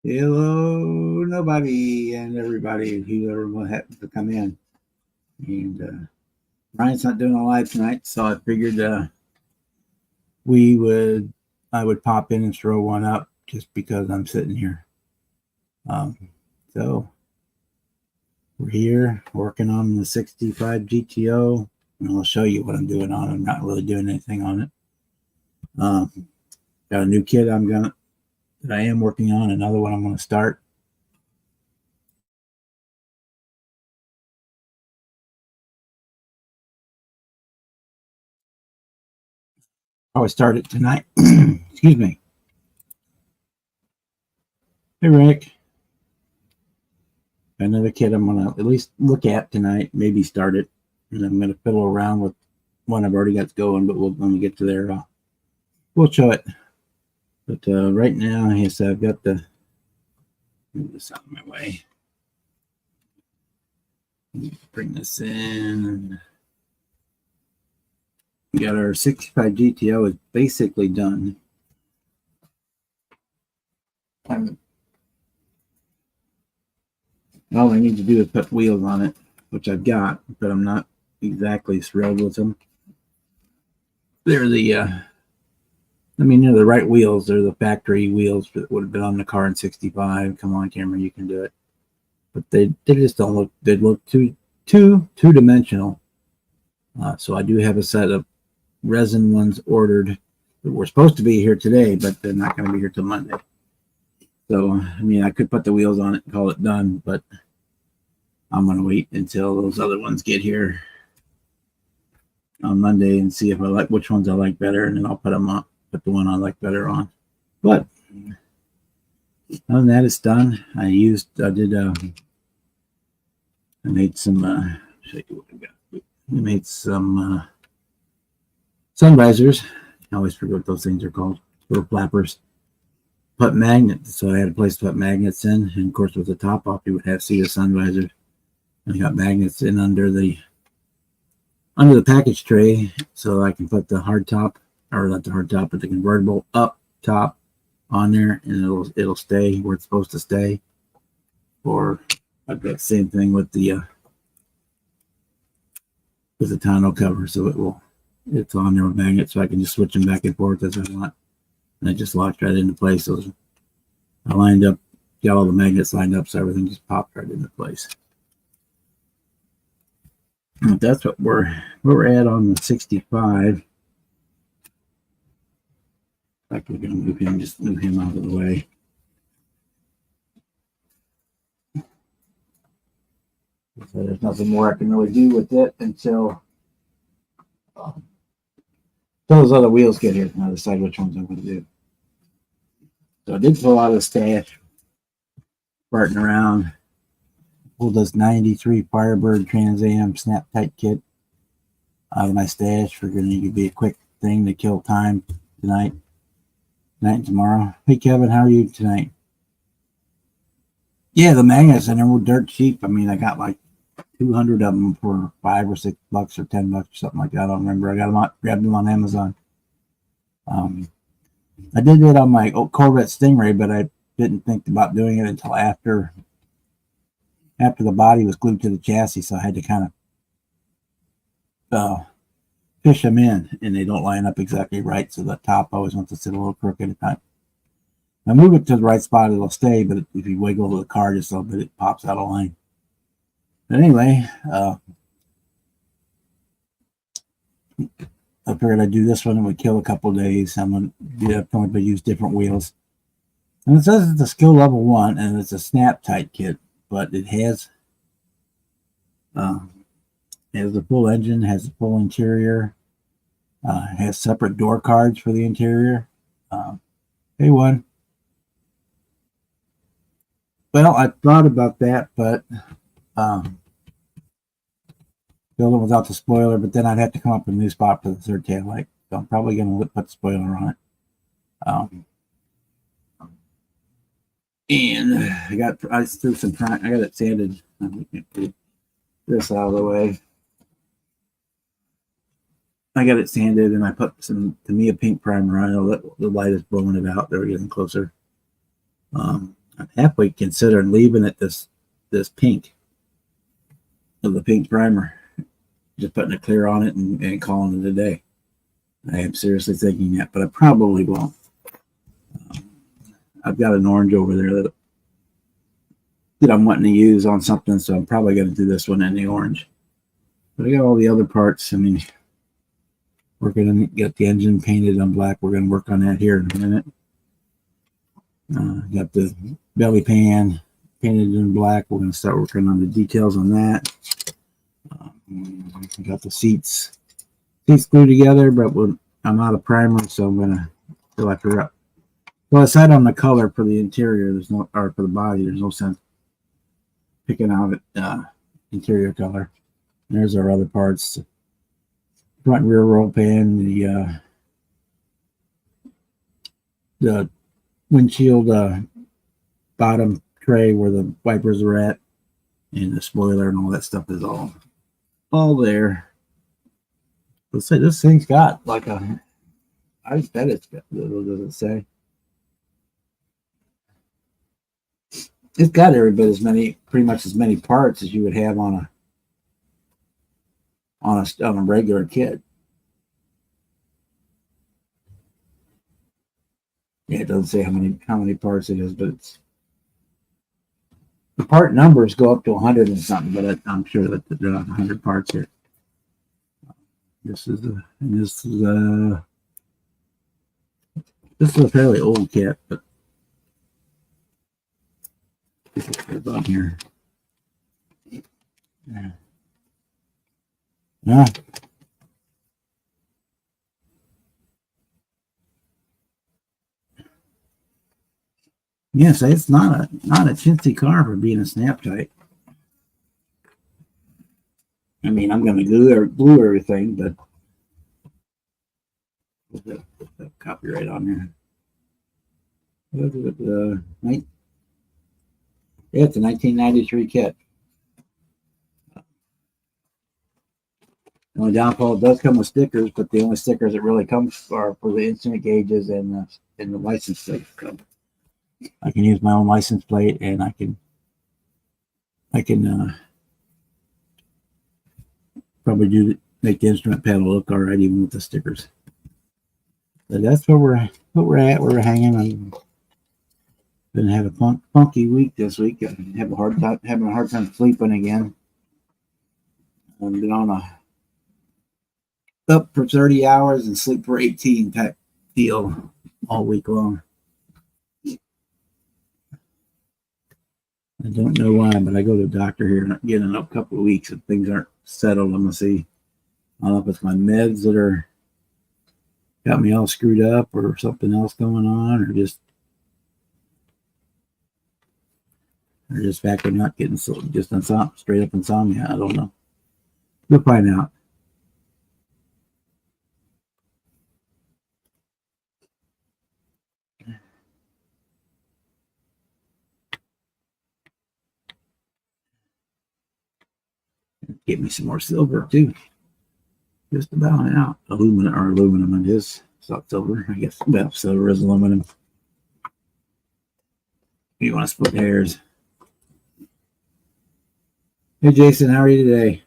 Hello, nobody and everybody whoever will happen to come in. And Ryan's not doing a live tonight, so I figured I would pop in and throw one up just because I'm sitting here. So we're here working on the 65 GTO, and I'll show you what I'm doing on it. I'm not really doing anything on it. Got a new kit that I am working on. Another one I'm going to start. I start it tonight. Excuse me. Hey, Rick. Another kit I'm going to at least look at tonight, maybe start it. And I'm going to fiddle around with one I've already got going, but when we get to there, we'll show it. But right now, yes, I've got move this out of my way. Bring this in. We got our 65 GTO is basically done. All I need to do is put wheels on it, which I've got, but I'm not exactly thrilled with them. They're they're the right wheels. They're the factory wheels that would have been on the car in 65. Come on, camera, you can do it. But they just don't look, they look two-dimensional. So I do have a set of resin ones ordered that were supposed to be here today, but they're not going to be here till Monday. So, I mean, I could put the wheels on it and call it done, but I'm going to wait until those other ones get here on Monday and see if I like which ones I like better, and then I'll put them up, put the one I like better on. But other than that, it's done. I made some, show you what I got. I made some sun visors. I always forget what those things are called. Little flappers. Put magnets, so I had a place to put magnets in, and of course with the top off you would have see the sun visor. I got magnets in under the package tray, so I can put the hard top, or not the hard top, but the convertible up top on there, and it'll stay where it's supposed to stay. Or I've got the same thing with the tonneau cover, so it's on there with magnets, so I can just switch them back and forth as I want. And it just locks right into place. So I lined up, got all the magnets lined up, so everything just popped right into place. And that's what we're at on the 65. In fact, we're going to just move him out of the way. So there's nothing more I can really do with it until those other wheels get here, and I'll decide which ones I'm going to do. So I did pull out of the stash, farting around. Pulled this 93 Firebird Trans Am snap tight kit out of my stash. Figured it could be a quick thing to kill time tonight and tomorrow. Hey Kevin, how are you tonight? Yeah, the magnets and they were dirt cheap. I mean, I got like 200 of them for $5 or $6 or $10 or something like that. I don't remember. I got them grabbed them on Amazon. I did it on my Corvette Stingray, but I didn't think about doing it until after the body was glued to the chassis, so I had to kind of fish them in, and they don't line up exactly right, so the top always wants to sit a little crooked at time. I move it to the right spot, it'll stay, but if you wiggle the car just a little bit, it pops out of line. But anyway, I figured I'd do this one and would kill a couple days. I'm going to probably use different wheels. And it says it's a skill level 1, and it's a snap tight kit, but it has a full engine, has a full interior, has separate door cards for the interior. Hey, one. Well, I thought about that, but build it without the spoiler, but then I'd have to come up with a new spot for the third tail light. So I'm probably going to put the spoiler on it. And I threw some prime. I got it sanded. Get this out of the way. I got it sanded, and I put some Tamiya pink primer on it. The light is blowing it out. They're getting closer. I'm halfway considering leaving it this pink of the pink primer, just putting a clear on it and calling it a day. I am seriously thinking that, but I probably won't. I've got an orange over there that I'm wanting to use on something, so I'm probably going to do this one in the orange. But I got all the other parts. I mean, we're going to get the engine painted on black. We're going to work on that here in a minute. Got the belly pan painted in black. We're going to start working on the details on that. Got the seats glued together, but I'm out of primer, so I'm going to fill out her up. Well, aside on the color for the interior, or for the body, there's no sense picking out interior color. There's our other parts: front and rear roll pan, the windshield bottom tray where the wipers are at, and the spoiler and all that stuff is all there. Let's say this thing's got like I bet it's got, what does it say? It's got every bit pretty much as many parts as you would have on a regular kit. Yeah, it doesn't say how many parts it is, but the part numbers go up to 100 and something. But I'm sure that there are 100 parts here. This is a fairly old kit, but it's on here. Yeah. Yes, it's not a chintzy car for being a snap tight. I mean, I'm going to glue everything, but put the copyright on there. Yeah, it's a 1993 kit. The only downfall, it does come with stickers, but the only stickers that really come are for the instrument gauges and the license plate. So I can use my own license plate, and I can probably make the instrument panel look all right even with the stickers. But that's where we're at. Where we're hanging. I'm gonna have a funky week this week. I have having a hard time sleeping again. I've been on up for 30 hours and sleep for 18 type deal all week long. I don't know why, but I go to the doctor here again in a couple of weeks if things aren't settled. I'm gonna see. I don't know if it's my meds that are got me all screwed up or something else going on, or just fact I'm not getting just straight up insomnia. I don't know. We'll find out. Get me some more silver too. Just about out. Aluminum it is. It's not silver, I guess. Well, silver is aluminum. You want to split hairs. Hey Jason, how are you today?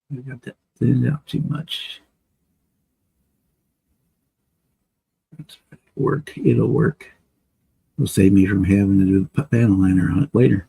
I got that thinned out too much. It'll work. It'll save me from having to do the panel liner on it later.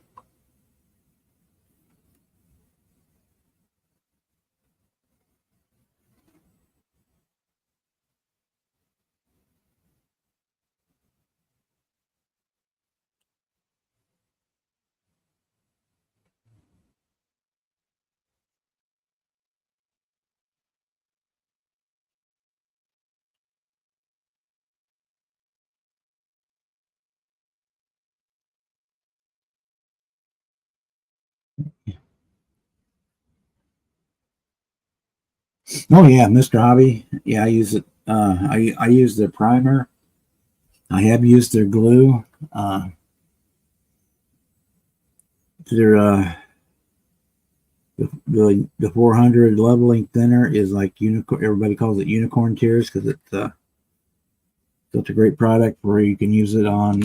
Oh yeah, Mr. Hobby. Yeah, I use it. I use the primer I have used their glue. Their the 400 leveling thinner is like unicorn. Everybody calls it unicorn tears because it's such a great product where you can use it on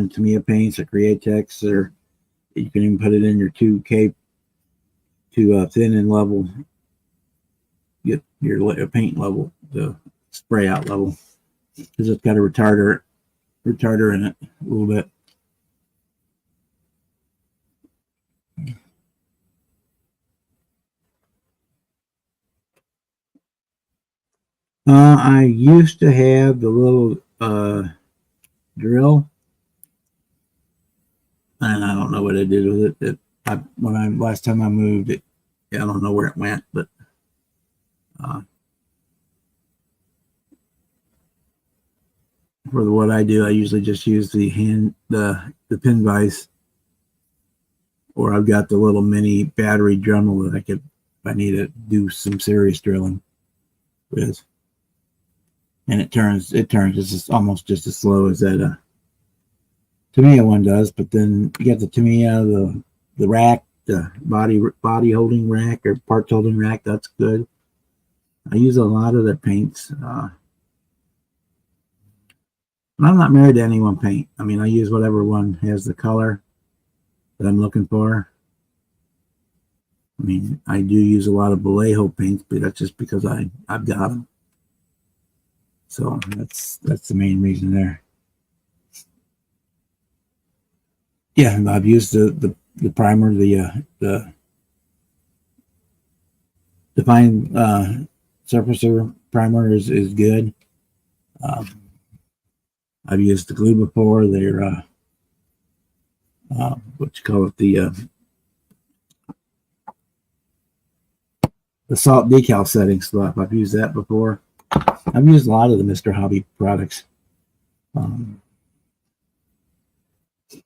Tamiya paints or Createx, or you can even put it in your 2K to thin and level, get your paint level, the spray out level, because it's got a retarder in it a little bit. I used to have the little drill, and I don't know what I did with it. Last time I moved it, I don't know where it went, but for what I do, I usually just use the pin vise, or I've got the little mini battery Dremel that if I need to do some serious drilling with. And it turns almost just as slow as that Tamiya one does. But then you got the Tamiya, the rack, the body holding rack or parts holding rack. That's good. I use a lot of their paints. But I'm not married to any one paint. I mean, I use whatever one has the color that I'm looking for. I mean, I do use a lot of Vallejo paints, but that's just because I've got them. So that's the main reason there. Yeah, I've used the primer, the Define Surfacer primer is good. I've used the glue before. They're what you call it, the salt decal setting stuff. I've used that before. I've used a lot of the Mr. Hobby products. It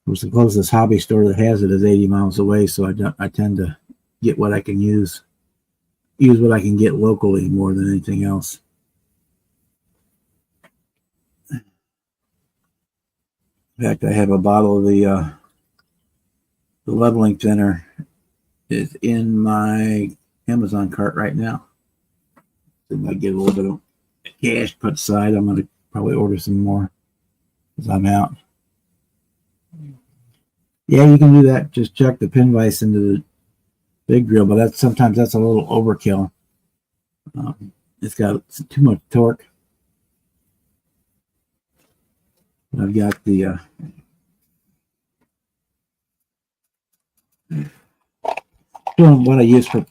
was the closest hobby store that has it is 80 miles away, so I tend to get what I can use what I can get locally more than anything else. In fact, I have a bottle of the leveling thinner is in my Amazon cart right now. If I get a little bit of cash put aside, I'm going to probably order some more because I'm out. Yeah, you can do that. Just chuck the pin vise into the big drill, but sometimes that's a little overkill. It's got too much torque. I've got the what I use for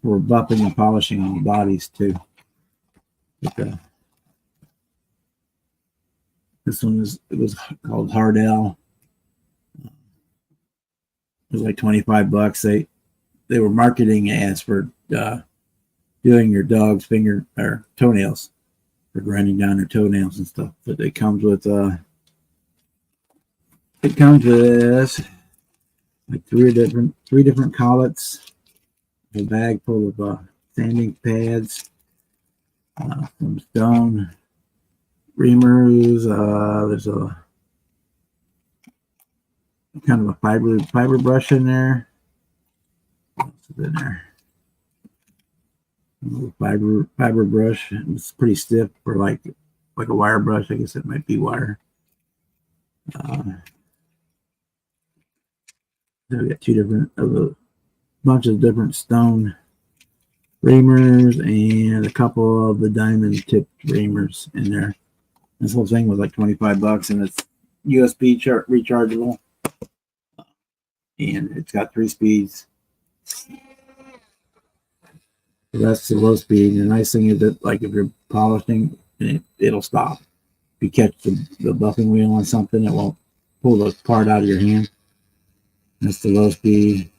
buffing and polishing on the bodies too. But, this one was called Hardell. It was like $25. They were marketing ads for doing your dog's finger or toenails, for grinding down their toenails and stuff. But it comes with like three different collets, a bag full of sanding pads, some stone reamers. There's a kind of a fiber brush in there. What else is in there? A little fiber brush. It's pretty stiff for like a wire brush. I guess it might be wire. We got a bunch of different stone reamers and a couple of the diamond tipped reamers in there. This whole thing was like $25, and it's USB rechargeable, and it's got 3 speeds. So that's the low speed. And the nice thing is that, like, if you're polishing, it'll stop. If you catch the buffing wheel on something, it won't pull the part out of your hand. That's the low speed,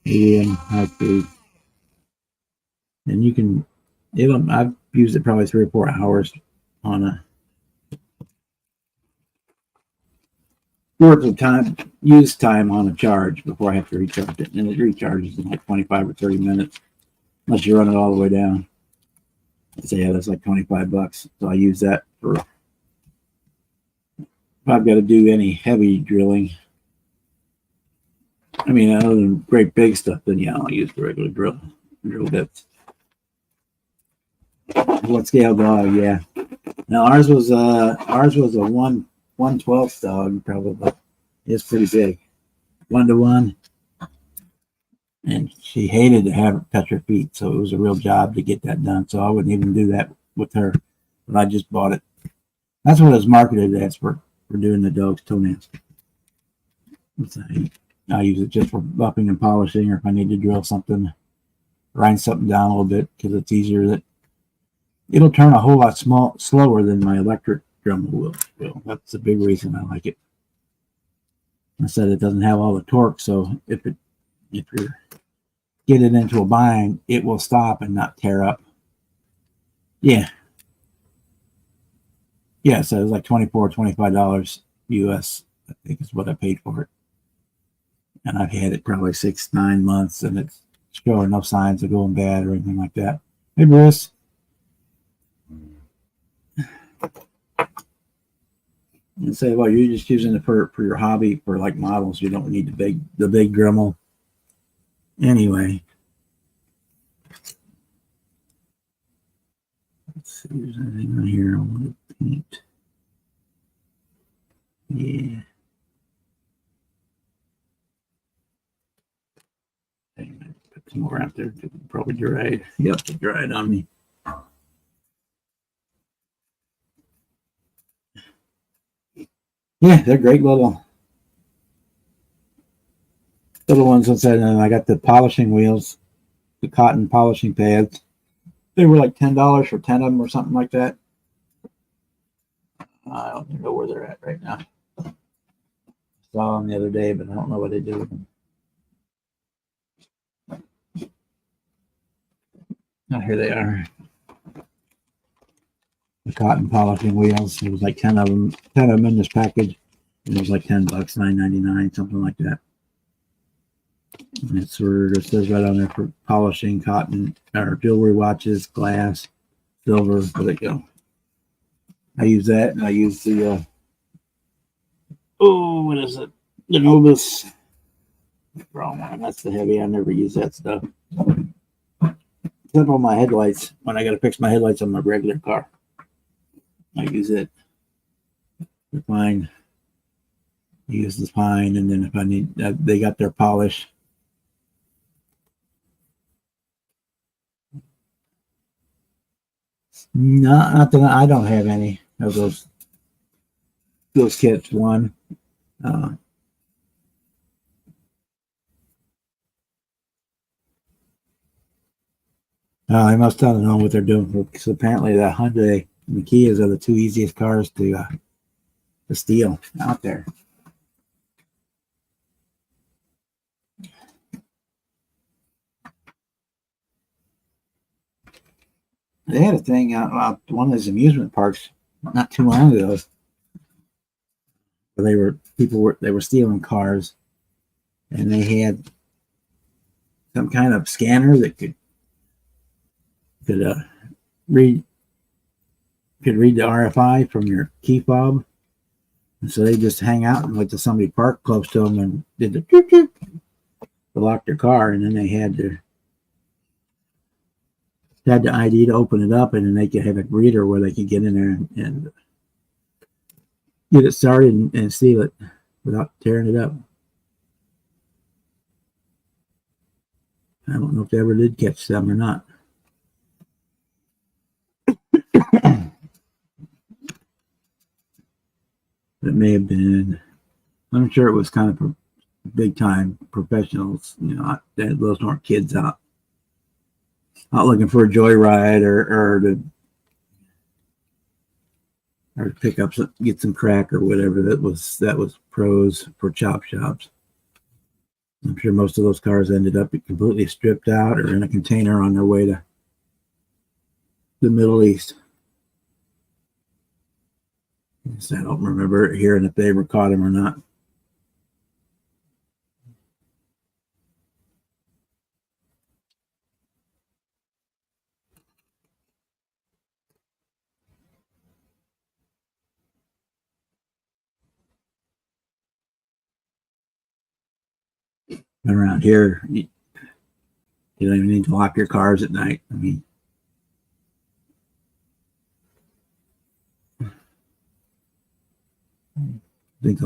medium, high speed, and you can. I've used it probably 3 or 4 hours on a worth of time, use time on a charge before I have to recharge it, and it recharges in like 25 or 30 minutes, unless you run it all the way down. So yeah, that's like $25. So I use that for if I've got to do any heavy drilling. I mean, other than great big stuff, then yeah, I'll use the regular drill bits. What scale dog? Yeah. Now ours was a 1/12 dog probably. It's pretty big, 1-to-1, and she hated to have it touch her feet, so it was a real job to get that done. So I wouldn't even do that with her, but I just bought it. That's what it was marketed as for doing the dog's toenails. I use it just for buffing and polishing, or if I need to drill something, grind something down a little bit, because it's easier. That it'll turn a whole lot slower than my electric Dremel will. That's the big reason I like it. I said it doesn't have all the torque, so if you're get it into a bind, it will stop and not tear up. Yeah. Yeah, so it was like $25 US, I think is what I paid for it. And I've had it probably 6-9 months, and it's showing no signs of going bad or anything like that. Hey, Bruce. And say, well, you're just using it for your hobby, for like models. You don't need the big Dremel. Anyway, let's see. There's anything on here I want to paint. Yeah. Put some more out there. Probably dried. Yep, it dried on me. Yeah, they're great little ones inside. And I got the polishing wheels, the cotton polishing pads. They were like $10 for 10 of them or something like that. I don't even know where they're at right now. I saw them the other day, but I don't know what they do with them. Oh, here they are. The cotton polishing wheels. It was like 10 of them in this package. And it was like $10, $9.99, something like that. And it's where it says right on there for polishing cotton or jewelry, watches, glass, silver. There they go. I use that, and I use the what is it? The Novus. Wrong one. That's the heavy. I never use that stuff. Except on my headlights. When I got to fix my headlights on my regular car, I use it. The pine. I use the pine, and then if I need, they got their polish. No, not that I don't have any of those kits. One. I must not know what they're doing because apparently the Hyundai and the Kias are the two easiest cars to steal out there. They had a thing out one of those amusement parks not too long ago. Where they were stealing cars, and they had some kind of scanner that could read the RFI from your key fob. And so they just hang out and wait till somebody parked close to them and did the doop, doop, to lock their car, and then they had the ID to open it up, and then they could have a reader where they could get in there and get it started and steal it without tearing it up. I don't know if they ever did catch them or not. It may have been. I'm sure it was kind of big time professionals. You know, those weren't kids out looking for a joyride or to pick up get some crack or whatever. That was pros for chop shops. I'm sure most of those cars ended up completely stripped out or in a container on their way to the Middle East. So I don't remember hearing if they ever caught him or not. Around here, you don't even need to lock your cars at night. I mean, I think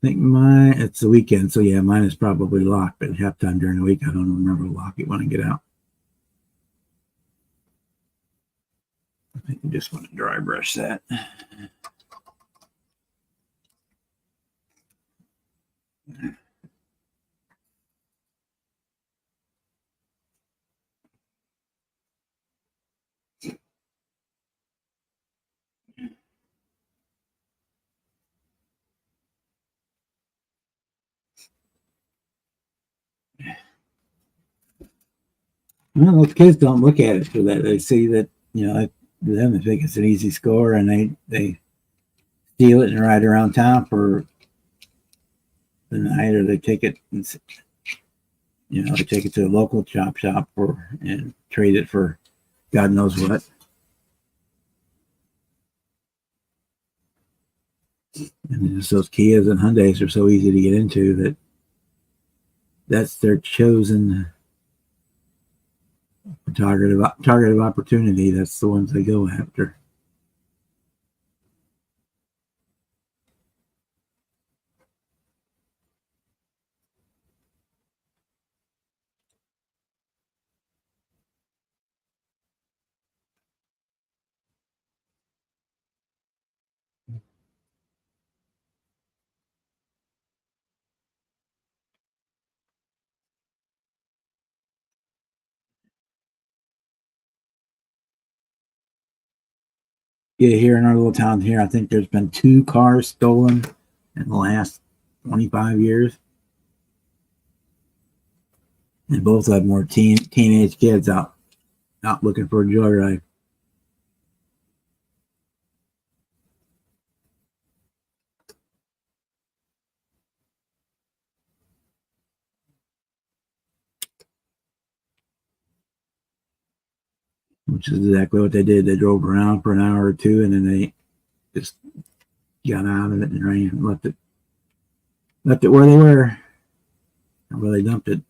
it's the weekend, so yeah, mine is probably locked, but halftime during the week, I don't remember to lock it when I get out. I think you just want to dry brush that. Well, those kids don't look at it for that. They see that, them, they think it's an easy score, and they steal it and ride around town for the night, or they take it and they take it to a local chop shop and trade it for God knows what. And just those Kias and Hyundais are so easy to get into that's their chosen target of opportunity. That's the ones they go after. Yeah, here in our little town here, I think there's been 2 cars stolen in the last 25 years. And both of them were teenage kids out looking for a joyride. Which is exactly what they did. They drove around for an hour or two, and then they just got out of it and ran, left it where they were, where they dumped it.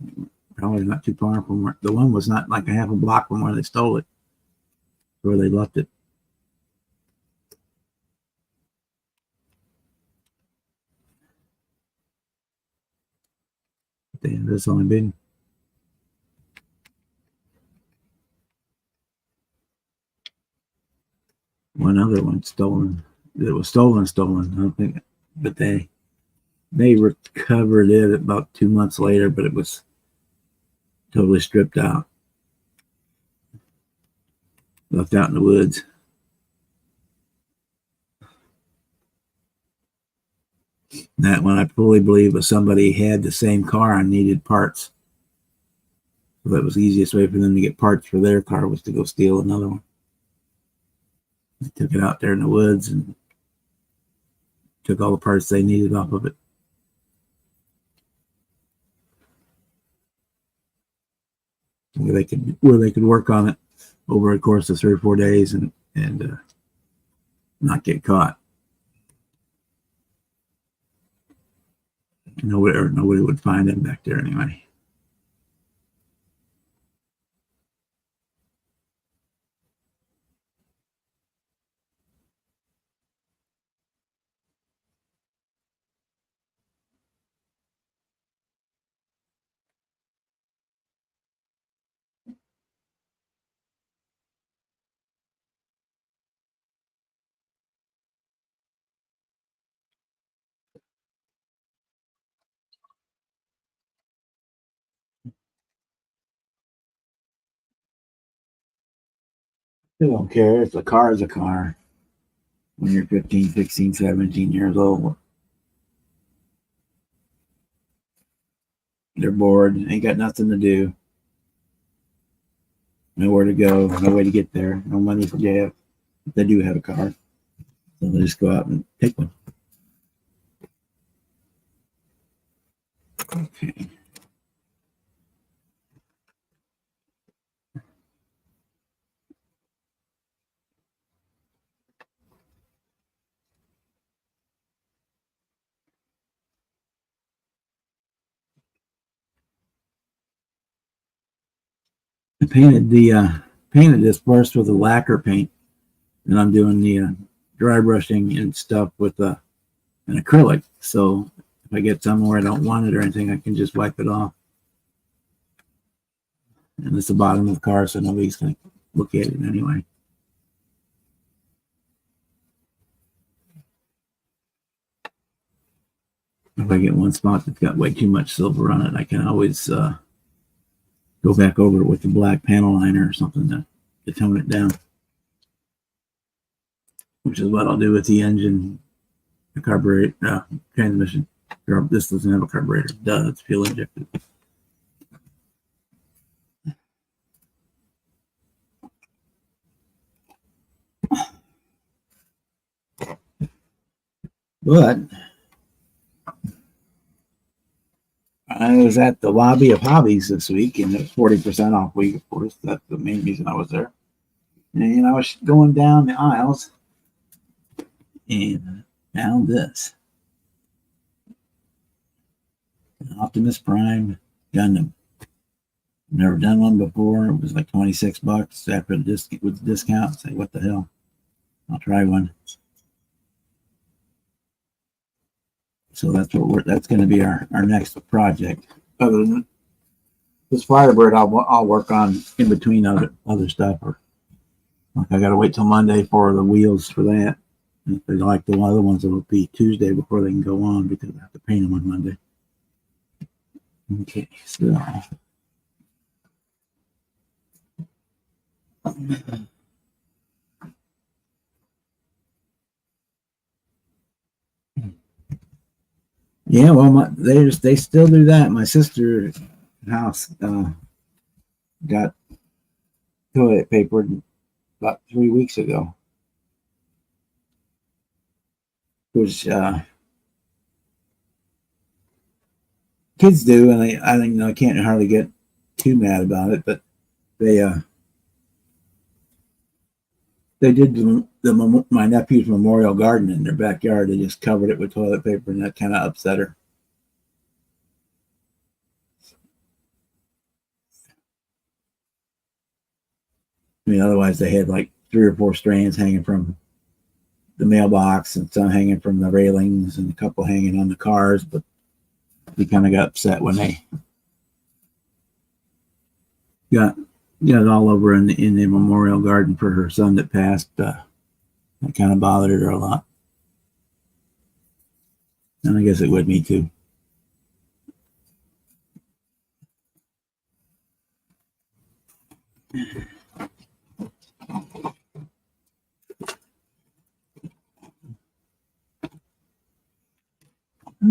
Probably not too far from where the one was, not like a half a block from where they stole it, where they left it. There's only been one other one stolen. It was stolen. I don't think, but they recovered it about 2 months later, but it was totally stripped out, left out in the woods. That one I fully believe was somebody had the same car and needed parts. So that was the easiest way for them to get parts for their car, was to go steal another one. They took it out there in the woods and took all the parts they needed off of it. Where they could work on it over a course of 3 or 4 days and not get caught. Nobody would find them back there anyway. They don't care. If a car is a car when you're 15, 16, 17 years old. They're bored, ain't got nothing to do, nowhere to go, no way to get there, no money for gas. They do have a car, so they just go out and take one. Okay. I painted this first with a lacquer paint, and I'm doing the dry brushing and stuff with an acrylic. So if I get somewhere I don't want it or anything, I can just wipe it off. And it's the bottom of the car, so nobody's going to look at it anyway. If I get one spot that's got way too much silver on it, I can always go back over it with the black panel liner or something to tone it down, which is what I'll do with the engine, the carburetor, transmission. This doesn't have a carburetor. Duh, it's fuel injected. But I was at the lobby of hobbies this week, and it's 40% off week, of course. That's the main reason I was there. And I was going down the aisles and found this Optimus Prime Gundam. Never done one before. It was like $26 after with the discount. Say, what the hell? I'll try one. So that's going to be our next project. Other than this Firebird, I'll work on in between other stuff. Or like I got to wait till Monday for the wheels for that. And if they like the other ones, it'll be Tuesday before they can go on because I have to paint them on Monday. Okay, so. Yeah, well, they still do that. My sister's house got toilet paper about 3 weeks ago, which kids do, and I think I can't hardly get too mad about it. But they did my nephew's memorial garden in their backyard. They just covered it with toilet paper, and that kind of upset her. I mean, otherwise they had like 3 or 4 strands hanging from the mailbox, and some hanging from the railings, and a couple hanging on the cars. But he kind of got upset when they got it all over in the memorial garden for her son that passed. That kind of bothered her a lot, and I guess it would me too.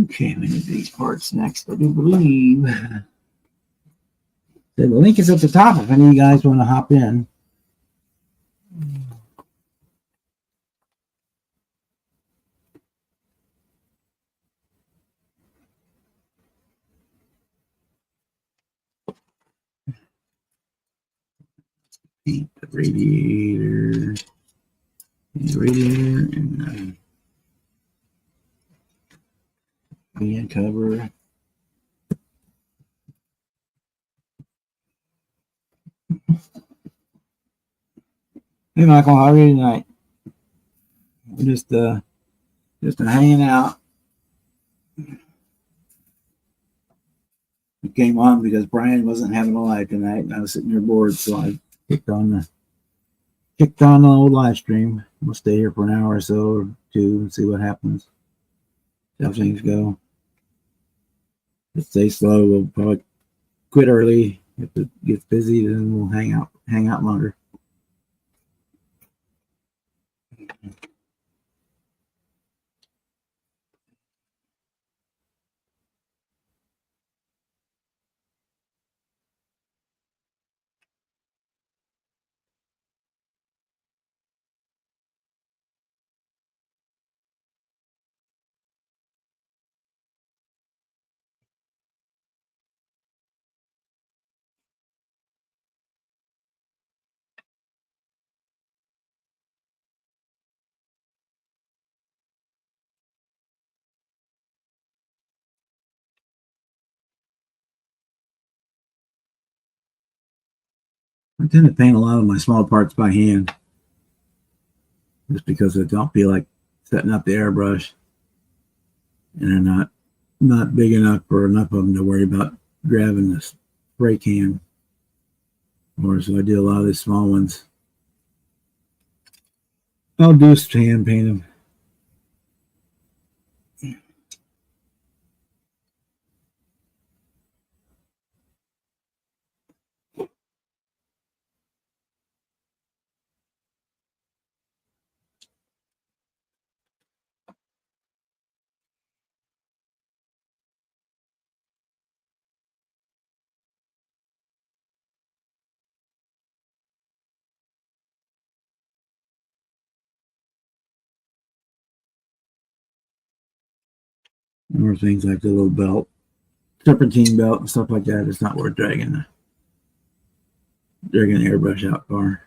Okay, we need these parts next, I do believe. So the link is at the top if any of you guys want to hop in. Paint the radiator, and fan cover. Hey Michael, how are you tonight? We're just hanging out. We came on because Brian wasn't having a live tonight, and I was sitting there bored, so I kicked on the old live stream. We'll stay here for an hour or so or two and see what happens. See how things go. If stay slow, we'll probably quit early. If it gets busy, then we'll hang out longer. tend to paint a lot of my small parts by hand, just because I don't feel like setting up the airbrush, and they're not big enough or enough of them to worry about grabbing this spray can. Or so I do a lot of these small ones. I'll do hand paint them. Or things like the little belt, serpentine belt and stuff like that. It's not worth dragging the airbrush out far.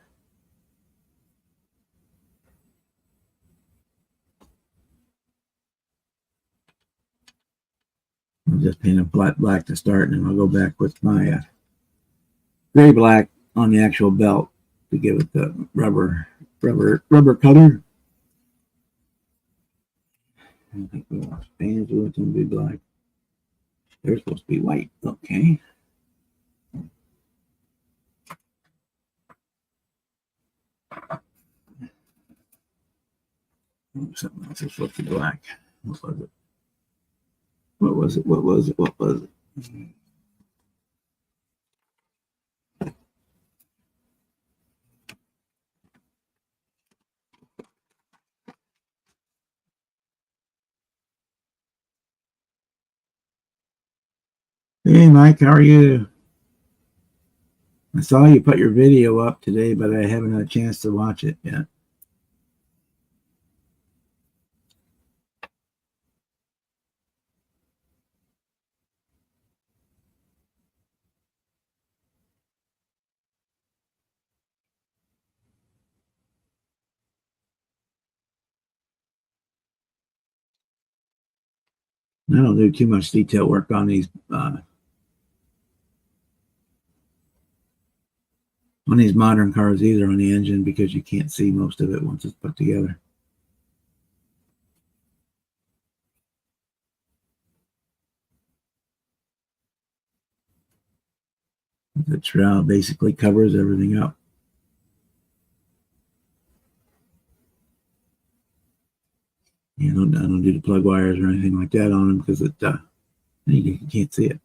I'll just paint a flat black to start, and then I'll go back with my gray black on the actual belt to give it the rubber color. I think we want paint with them be black. They're supposed to be white. Okay. Something else is supposed to be black. What was it? What was it? What was it? What was it? Hey, Mike, how are you? I saw you put your video up today, but I haven't had a chance to watch it yet. I don't do too much detail work on these modern cars either, on the engine, because you can't see most of it once it's put together. The shroud basically covers everything up. I don't do the plug wires or anything like that on them because you can't see it.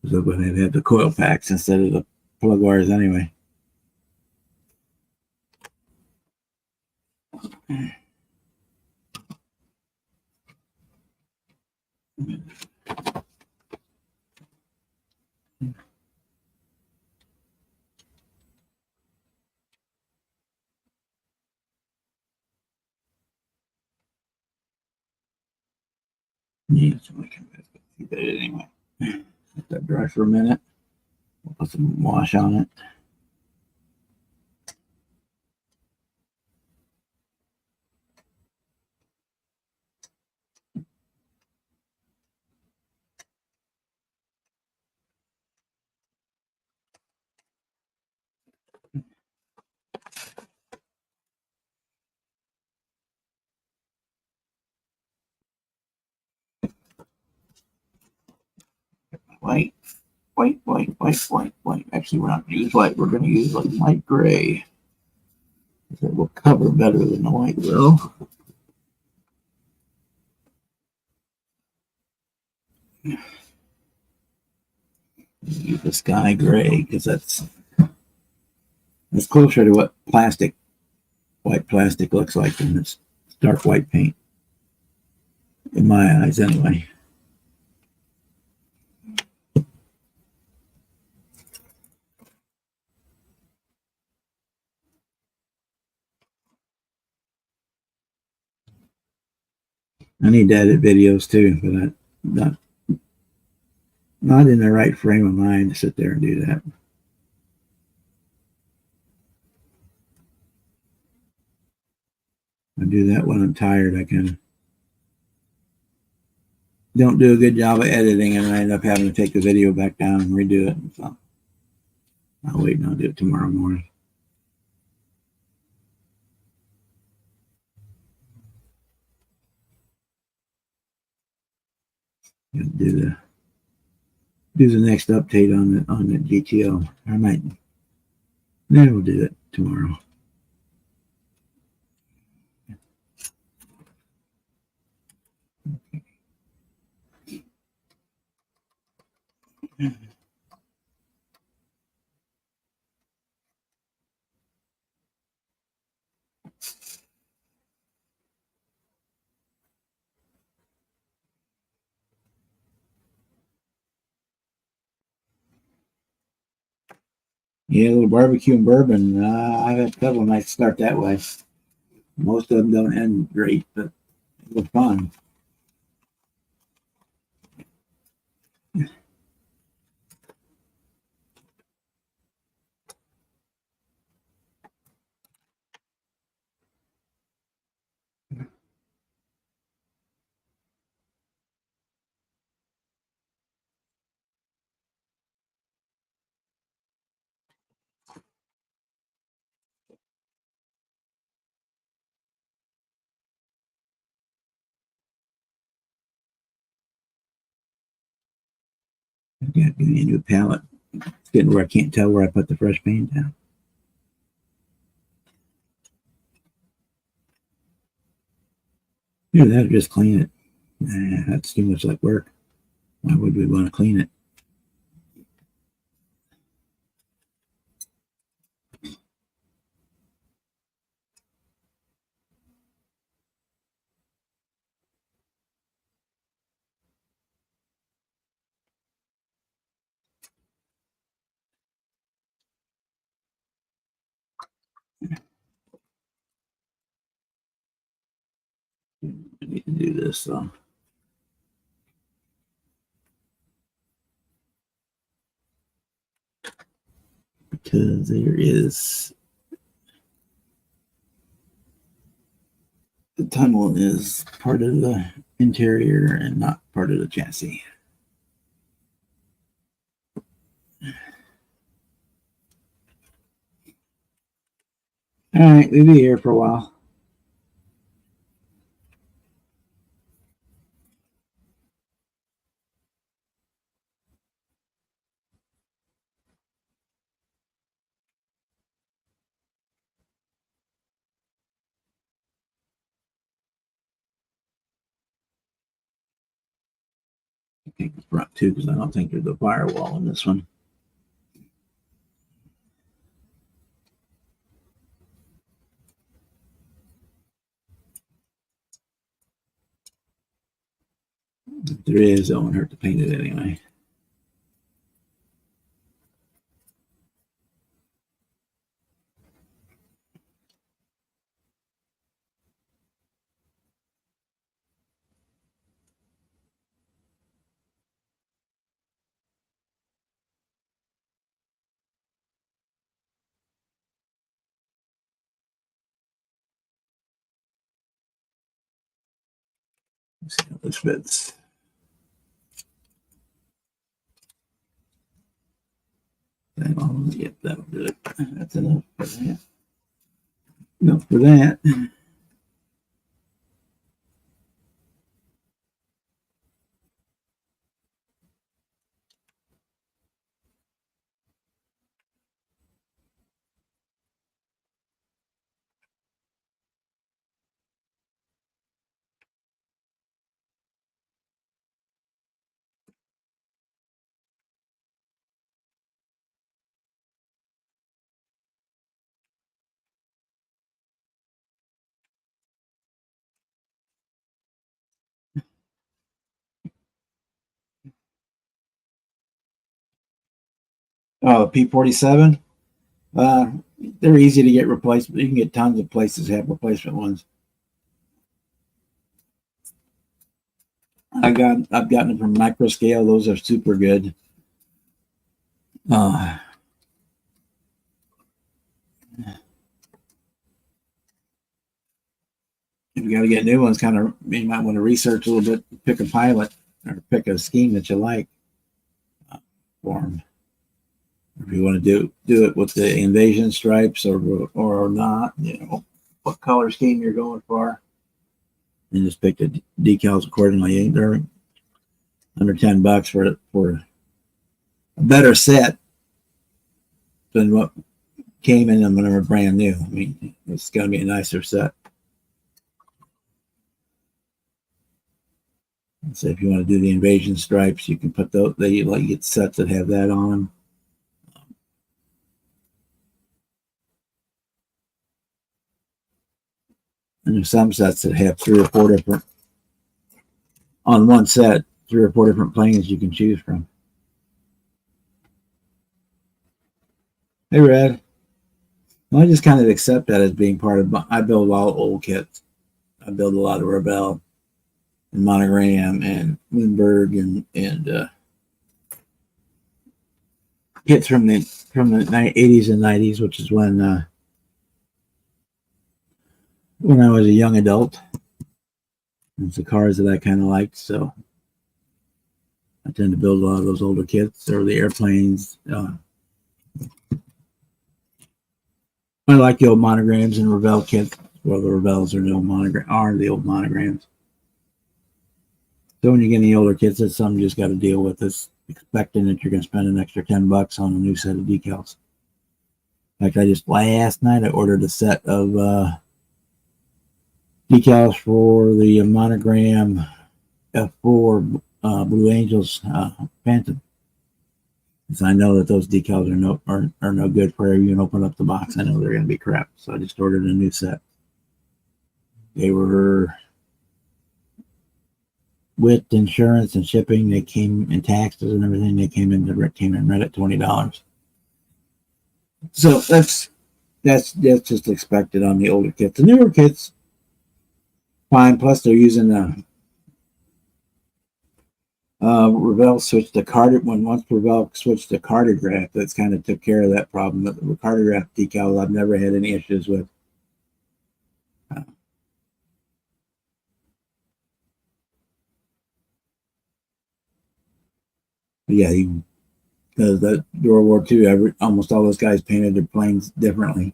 So they've had the coil packs instead of the plug wires anyway. Yeah, so I can see that anyway. Let that dry for a minute. We'll put some wash on it. White. Actually, we're not going to use white. We're going to use like light gray. It will cover better than the white will. Use the sky gray because that's closer to what white plastic looks like than this dark white paint. In my eyes, anyway. I need to edit videos too, but I'm not in the right frame of mind to sit there and do that. I do that when I'm tired. I kind of don't do a good job of editing, and I end up having to take the video back down and redo it. So I'll wait and I'll do it tomorrow morning. Do the next update on the GTO. I might. Then we'll do it tomorrow. Yeah, a little barbecue and bourbon. I've had a couple of nights start that way. Most of them don't end great, but it was fun. I've got to get a new palette. It's getting where I can't tell where I put the fresh paint down. Either that or just clean it. That's too much like work. Why would we want to clean it? I need to do this though. Because there is the tunnel is part of the interior and not part of the chassis. All right, we'll be here for a while. I think the front too, because I don't think there's a firewall in this one. If there is, it won't hurt to paint it anyway. Let's see how this fits. Yep, that'll do it. That's enough for that. Enough for that. Oh, P47. Uh, they're easy to get replaced. You can get tons of places have replacement ones. I've gotten them from Microscale. Those are super good. If you got to get new ones, kind of you might want to research a little bit, pick a pilot or pick a scheme that you like for them. If you want to do it with the invasion stripes or not, what color scheme you're going for, and just pick the decals accordingly. They're under $10 for a better set than what came in them when they were brand new. I mean, it's going to be a nicer set. So if you want to do the invasion stripes, you can put those. They like get sets that have that on them. And there's some sets that have 3 or 4 different on one set, 3 or 4 different planes you can choose from. Hey, Red. Well, I just kind of accept that as being part of. I build a lot of old kits. I build a lot of Rebelle and Monogram and Lindbergh and kits from the 80s and 90s, which is when I was a young adult. It's the cars that I kind of liked, so I tend to build a lot of those older kits or the airplanes. I like the old monograms and Revell kits. Well, the Revels are the old monograms. So when you get any older kits, that's something you just got to deal with. It's expecting that you're going to spend an extra $10 on a new set of decals. In fact, last night I ordered a set of decals for the monogram F4 Blue Angels Phantom. Because I know that those decals are no good for you and open up the box. I know they're going to be crap. So I just ordered a new set. They were with insurance and shipping. They came in taxes and everything. They came in right at $20. So that's just expected on the older kits. The newer kits, fine. Plus they're using Revell switched to once Revell switched to Cartograph, that's kind of took care of that problem. But the Cartograph decals, I've never had any issues with. Yeah, because that World War II, almost all those guys painted their planes differently,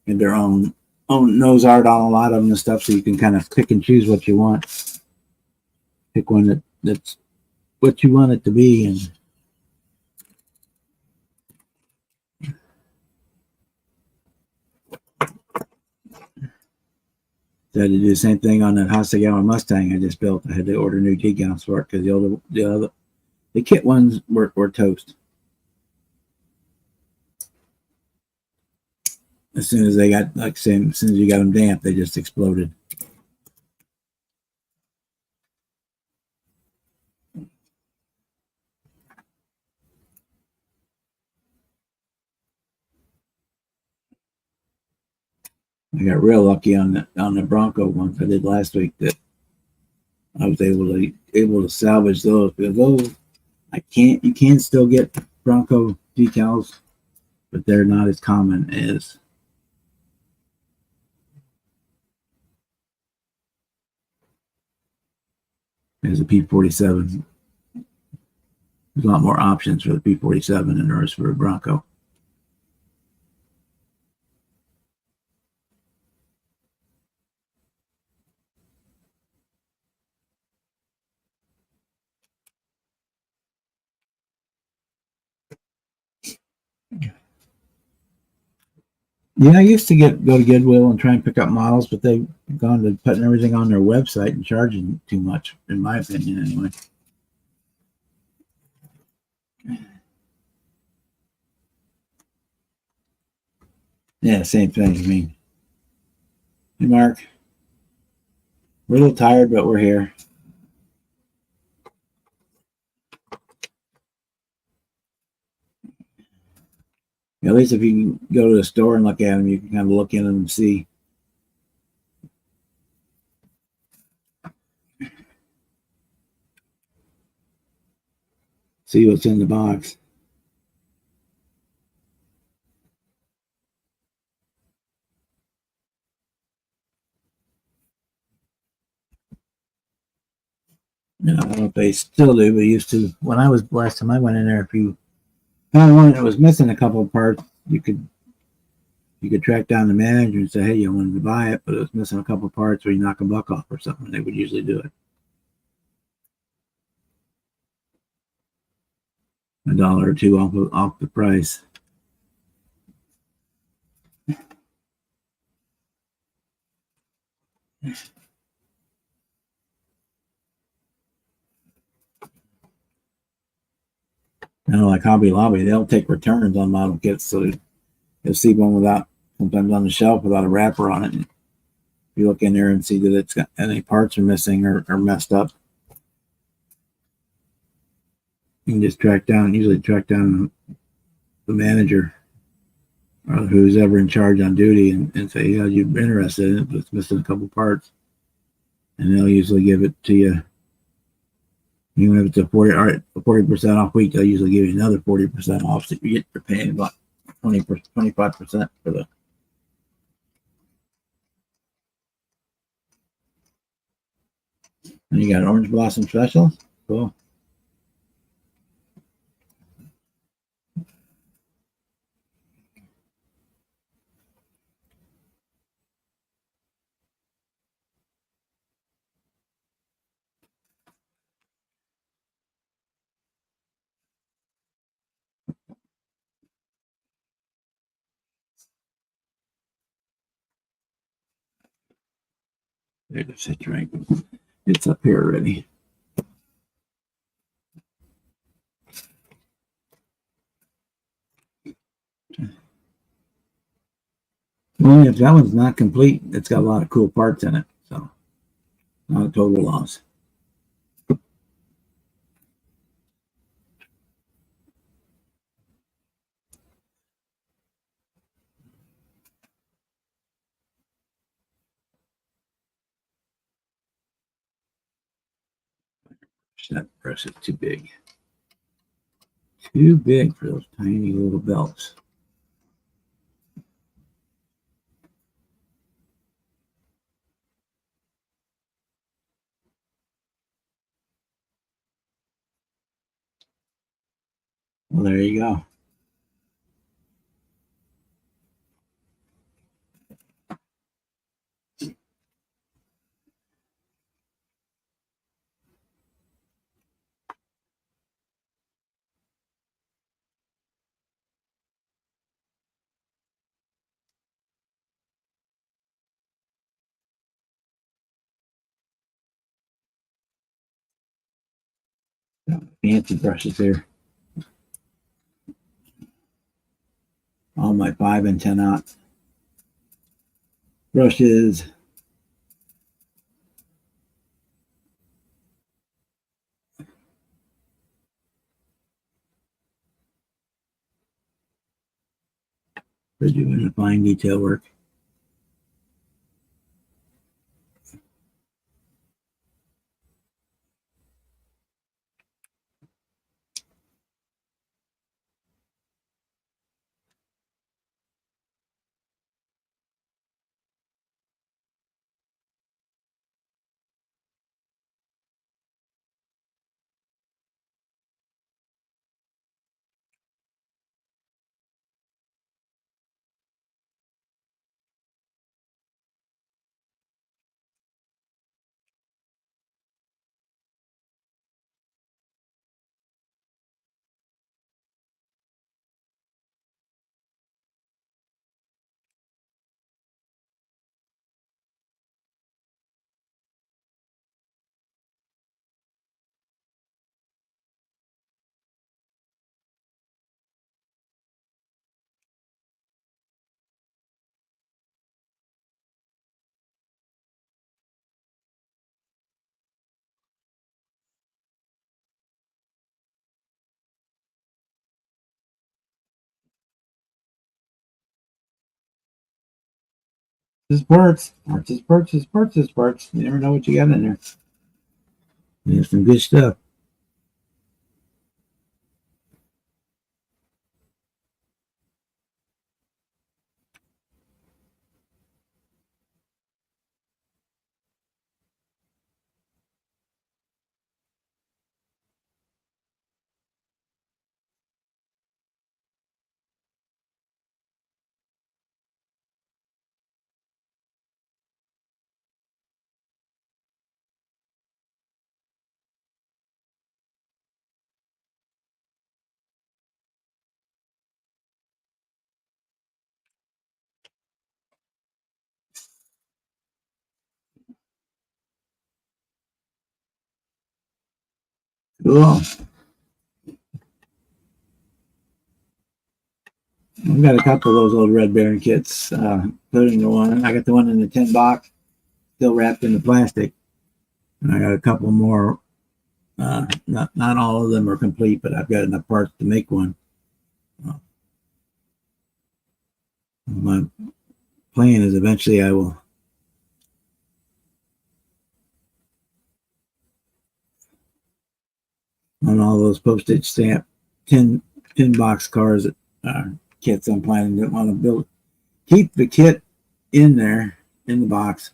and their own nose art on a lot of them and stuff. So you can kind of pick and choose what you want. Pick one that's what you want it to be, and so I had to do the same thing on that Hasegawa Mustang I just built. I had to order new decals for it because the kit ones were toast. As soon as they got as soon as you got them damp, they just exploded. I got real lucky on the Bronco ones I did last week that I was able to salvage those, because those you can still get Bronco decals, but they're not as common as a P47. There's a lot more options for the P47 than there is for a Bronco. Yeah, I used to go to Goodwill and try and pick up models, but they've gone to putting everything on their website and charging too much, in my opinion, anyway. Yeah, same thing. I mean, hey, Mark, we're a little tired, but we're here. At least if you can go to the store and look at them, you can kind of look in them and see. See what's in the box. I don't know if they still do, but used to. When I was last time I went in there Found one that was missing a couple of parts. You could track down the manager and say, "Hey, you wanted to buy it, but it was missing a couple of parts, or you knock a buck off or something." They would usually do it. A dollar or two off the price. Like Hobby Lobby, they'll take returns on model kits, so you'll see one without, sometimes on the shelf without a wrapper on it. And you look in there and see that it's got any parts are missing or messed up. You can just usually track down the manager or who's ever in charge on duty and say, "Yeah, you're interested in it, but it's missing a couple parts." And they'll usually give it to you. Even if it's a 40% off week, they'll usually give you another 40% off. So you're paying about 25% for the. And you got Orange Blossom Special. Cool. There's a citrine. It's up here already. Well, if that one's not complete, it's got a lot of cool parts in it, so not a total loss. That brush is too big. Too big for those tiny little belts. Well, there you go. Fancy brushes here. All my 5 and 10-aught brushes. For doing the fine detail work. Parts. You never know what you got in there. There's some good stuff. Cool. I've got a couple of those old Red Baron kits. Including the one I got the one in the tin box, still wrapped in the plastic, and I got a couple more. Not all of them are complete, but I've got enough parts to make one. My plan is eventually I will on all those postage stamp tin box cars kits. I'm planning to want to keep the kit in there in the box.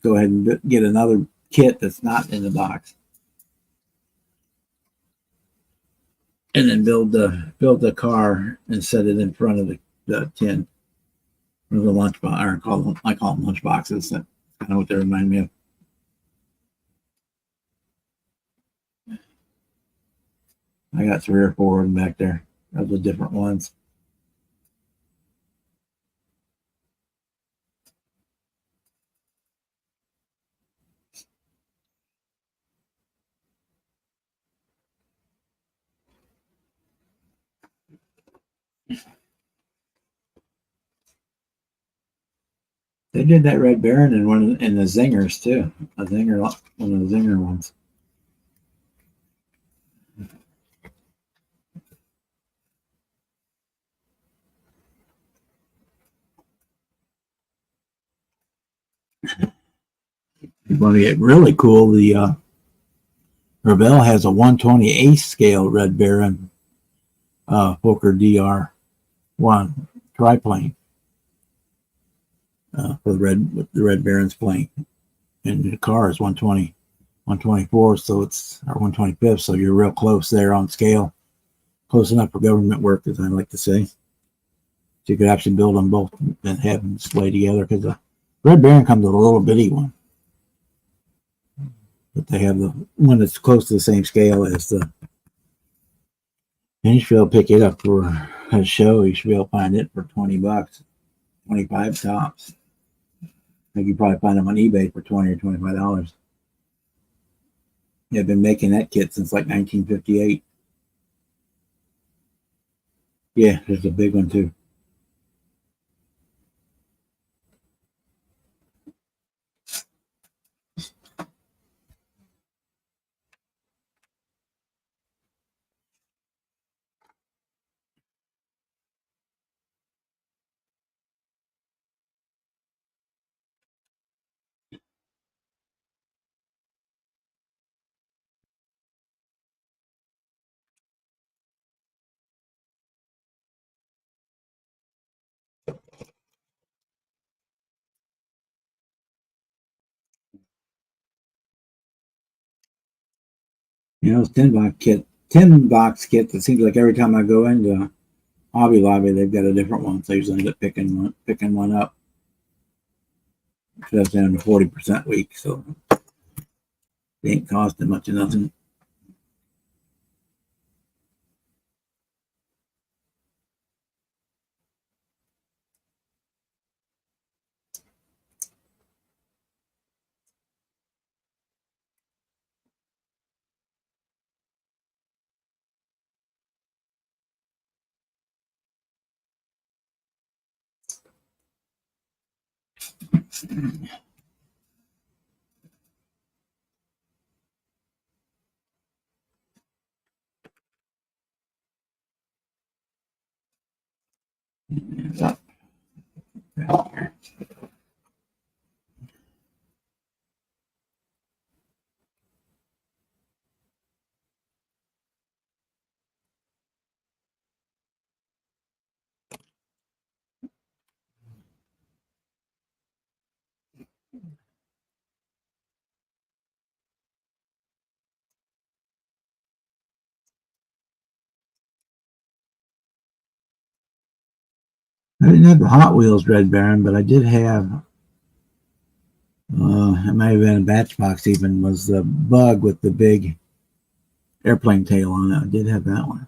Go ahead and get another kit that's not in the box, and then build the car and set it in front of the tin or the lunch box. Or I call them lunch boxes. That's kind of what they remind me of. I got 3 or 4 of them back there of the different ones. They did that Red Baron and one in the Zingers too. One of the Zinger ones. You want to get really cool? The Revell has a 120 Ace scale Red Baron Fokker DR1 triplane for the Red Baron's plane, and the car is 120, 124, so it's or 125, so you're real close there on scale, close enough for government work, as I like to say. So you could actually build them both and have them display together, because the Red Baron comes with a little bitty one, but they have the one that's close to the same scale as the. And you should be able to pick it up for a show. You should be able to find it for $20, 25 tops. I think you probably find them on eBay for $20 or $25. They've been making that kit since like 1958. Yeah, there's a big one too. You know, it's tin box kit. It seems like every time I go into Hobby Lobby, they've got a different one. So I usually end up picking one up. That's down to 40% week, so it ain't costing much of nothing. So, I didn't have the Hot Wheels Red Baron, but I did have. It might have been a batch box. Even was the Bug with the big airplane tail on it. I did have that one.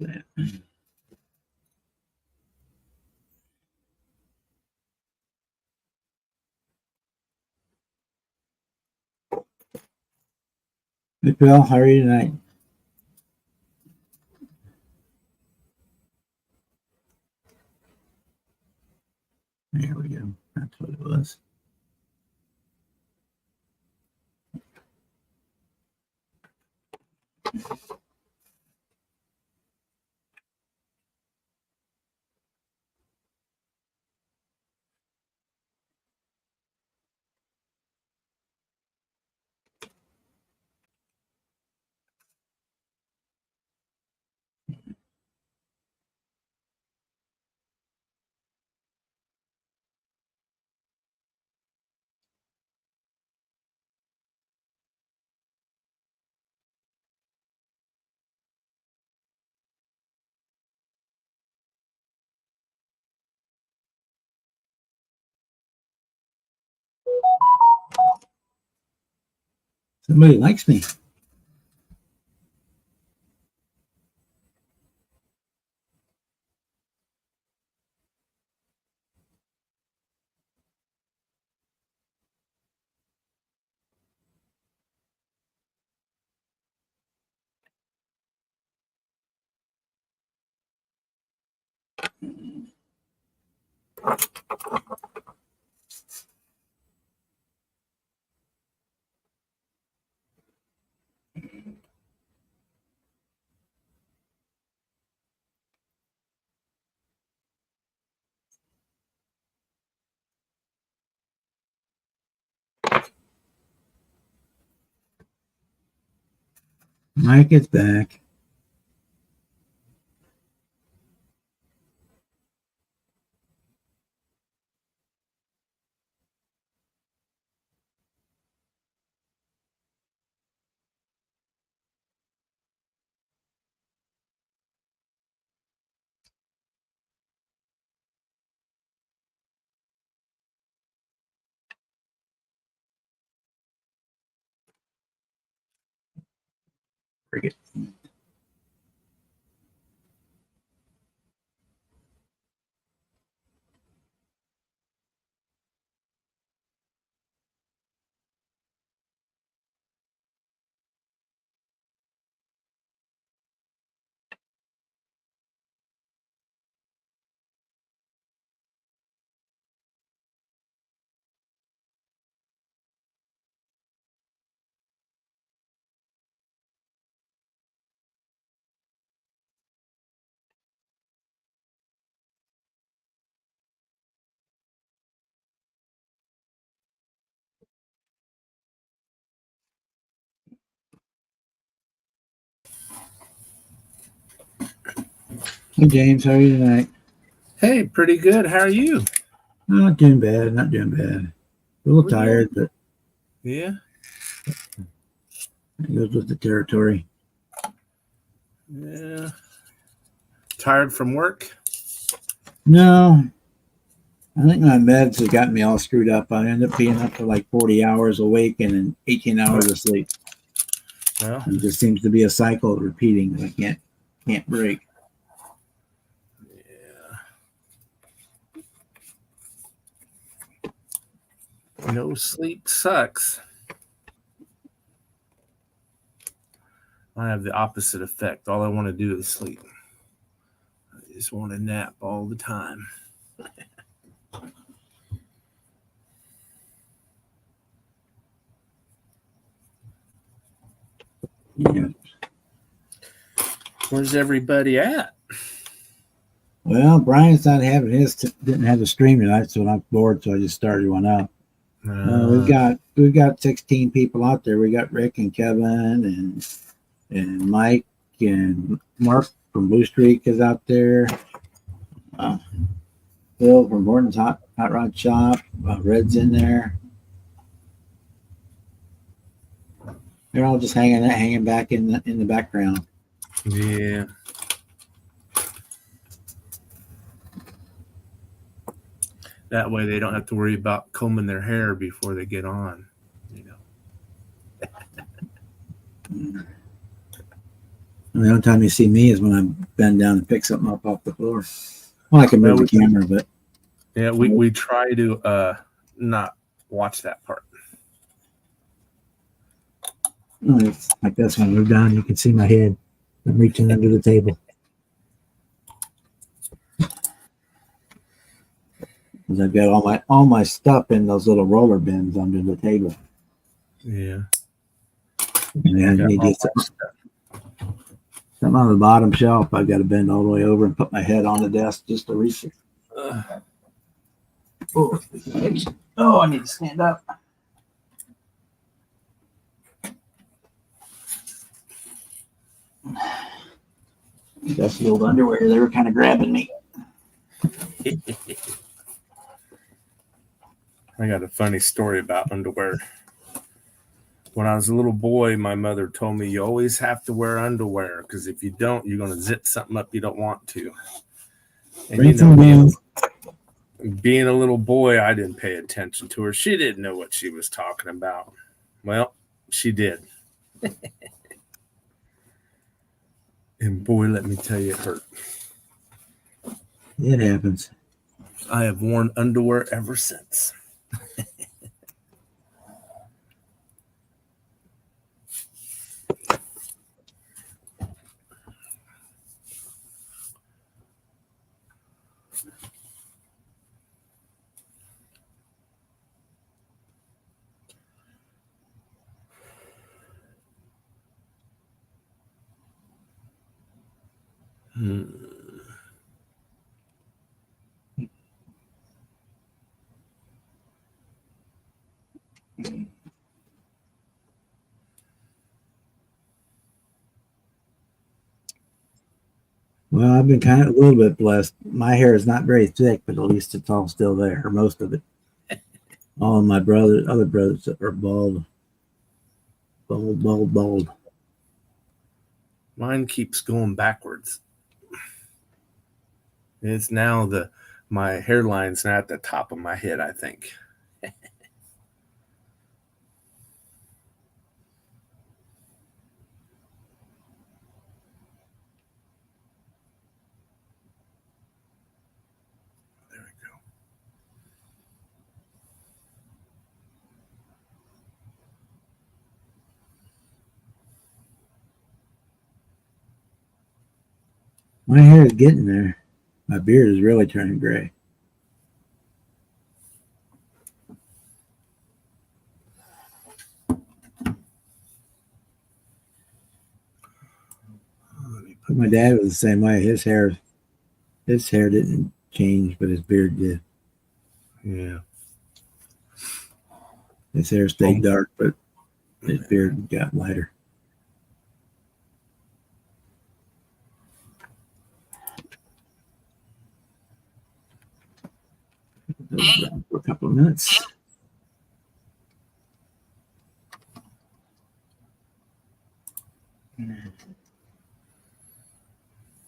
that. Hey, Bill, how are you tonight? There we go. That's what it was. Somebody likes me. Mike is back. Bring it. Hey, James, how are you tonight? Hey, pretty good. How are you? Not doing bad. Not doing bad. A little tired, but Yeah. it goes with the territory. Yeah. Tired from work? No, I think my meds have got me all screwed up. I end up being up for like 40 hours awake and then 18 hours of sleep. Well, It just seems to be a cycle repeating that I can't break. yeah. No sleep sucks. I have the opposite effect. All I want to do is sleep. I just want to nap all the time. Yeah. Where's everybody at? Well, Brian's not having didn't have a stream tonight, so I'm bored, so I just started one up. We've got 16 people out there. We got Rick and Kevin and Mike and Mark from Blue Streak is out there. Phil from Morton's Hot Rod Shop. Red's in there. They're all just hanging back in the background. Yeah. That way they don't have to worry about combing their hair before they get on. You know. And the only time you see me is when I bend down and pick something up off the floor. Well, I can move Well, the camera, but Yeah, we try to not watch that part. it's like this. When I move down, you can see my head. I'm reaching under the table. Because I've got all my stuff in those little roller bins under the table. Yeah. Yeah, you need to get something on the bottom shelf. I've got to bend all the way over and put my head on the desk just to reach it. Oh, I need to stand up. That's the old underwear. They were kind of grabbing me. I got a funny story about underwear. When I was a little boy, my mother told me you always have to wear underwear because if you don't, you're going to zip something up you don't want to. And you know, being a little boy, I didn't pay attention to her. She didn't know what she was talking about. Well, she did. And boy, let me tell you, it hurt. It happens. I have worn underwear ever since. Well, I've been kind of a little bit blessed. My hair is not very thick, but at least it's all still there, or most of it. All of my other brothers are bald. Bald. Mine keeps going backwards. It's now my hairline's not at the top of my head, I think. There we go. My hair is getting there. My beard is really turning gray. My dad was the same way. His hair didn't change, but his beard did. Yeah. His hair stayed dark, but his beard got lighter. For a couple of minutes.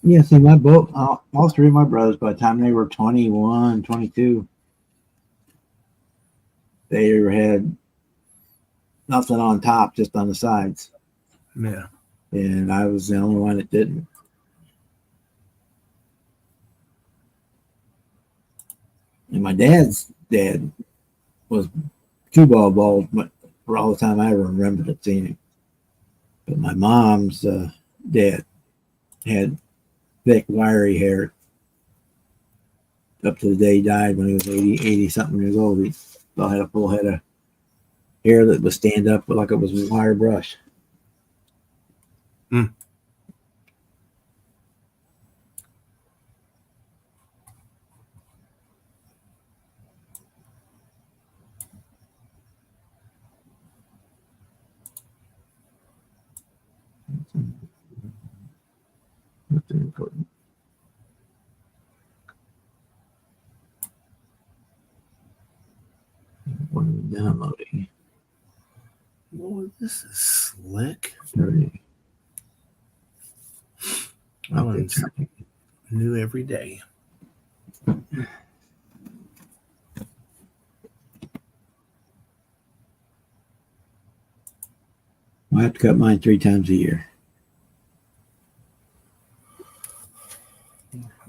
Yeah, see, all three of my brothers, by the time they were 21, 22, they had nothing on top, just on the sides. Yeah. And I was the only one that didn't. And my dad's dad was cue ball bald for all the time I ever remembered it seeing him. But my mom's dad had thick, wiry hair up to the day he died when he was 80 something years old. He still had a full head of hair that would stand up like it was a wire brush. Mm. Nothing important. One downloading. Boy, this is slick. 30. I learn something new every day. I have to cut mine 3 times a year.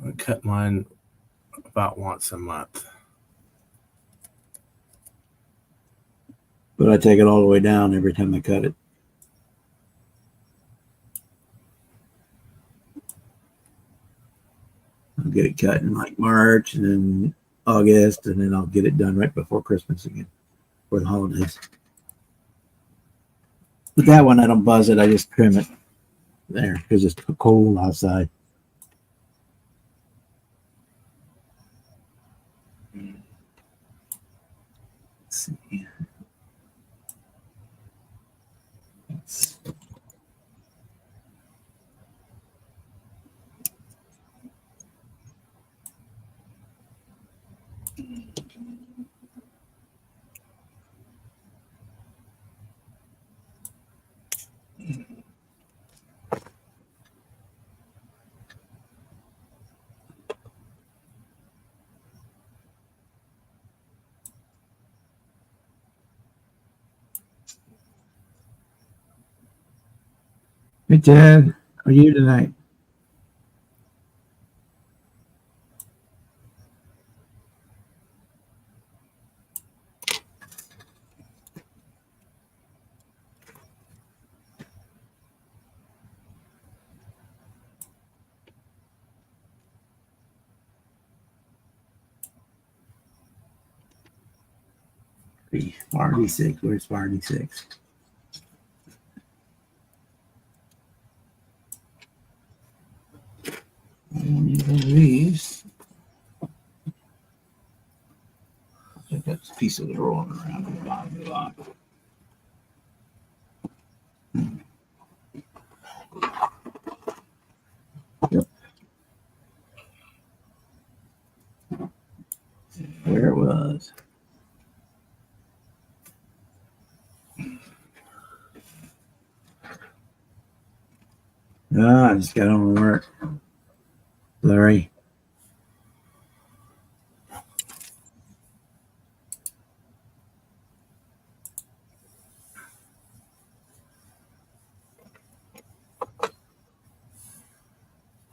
I cut mine about once a month. But I take it all the way down every time I cut it. I'll get it cut in like March and then August, and then I'll get it done right before Christmas again for the holidays. But that one, I don't buzz it. I just trim it there because it's cold outside. Let's see. Hey, Ted, how are you tonight? Party 6. Where's Party 6? One of these. I got this piece of it rolling around on the bottom of the box. Yep. Where it was. I just got on work. Larry.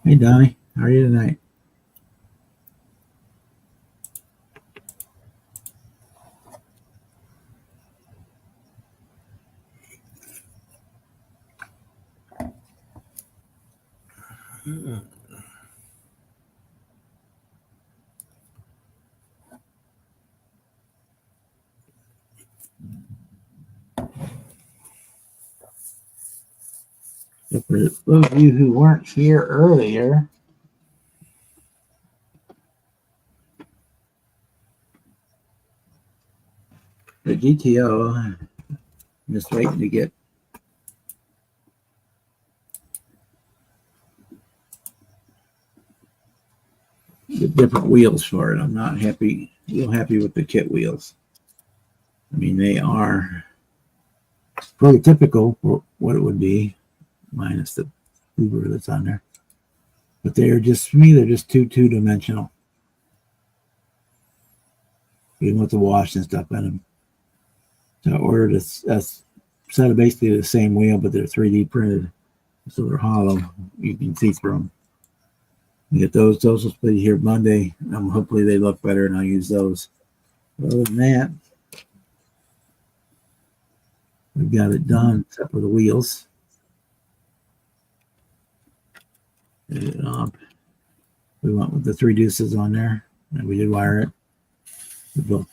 Hey, Donnie. How are you tonight? So for those of you who weren't here earlier, the GTO, I'm just waiting to get the different wheels for it. I'm not real happy with the kit wheels. I mean, they are pretty typical for what it would be, minus the Uber that's on there. But they're just, for me, they're just two-dimensional. Even with the wash and stuff in them. So I ordered a set of basically the same wheel, but they're 3D printed. So they're hollow. You can see through them. You get those. Those will be here Monday. Hopefully they look better and I'll use those. But other than that, we've got it done except for the wheels. Get it up. We went with the 3 deuces on there, and we did wire it. We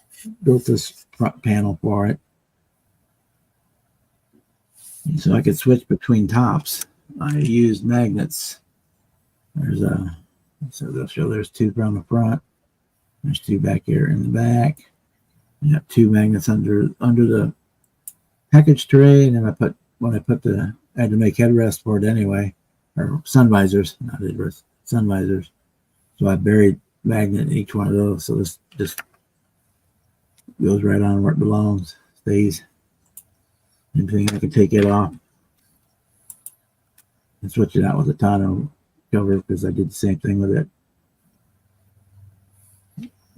built this front panel for it. And so I could switch between tops. I used magnets. There's so they'll show there's 2 from the front. There's 2 back here in the back. You have 2 magnets under the package tray, and then I had to make headrests for it anyway, or sun visors, not headrests, sun visors. So I buried magnet in each one of those, so this just goes right on where it belongs, stays. Anything I can take it off and switch it out with a tonneau cover because I did the same thing with it.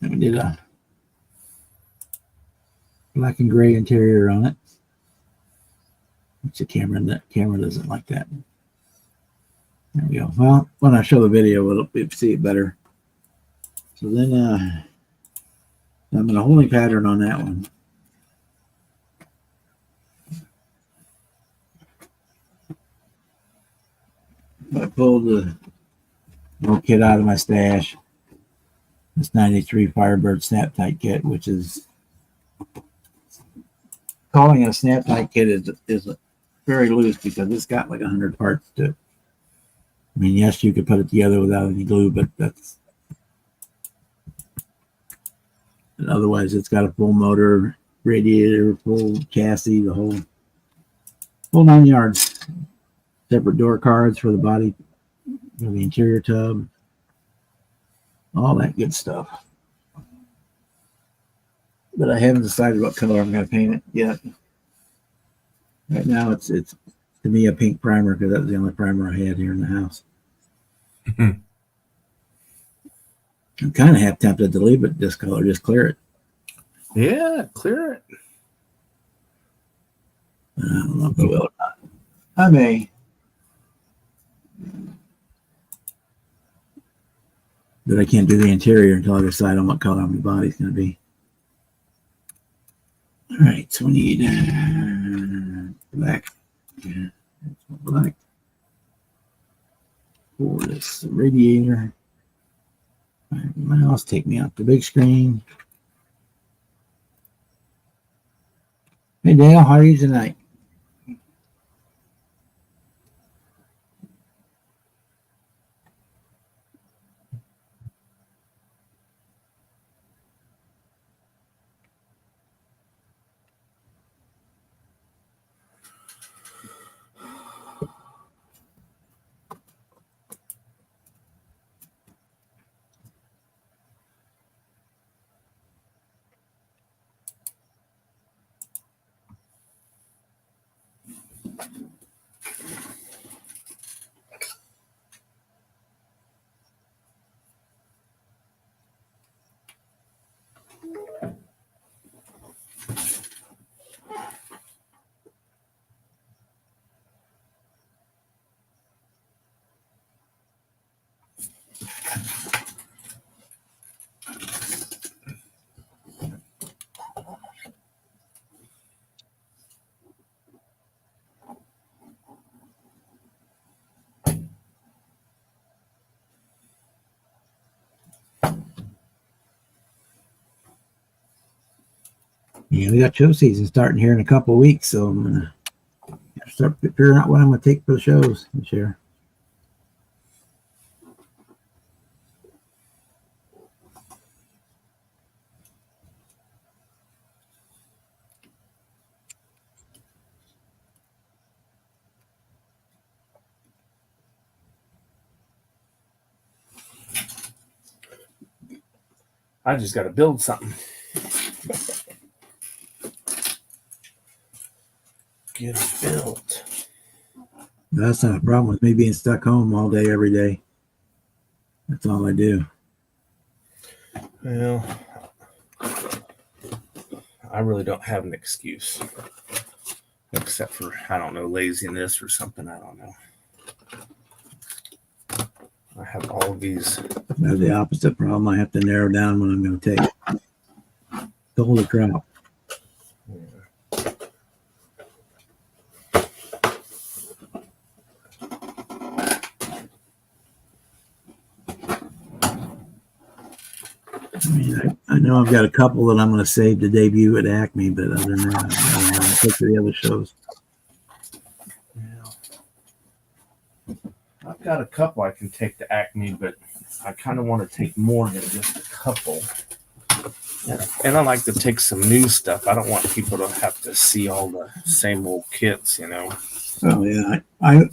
And we did a black and gray interior on it. Which the camera doesn't like that. There we go. Well, when I show the video, we'll see it better. So then I'm in a holding pattern on that one. I pulled the little kit out of my stash. This 93 Firebird Snap Tight Kit, which is calling it a Snap Tight Kit is very loose because it's got like 100 parts to it. I mean, yes, you could put it together without any glue, but and otherwise it's got a full motor, radiator, full chassis, the whole 9 yards. Separate door cards for the body, for the interior tub, all that good stuff. But I haven't decided what color I'm going to paint it yet. Right now, it's to me a pink primer because that was the only primer I had here in the house. I'm kind of half tempted to leave it this color, just clear it. Yeah, clear it. I don't know if I will or not. I may. But I can't do the interior until I decide on what color my body's going to be. All right, so we need black. Yeah, that's black. For this radiator. All right, mouse, take me off the big screen. Hey Dale, how are you tonight? Yeah, we got show season starting here in a couple of weeks, so I'm gonna start figuring out what I'm gonna take for the shows this year. I just got to build something. Get it built. That's not a problem with me being stuck home all day, every day. That's all I do. Well, I really don't have an excuse. Except for, I don't know, laziness or something. I don't know. I have all of these. I have the opposite problem. I have to narrow down what I'm going to take. Holy crap. I mean, I know I've got a couple that I'm going to save to debut at Acme, but other than that, I'm going to take to the other shows. Yeah. I've got a couple I can take to Acme, but I kind of want to take more than just a couple. And I like to take some new stuff. I don't want people to have to see all the same old kits, you know. Oh yeah, I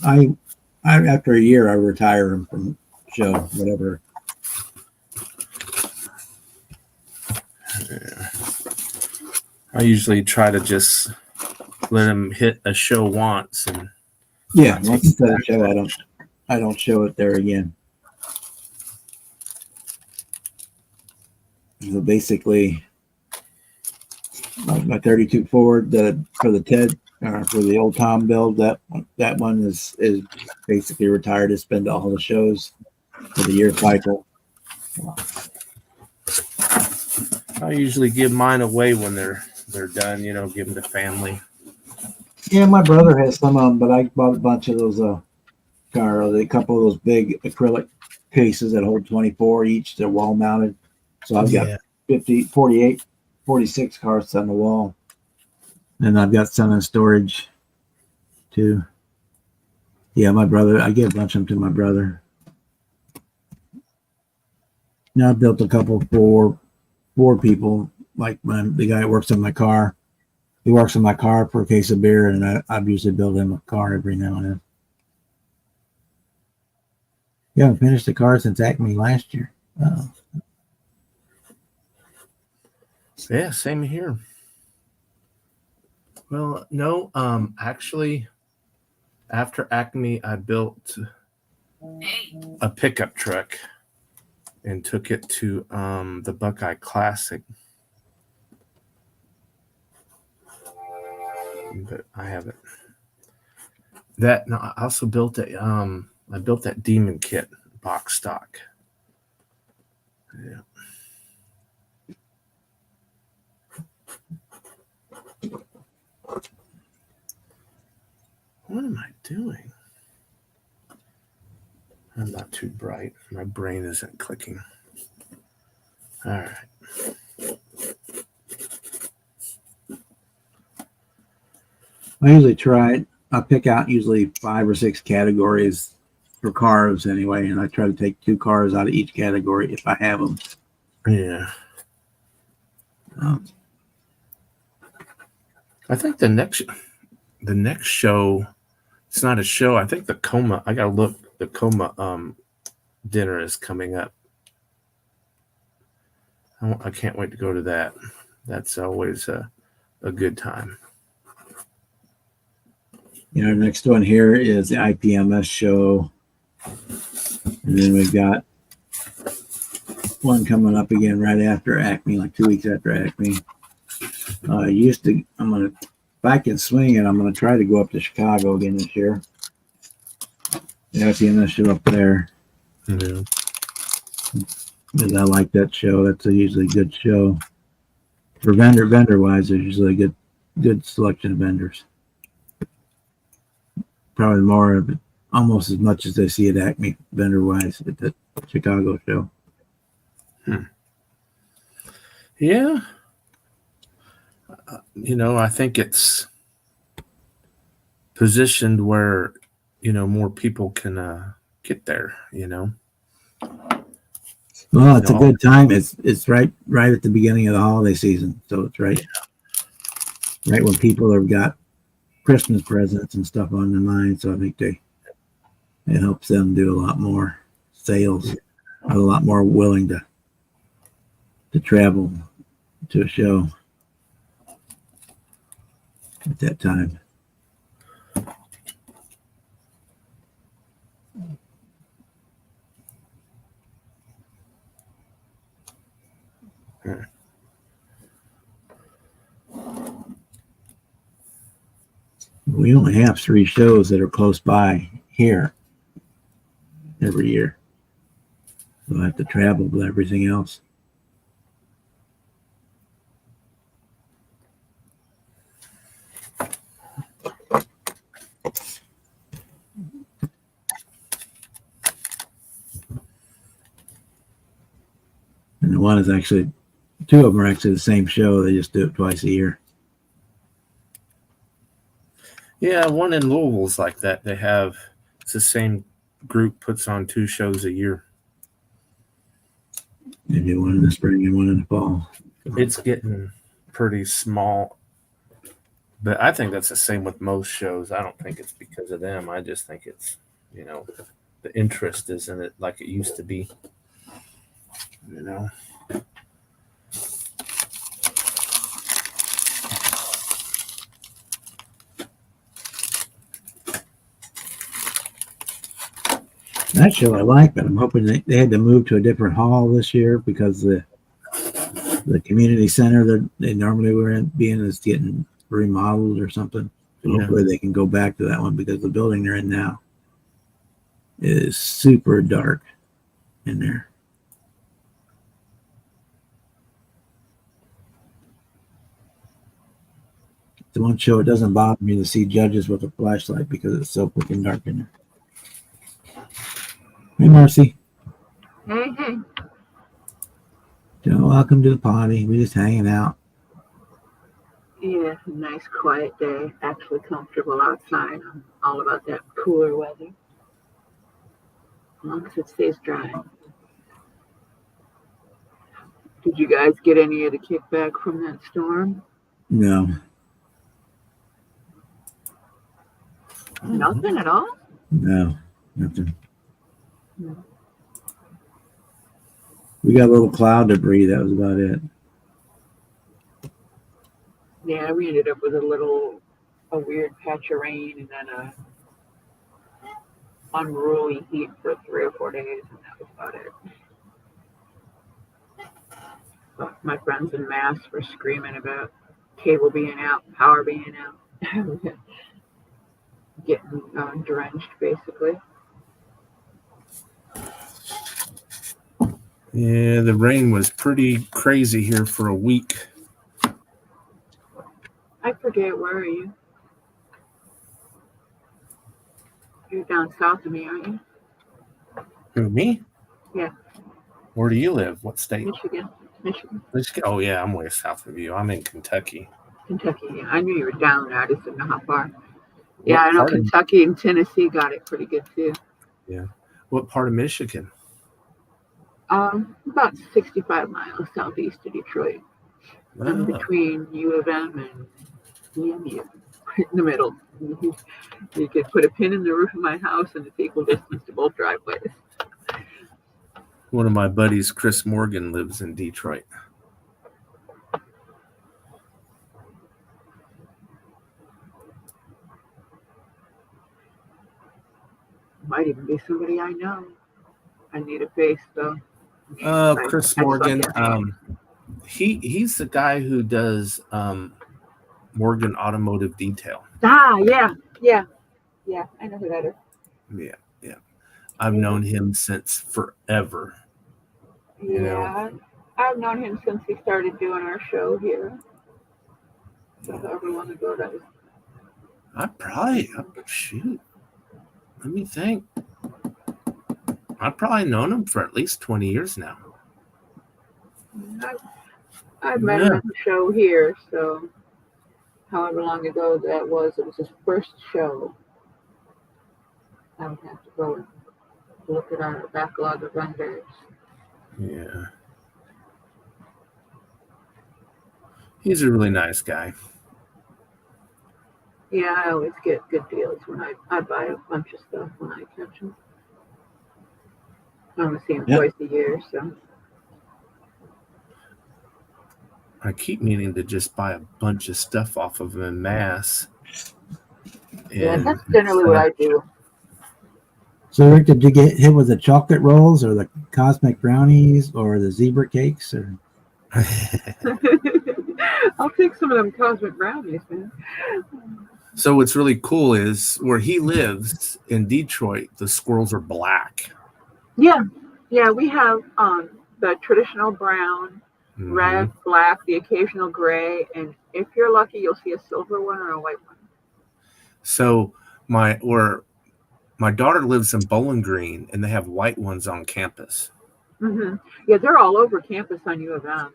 after a year I retire them from show whatever. Yeah. I usually try to just let them hit a show once, and yeah, once it's at a show, I don't show it there again. So basically, my 32 Ford for the Ted for the old Tom build, that one is basically retired. It's been to all the shows for the year cycle. I usually give mine away when they're done. You know, give them to family. Yeah, my brother has some of them, but I bought a bunch of those a couple of those big acrylic cases that hold 24 each. They're wall mounted. So I've got 50, 48, 46 carts on the wall. And I've got some in storage too. Yeah, my brother, I give a bunch of them to my brother. Now I built a couple for four people, like the guy that works on my car. He works on my car for a case of beer, and I've usually build him a car every now and then. Yeah, I finished the car since Acme last year. Oh. Yeah, same here. Well, no, actually, after Acme, I built a pickup truck and took it to the Buckeye Classic. But I haven't. That no, I also built I built that Demon Kit box stock. Yeah. What am I doing? I'm not too bright. My brain isn't clicking. All right. I usually I pick out usually 5 or 6 categories for cars anyway, and I try to take 2 cars out of each category if I have them. Yeah. I think the next show, it's not a show. I think the Coma. I gotta look. The Coma dinner is coming up. I can't wait to go to that. That's always a good time. Our next one here is the IPMS show. And then we've got one coming up again right after Acme, like 2 weeks after Acme. If I can swing it, I'm going to try to go up to Chicago again this year. The IPMS show up there. Yeah. Because I like that show. That's a usually good show. For vendor wise, there's usually a good selection of vendors. Probably more of it, almost as much as I see at Acme vendor wise at the Chicago show. Yeah. I think it's positioned where, more people can get there, Well, it's a good time. It's right at the beginning of the holiday season. So it's right when people have got Christmas presents and stuff on their mind. So I think it helps them do a lot more sales. Are a lot more willing to travel to a show at that time. We only have 3 shows that are close by here every year. So I have to travel with everything else. And the one is actually, 2 of them are actually the same show. They just do it twice a year. Yeah, one in Louisville's like that. It's the same group puts on 2 shows a year. They do one in the spring and one in the fall. It's getting pretty small. But I think that's the same with most shows. I don't think it's because of them. I just think it's, the interest isn't it like it used to be. That show I like, but I'm hoping they had to move to a different hall this year because the community center that they normally were in is getting remodeled or something. So hopefully they can go back to that one because the building they're in now is super dark in there. The one show, it doesn't bother me to see judges with a flashlight because it's so freaking dark in there. Hey, Marcy. Hey. So welcome to the party. We're just hanging out. Yeah, nice quiet day. Actually comfortable outside. I'm all about that cooler weather. As long as it stays dry. Did you guys get any of the kickback from that storm? No, Nothing at all? no, nothing. Hmm. We got a little cloud debris. That was about it. Yeah, we ended up with a weird patch of rain and then a unruly heat for 3 or 4 days, and that was about it. But my friends in Mass were screaming about cable being out, power being out, getting drenched basically. Yeah, the rain was pretty crazy here for a week. I forget, where are you? You're down south of me, aren't you? Who, me? Yeah. Where do you live? What state? Michigan. Oh, yeah, I'm way south of you. I'm in Kentucky. Kentucky. Yeah. I knew you were down there. I just didn't know how far. Yeah, What I know part of- Kentucky and Tennessee got it pretty good too. Yeah. What part of Michigan? About 65 miles southeast of Detroit. In Ah, between U of M and EMU. Right in the middle. You could put a pin in the roof of my house and it's equal distance to both driveways. one of my buddies, Chris Morgan, lives in Detroit. Might even be somebody I know. I need a face though. Chris I saw Morgan. his name. He's the guy who does Morgan Automotive Detail. Yeah. I know who that is. Yeah. I've known him since forever. Yeah, You know. I've known him since he started doing our show here. So however long ago that was. Shoot. Let me think. I've probably known him for at least 20 years now. I've met him at the show here, so however long ago that was, it was his first show. I would have to go and look at our backlog of vendors. Yeah. He's a really nice guy. Yeah, I always get good deals when I buy a bunch of stuff when I catch them. I only see him twice a year, so. I keep meaning to just buy a bunch of stuff off of him in Mass. Yeah, that's generally what I do. So, Rick, did you get hit with the chocolate rolls or the cosmic brownies or the zebra cakes? Or I'll take some of them cosmic brownies, man. So what's really cool is where he lives in Detroit, the squirrels are black. Yeah, we have the traditional brown, red, black, the occasional gray, and if you're lucky, you'll see a silver one or a white one. So my daughter lives in Bowling Green, and they have white ones on campus. Mm-hmm. Yeah, they're all over campus on U of M.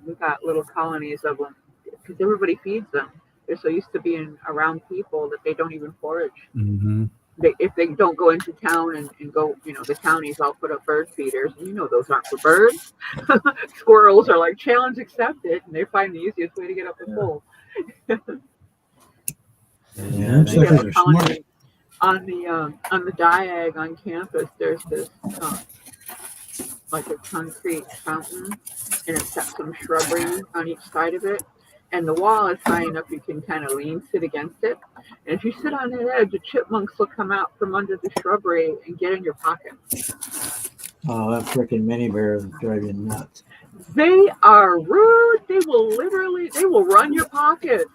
We've got little colonies of them because everybody feeds them. They're so used to being around people that they don't even forage. Mm-hmm. If they don't go into town and go, the townies all put up bird feeders, and those aren't for birds. Squirrels are like, challenge accepted, and they find the easiest way to get up the pole. yeah, looks like they're smart. On the diag on campus, there's this like a concrete fountain, and it's got some shrubbery on each side of it. And the wall is high enough you can kind of sit against it. And if you sit on that edge, the chipmunks will come out from under the shrubbery and get in your pocket. Oh, that freaking mini bear drive you nuts. They are rude. They will run your pockets.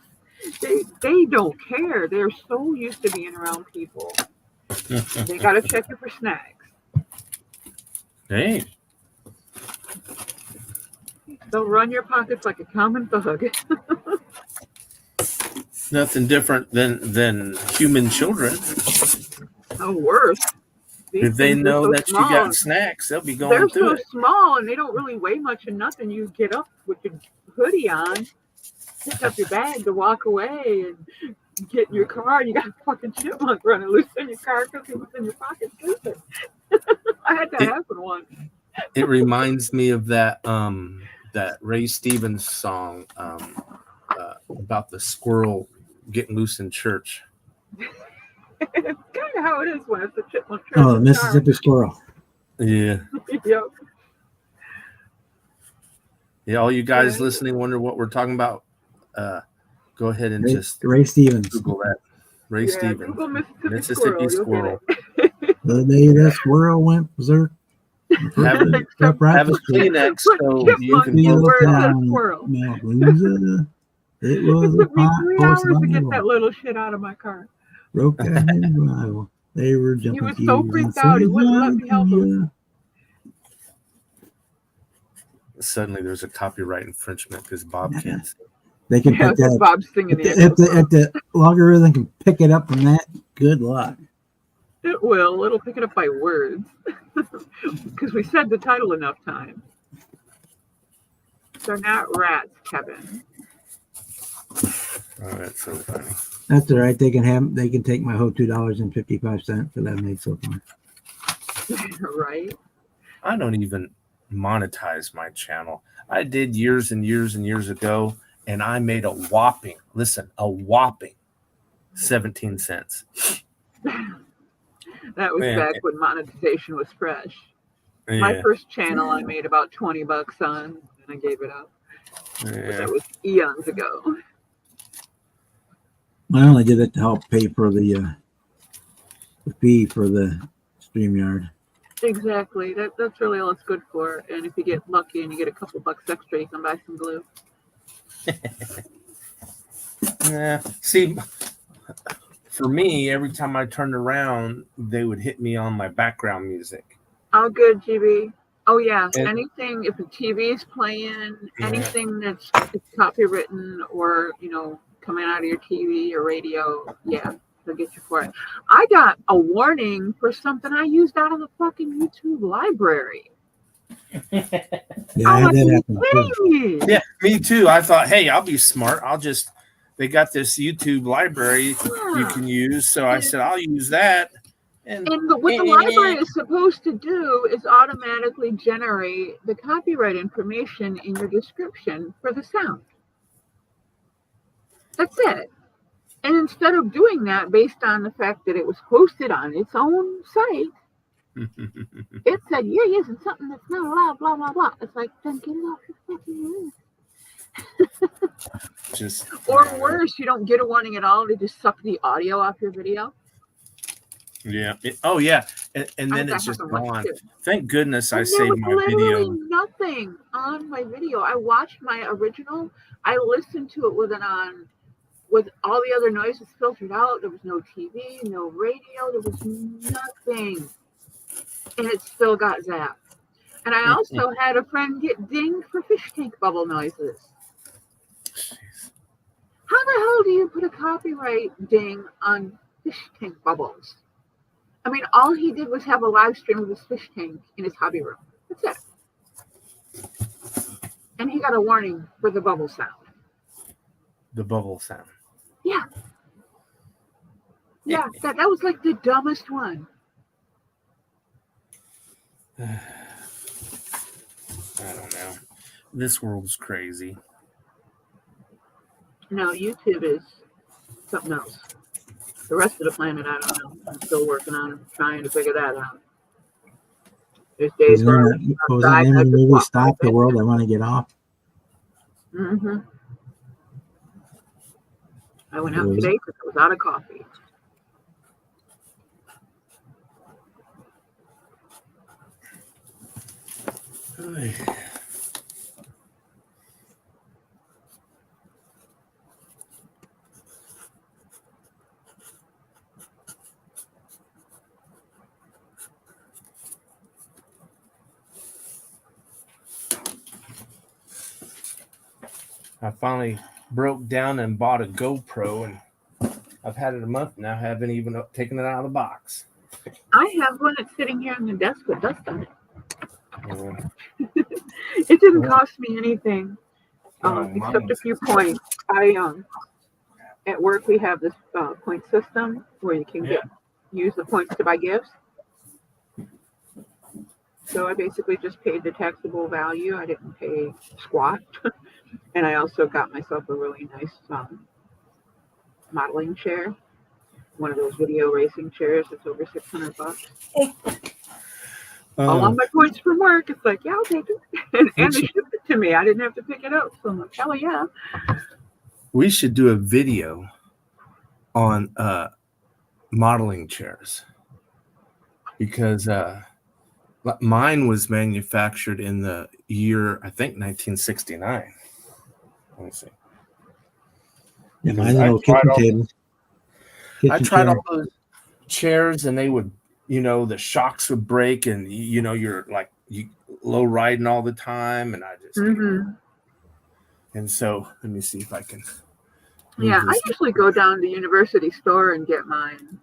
They don't care. They're so used to being around people. They got to check you for snacks. Hey. They'll run your pockets like a common thug. Nothing different than human children. Oh, worse. These If they things are know so that you small. got snacks, they'll be going They're through so it. small and they don't really weigh much of nothing. You get up with your hoodie on, pick up your bag to walk away and get in your car. And you got a fucking chipmunk running loose in your car because he was in your pocket sleeping. I had that happen once. It reminds me of that Ray Stevens song about the squirrel getting loose in church. It's kind of how it is when it's a chipmunk. Oh, the Mississippi squirrel. Yeah. Yep. Yeah, all you guys Yeah. listening wonder what we're talking about. Go ahead and just Ray Stevens. Google that. Ray Yeah, Stevens. Google Mississippi Mississippi squirrel. The day that squirrel went berserk. Have a Kleenex so you can Chipmunk, blow where it says town. squirrel. Malclusa. It was It a took me 3 hot hours to get Bible. that little shit out of my car. Broke down his Bible. They were jumping. He was so freaked out, he wouldn't let me help him. Suddenly there's a copyright infringement because Bob can't sing. They can Yeah, pick that. Bob's singing the If the logarithm can pick it up from that, good luck. It will. It'll pick it up by words. Because we said the title enough times. They're not rats, Kevin. Oh, that's so funny. That's all right. They can take my whole $2.55 that I made so far. Right? I don't even monetize my channel. I did years and years and years ago, and I made a whopping 17 cents. That was Man. back when monetization was fresh. Yeah, My first channel I made about $20 on, and I gave it up. But yeah. that was eons ago. I only did it to help pay for the fee for the StreamYard. Exactly. That's really all it's good for. And if you get lucky and you get a couple bucks extra, you can buy some glue. Yeah. See, for me, every time I turned around, they would hit me on my background music. Oh, good, GB. Oh, yeah. And- Anything, if the TV is playing, Yeah. anything that's copywritten or, coming out of your TV or radio, yeah, they'll get you for it. I got a warning for something I used out of the fucking YouTube library. Yeah, Oh, I are had that you happen. too. kidding me? Yeah, me too. I thought, hey, I'll be smart. They got this YouTube library you Yeah. can use. So I said, I'll use that. And What the library is supposed to do is automatically generate the copyright information in your description for the sound. That's it. And instead of doing that based on the fact that it was posted on its own site, it said, you're using something that's not allowed, blah, blah, blah. It's like, then get it off your fucking list. just Or worse, you don't get a warning at all. They just suck the audio off your video. yeah. Oh yeah. And then That it's just happened once, gone. too. Thank goodness I And there saved was my literally video. nothing on my video. I watched my original. I listened to it with all the other noises filtered out. There was no TV, no radio. There was nothing, and it still got zapped. And I also had a friend get dinged for fish tank bubble noises. How the hell do you put a copyright ding on fish tank bubbles? I mean, all he did was have a live stream of his fish tank in his hobby room. That's it. And he got a warning for the bubble sound. The bubble sound. Yeah. Yeah, that was like the dumbest one. I don't know. This world's crazy. No, YouTube is something else. The rest of the planet, I don't know. I'm still working on trying to figure that out. There's days where Was that name of the movie Stop the World? I want to get off. Mm-hmm. I went out Really? today because I was out of coffee. I finally broke down and bought a GoPro, and I've had it a month now. Haven't even taken it out of the box. I have one that's sitting here on the desk with dust on it. Yeah. It didn't cost me anything, Oh, except a mine's- few points. At work we have this point system where you can use the points to buy gifts. So I basically just paid the taxable value. I didn't pay squat, and I also got myself a really nice modeling chair, one of those video racing chairs that's over $600. All on my points from work. It's like, yeah, I'll take it. And they shipped it to me. I didn't have to pick it up. So I'm like, hell yeah. We should do a video on modeling chairs, because mine was manufactured in the year, I think, 1969. Let me see. Yeah, my I little tried kitchen all- table. I Kitchen tried chair. all those chairs, and they would, the shocks would break, and you're like low riding all the time, and I just and so let me see if I can. move Yeah, I this. usually go down to the university store and get mine.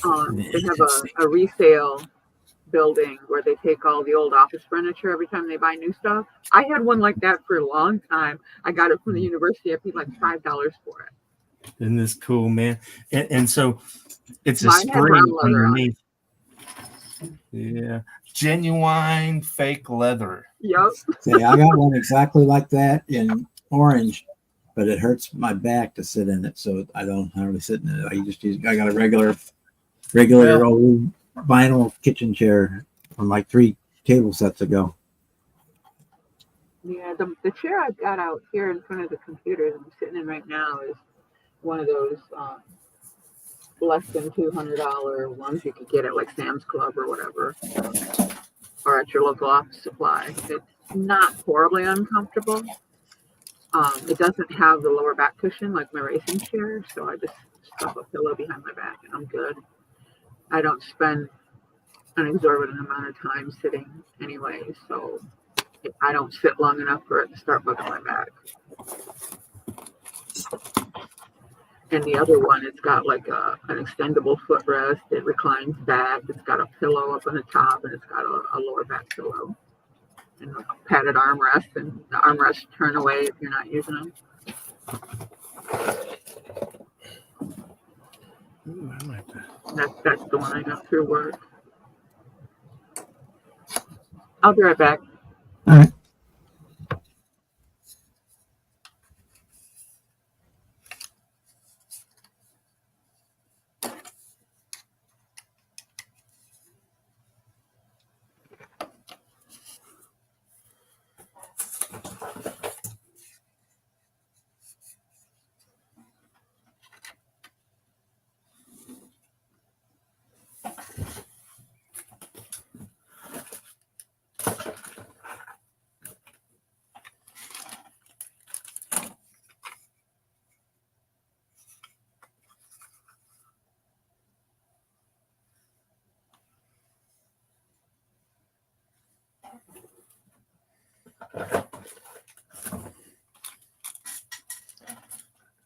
They have Let's see. a resale building where they take all the old office furniture every time they buy new stuff. I had one like that for a long time. I got it from the university. I paid like $5 for it. Isn't this cool, man? And so it's a Mine had spring brown leather on underneath. Yeah, genuine fake leather. Yep. Say, I got one exactly like that in orange, but it hurts my back to sit in it, so I don't hardly sit in it. I got a regular Well- old vinyl kitchen chair from like 3 table sets ago. Yeah, the chair I've got out here in front of the computer that I'm sitting in right now is one of those less than $200 ones you could get at like Sam's Club or whatever, or at your local office supply. It's not horribly uncomfortable. It doesn't have the lower back cushion like my racing chair, so I just stuff a pillow behind my back and I'm good. I don't spend an exorbitant amount of time sitting anyway, so I don't sit long enough for it to start bugging my back. And the other one, it's got like an extendable footrest. It reclines back. It's got a pillow up on the top, and it's got a lower back pillow and a padded armrest. And the armrests turn away if you're not using them. Ooh, I might That's the one I got through work. I'll be right back. All right.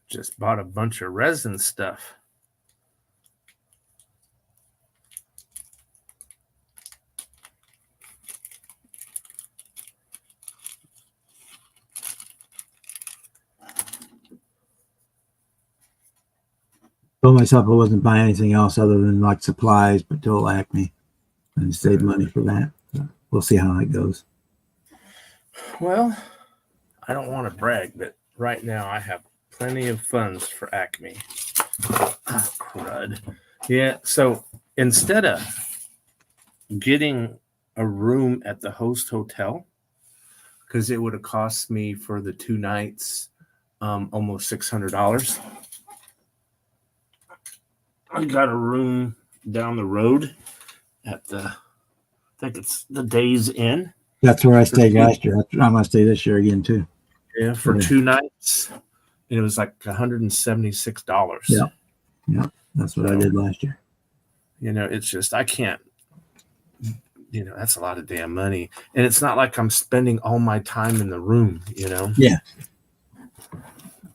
just bought a bunch of resin stuff. Told myself I wasn't buying anything else other than like supplies, but told Acme and save money for that. So we'll see how that goes. Well, I don't want to brag, but right now I have plenty of funds for Acme. Oh, crud. Yeah, so instead of getting a room at the host hotel, because it would have cost me for the 2 nights almost $600, I got a room down the road at I think it's the Days Inn. That's where I stayed last year. I'm going to stay this year again, too. Yeah, for Yeah. 2 nights. And it was like $176. Yeah. That's what I did last year. It's just, I can't, that's a lot of damn money. And it's not like I'm spending all my time in the room, Yeah.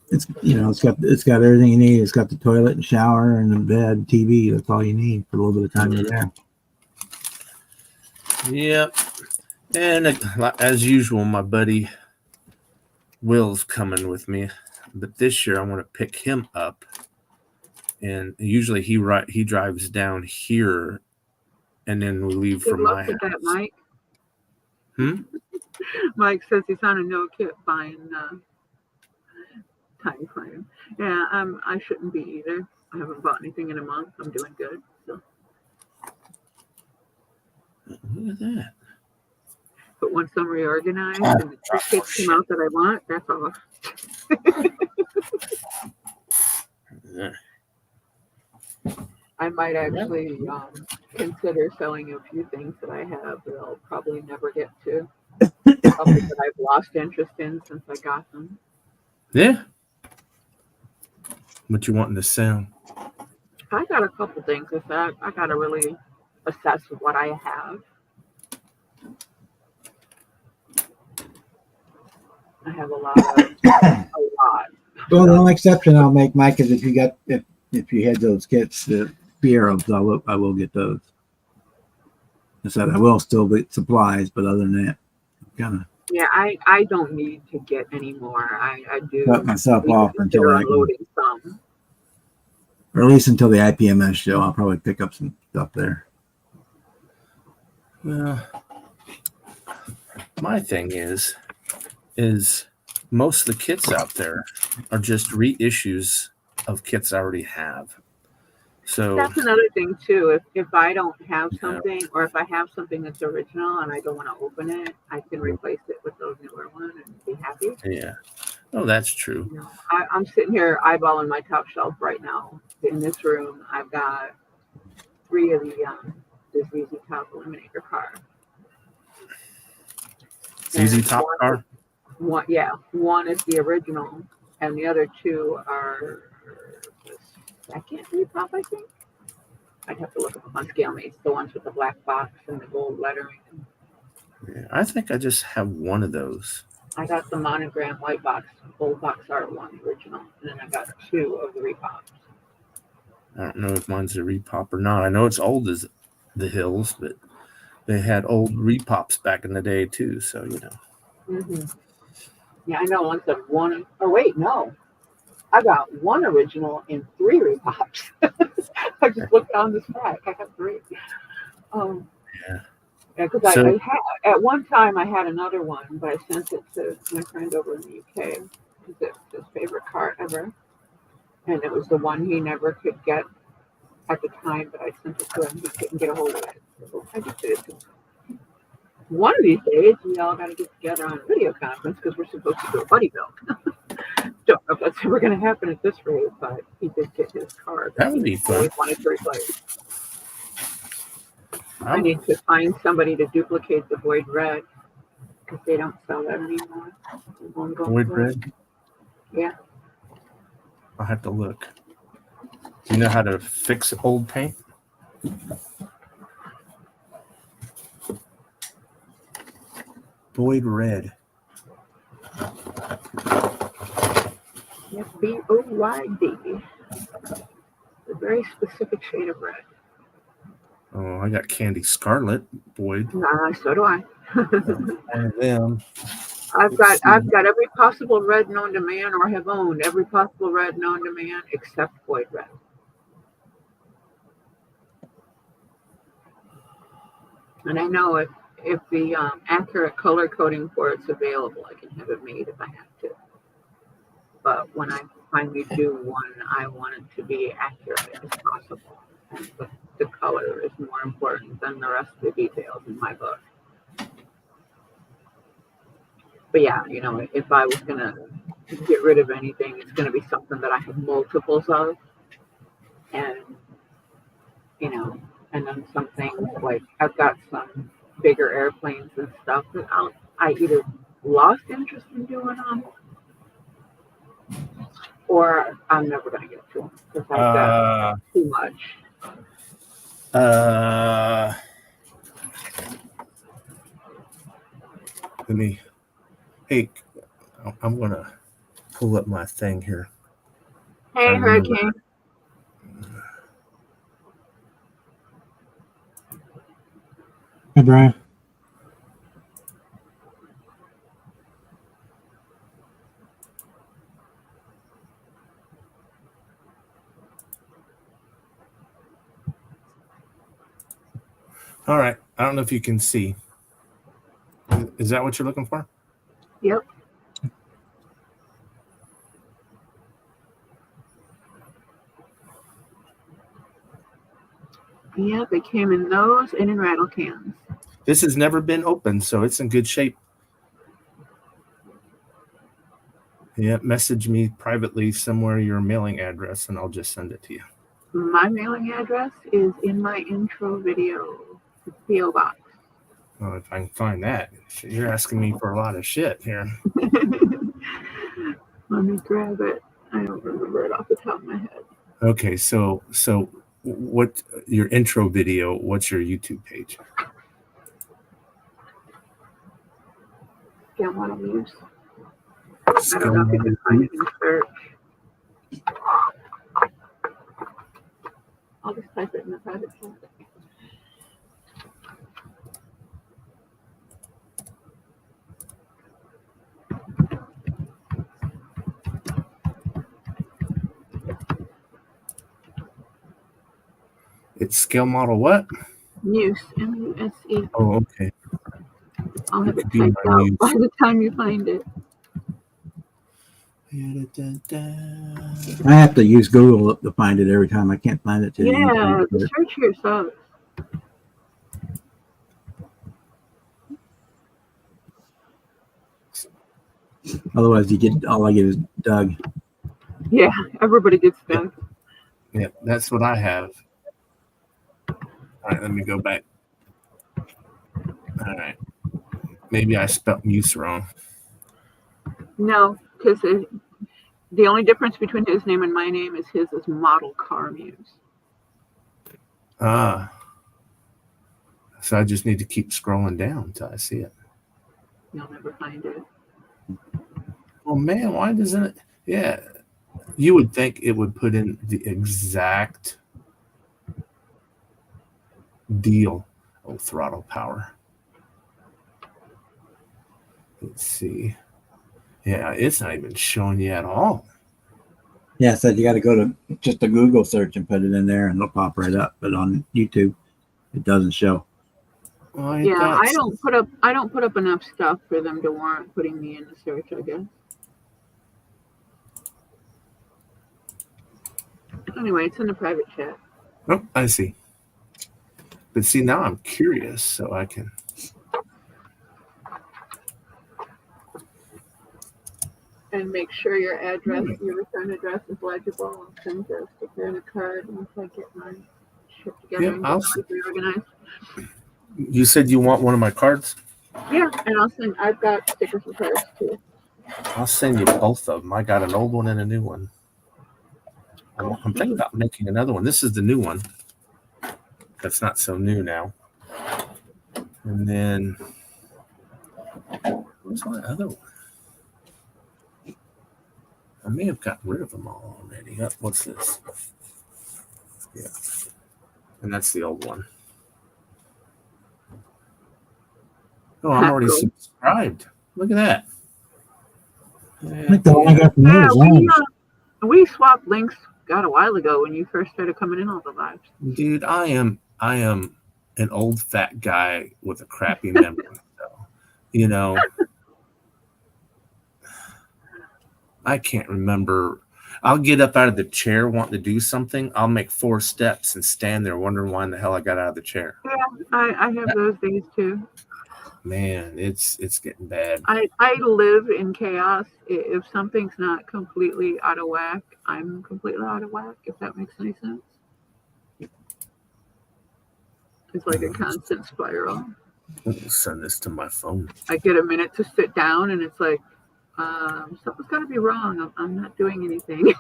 it's got everything you need. It's got the toilet and shower and the bed, TV. That's all you need for a little bit of time you're there. Yep. And as usual, my buddy Will's coming with me, but this year I want to pick him up. And usually he drives down here, and then we leave Good from my luck with house. that, Mike. Hmm? Mike says he's on a no kit buying time frame. Yeah, I shouldn't be either. I haven't bought anything in a month. I'm doing good. So. Look at that. But once I'm reorganized and the two kits come out that I want, that's off. Yeah. I might actually consider selling a few things that I have that I'll probably never get to. Probably that I've lost interest in since I got them. Yeah. What you wanting to sell? I got a couple things. I got to really assess what I have. I have a lot. Well, the only exception I'll make, Mike, is if you had those kits, the Fieros, I will get those. I said I will still get supplies, but other than that, kind of Yeah, I don't need to get any more. I do cut myself off until I can, unloading some. or at least until the IPMS show. I'll probably pick up some stuff there. Well, my thing is most of the kits out there are just reissues of kits I already have. So That's another thing too. If I don't have something, or if I have something that's original and I don't want to open it, I can replace it with those newer ones and be happy. yeah. Oh, that's true. You know, I'm sitting here eyeballing my top shelf right now. In this room, I've got 3 of the ZZ Top Eliminator car. ZZ Top car? One is the original, and the other 2 are the second repop, I think. I'd have to look up on ScaleMates, the ones with the black box and the gold lettering. Yeah, I think I just have one of those. I got the monogram white box, gold box art one, original, and then I got 2 of the repops. I don't know if mine's a repop or not. I know it's old as the hills, but they had old repops back in the day too. So, you know. Mm-hmm. Yeah, I know once I've one. Oh, wait, no. I got 1 original and 3 repops. I just looked on this rack. I got 3. Yeah. Because I had, at one time I had another one, but I sent it to my friend over in the UK. It's his favorite car ever. And it was the one he never could get at the time, but I sent it to him. He couldn't get a hold of it. So I just did it to him. One of these days, we all got to get together on a video conference because we're supposed to do a buddy build. Don't know if that's ever going to happen at this rate, but he did get his car. That would be fun. He wanted to replace. I need to find somebody to duplicate the Void Red because they don't sell that anymore. Void Red? Yeah. I'll have to look. Do you know how to fix old paint? Void Red. Yes, BOYD. A very specific shade of red. Oh, I got Candy Scarlet, Void. Nah, so do I. One of them. I've got every possible red known to man, or have owned every possible red known to man except Void Red. And I know if the accurate color coding for it's available, I can have it made if I have to. But when I finally do one, I want it to be accurate as possible. And the color is more important than the rest of the details in my book. But yeah, you know, if I was going to get rid of anything, it's going to be something that I have multiples of. And, you know, and then some things like I've got some bigger airplanes and stuff that I either lost interest in doing them or I'm never going to get to them because I've got too much. Let me. Hey, I'm gonna pull up my thing here. Hey, Hurricane. Hey, Brian. All right. I don't know if you can see. Is that what you're looking for? Yep. Yep, it came in those and in rattle cans. This has never been opened, so it's in good shape. Yeah, message me privately somewhere your mailing address, and I'll just send it to you. My mailing address is in my intro video. P.O. Box. Well, if I can find that. You're asking me for a lot of shit here. Let me grab it. I don't remember it off the top of my head. Okay, so what your intro video? What's your YouTube page? Scale Model Muse. I don't know if you can find it in search. I'll just type it in the private chat. It's Scale Model what? Muse. M-U-S-E. Oh, okay. I'll have it Could be typed my out Muse. by the time you find it. I have to use Google to find it every time. I can't find it. Yeah, search here sucks. Otherwise, you get all I get is Doug. Yeah, everybody gets that. Yeah, that's what I have. All right, let me go back. All right. Maybe I spelled Muse wrong. No, because the only difference between his name and my name is his is Model Car Muse. Ah. So I just need to keep scrolling down until I see it. You'll never find it. Oh man, why doesn't it? Yeah, you would think it would put in the exact deal. Oh, throttle power. Let's see. Yeah, it's not even showing you at all. Yeah, I said you got to go to just a Google search and put it in there, and it'll pop right up. But on YouTube, it doesn't show. Well, Yeah, I don't put up enough stuff for them to warrant putting me in the search, I guess. Anyway, it's in the private chat. Oh, I see. But see, now I'm curious, so I can. And make sure your address, your return address is legible. I'll send you a sticker and a card once I get my shit together Yeah, and I'll get reorganized. You said you want one of my cards? Yeah, and I've got stickers and cards too. I'll send you both of them. I got an old one and a new one. I'm thinking about making another one. This is the new one. That's not so new now. And then, where's my other one? I may have gotten rid of them all already. Oh, what's this? Yeah. And that's the old one. Oh, I'm already subscribed. Look at that. I think the one I got from you is we swapped links a while ago when you first started coming in all the lives. Dude, I am an old fat guy with a crappy memory. So, you know, I can't remember. I'll get up out of the chair wanting to do something. I'll make 4 steps and stand there wondering why in the hell I got out of the chair. Yeah, I have those days too. Man, it's getting bad. I live in chaos. If something's not completely out of whack, I'm completely out of whack, if that makes any sense. It's like a constant spiral. I'll send this to my phone. I get a minute to sit down and it's like, something's got to be wrong. I'm not doing anything.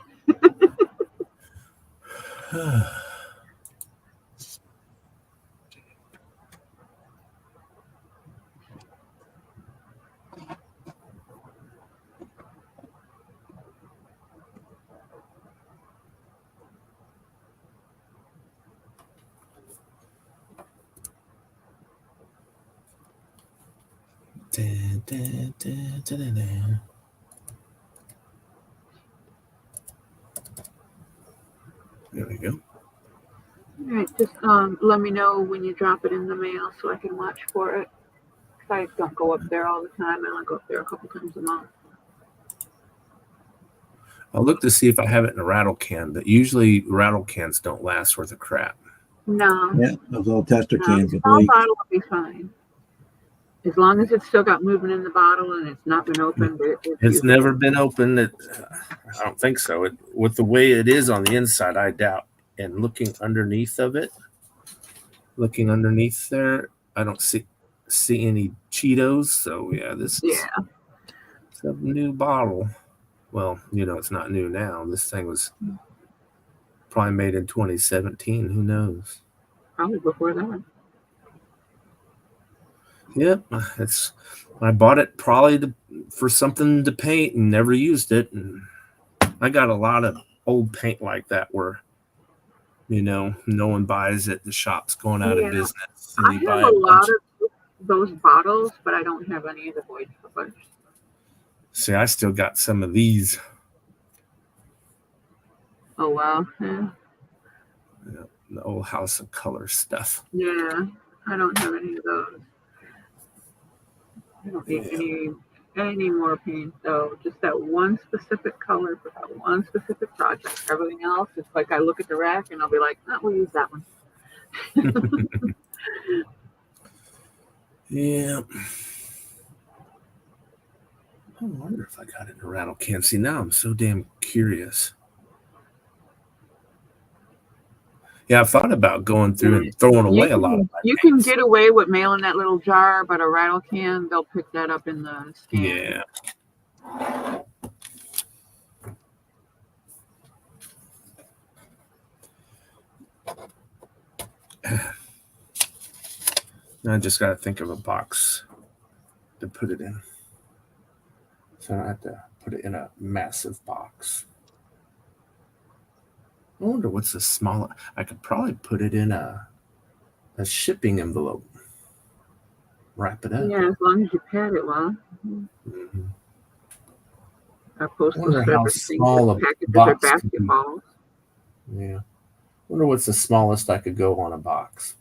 There we go. All right, just let me know when you drop it in the mail so I can watch for it. 'Cause I don't go up there all the time. I only go up there a couple times a month. I'll look to see if I have it in a rattle can, but usually rattle cans don't last worth of crap. No, Yeah, those little tester no, cans the with small leaks. bottle will be fine. As long as it's still got movement in the bottle and it's not been opened, it's It's usable. never been opened. I don't think so. With the way it is on the inside, I doubt. And looking underneath there, I don't see any Cheetos. So yeah, this is Yeah, a new bottle. Well, it's not new now. This thing was probably made in 2017. Who knows? probably before that. Yep, I bought it probably for something to paint and never used it. And I got a lot of old paint like that where no one buys it. The shop's going out of Yeah, business, I and you have buy a a lot bunch. of those bottles, but I don't have any of the void fillers. See, I still got some of these. Oh wow, yeah. The old House of Color stuff. Yeah, I don't have any of those. I don't need any more paint though. Just that one specific color for that one specific project. Everything else, it's like I look at the rack and I'll be like, oh, we'll use that one. Yeah. I wonder if I got it in a rattle can. See, now I'm so damn curious. Yeah, I thought about going through and throwing away a lot of my You can paints. get away with mailing that little jar, but a rattle can, they'll pick that up in the scan. Yeah. I just got to think of a box to put it in. So I don't have to put it in a massive box. I wonder what's the smallest. I could probably put it in a shipping envelope. Wrap it up. Yeah, as long as you pad it well. Mm-hmm. Our postal Wonder how service things small with a packages or box could be. basketballs. Yeah. Wonder what's the smallest I could go on a box.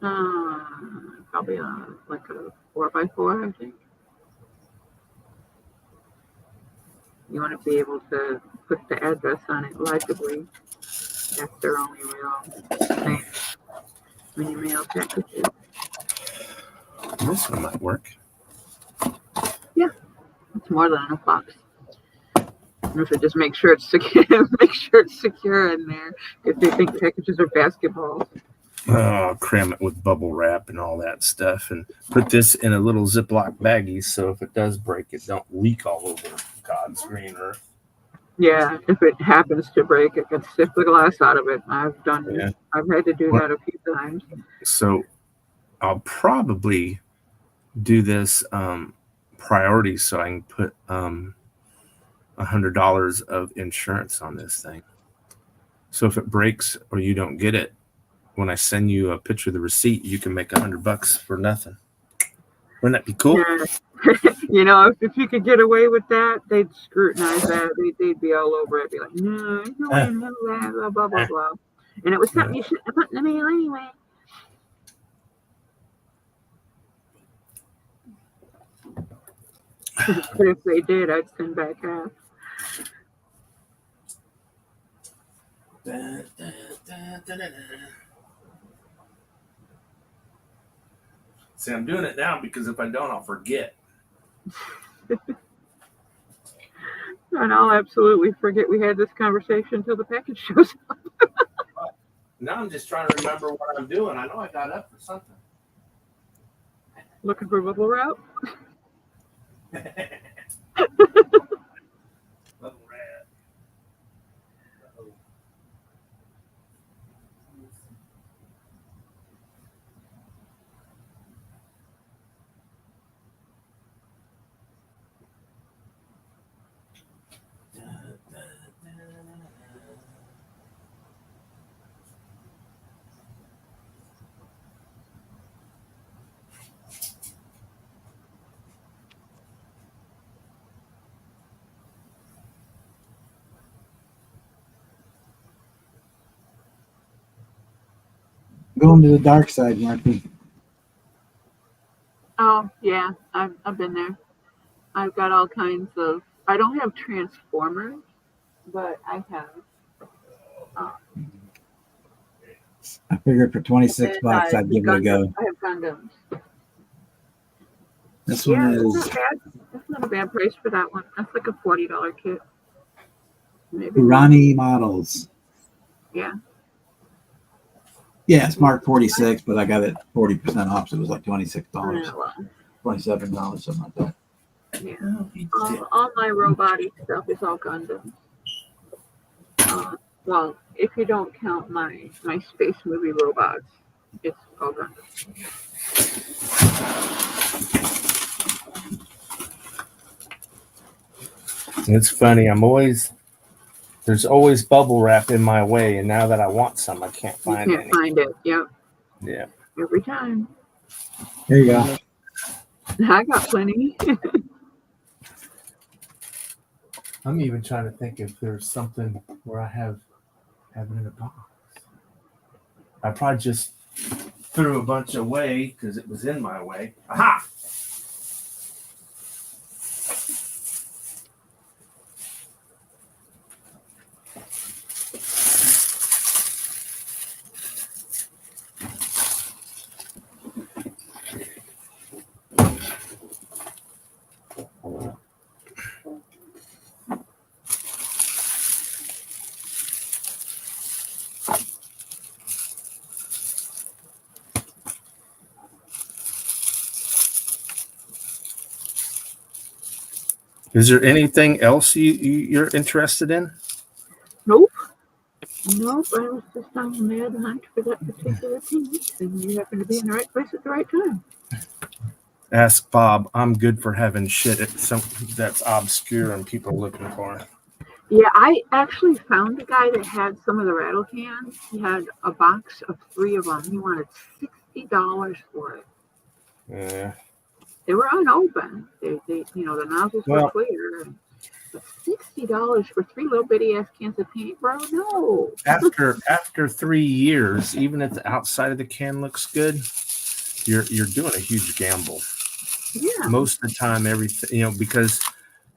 Probably like a 4x4, I think. You want to be able to put the address on it legibly. That's their only real thing when you mail packages. This one might work. Yeah, it's more than enough box. And if it just make sure it's secure, make sure it's secure in there. If they think packages are basketballs. Oh, cram it with bubble wrap and all that stuff, and put this in a little Ziploc baggie so if it does break, it don't leak all over God's green earth. Yeah, if it happens to break, it can sift the glass out of it. I've had to do that a few times. So I'll probably do this priority so I can put $100 of insurance on this thing. So if it breaks or you don't get it, when I send you a picture of the receipt, you can make $100 for nothing. Wouldn't that be cool? Yeah. If you could get away with that, they'd scrutinize that. They'd be all over it. Be like, no, you don't know that, blah, blah, blah, blah. And it was something you shouldn't have put in the mail anyway. But if they did, I'd send back half. See, I'm doing it now because if I don't, I'll forget. And I'll absolutely forget we had this conversation until the package shows up. Now I'm just trying to remember what I'm doing. I know I got up for something. Looking for bubble wrap? Bubble wrap. Uh-oh. going to the dark side, Marky. Oh yeah, I've been there. I've got all kinds of. I don't have transformers, but I have. Uh, I figured for 26 and bucks, I'd give it a go. I have Gundams. This Yeah, one it's is not bad. That's not a bad price for that one. That's like a $40 kit. Maybe. Urani Models. Yeah. Yeah, it's marked 46, but I got it 40% off, so it was like $26, Yeah, well, $27, something like that. yeah. All my robotic stuff is all Gundam. Well, if you don't count my space movie robots, it's all Gundam. It's funny. There's always bubble wrap in my way, and now that I want some, I can't You find can't any. find it. Yep. Yeah. Every time. There you go. I got plenty. I'm even trying to think if there's something where I have it in a box. I probably just threw a bunch away because it was in my way. Aha! Is there anything else you're interested in? Nope. Nope. I was just on the mad hunt for that particular piece, and you happen to be in the right place at the right time. Ask Bob. I'm good for having shit at something that's obscure and people are looking for. Yeah, I actually found a guy that had some of the rattle cans. He had a box of 3 of them. He wanted $60 for it. Yeah. They were unopened. They the nozzles were clear. But $60 for 3 little bitty ass cans of paint, bro? No. After 3 years, even if the outside of the can looks good, you're doing a huge gamble. Yeah. Most of the time, everything because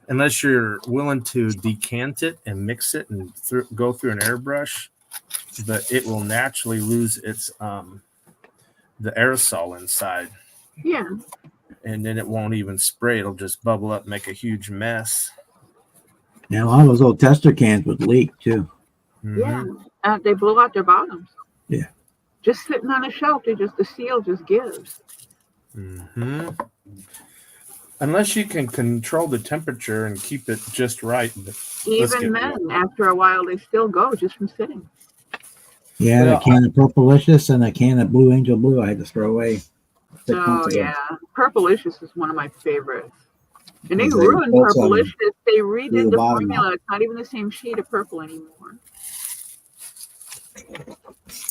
unless you're willing to decant it and mix it and go through an airbrush, but it will naturally lose its the aerosol inside. Yeah. And then it won't even spray. It'll just bubble up, make a huge mess. Yeah, a lot of those old tester cans would leak too. Mm-hmm. Yeah. They blow out their bottoms. Yeah. Just sitting on a shelf, the seal just gives. Mm-hmm. Unless you can control the temperature and keep it just right. Even then, after a while, they still go just from sitting. Yeah, a can of Purplicious and a can of Blue Angel Blue I had to throw away. Oh, yeah. Purplicious is one of my favorites. And they ruined Purplicious. They redid the formula. It's not even the same shade of purple anymore.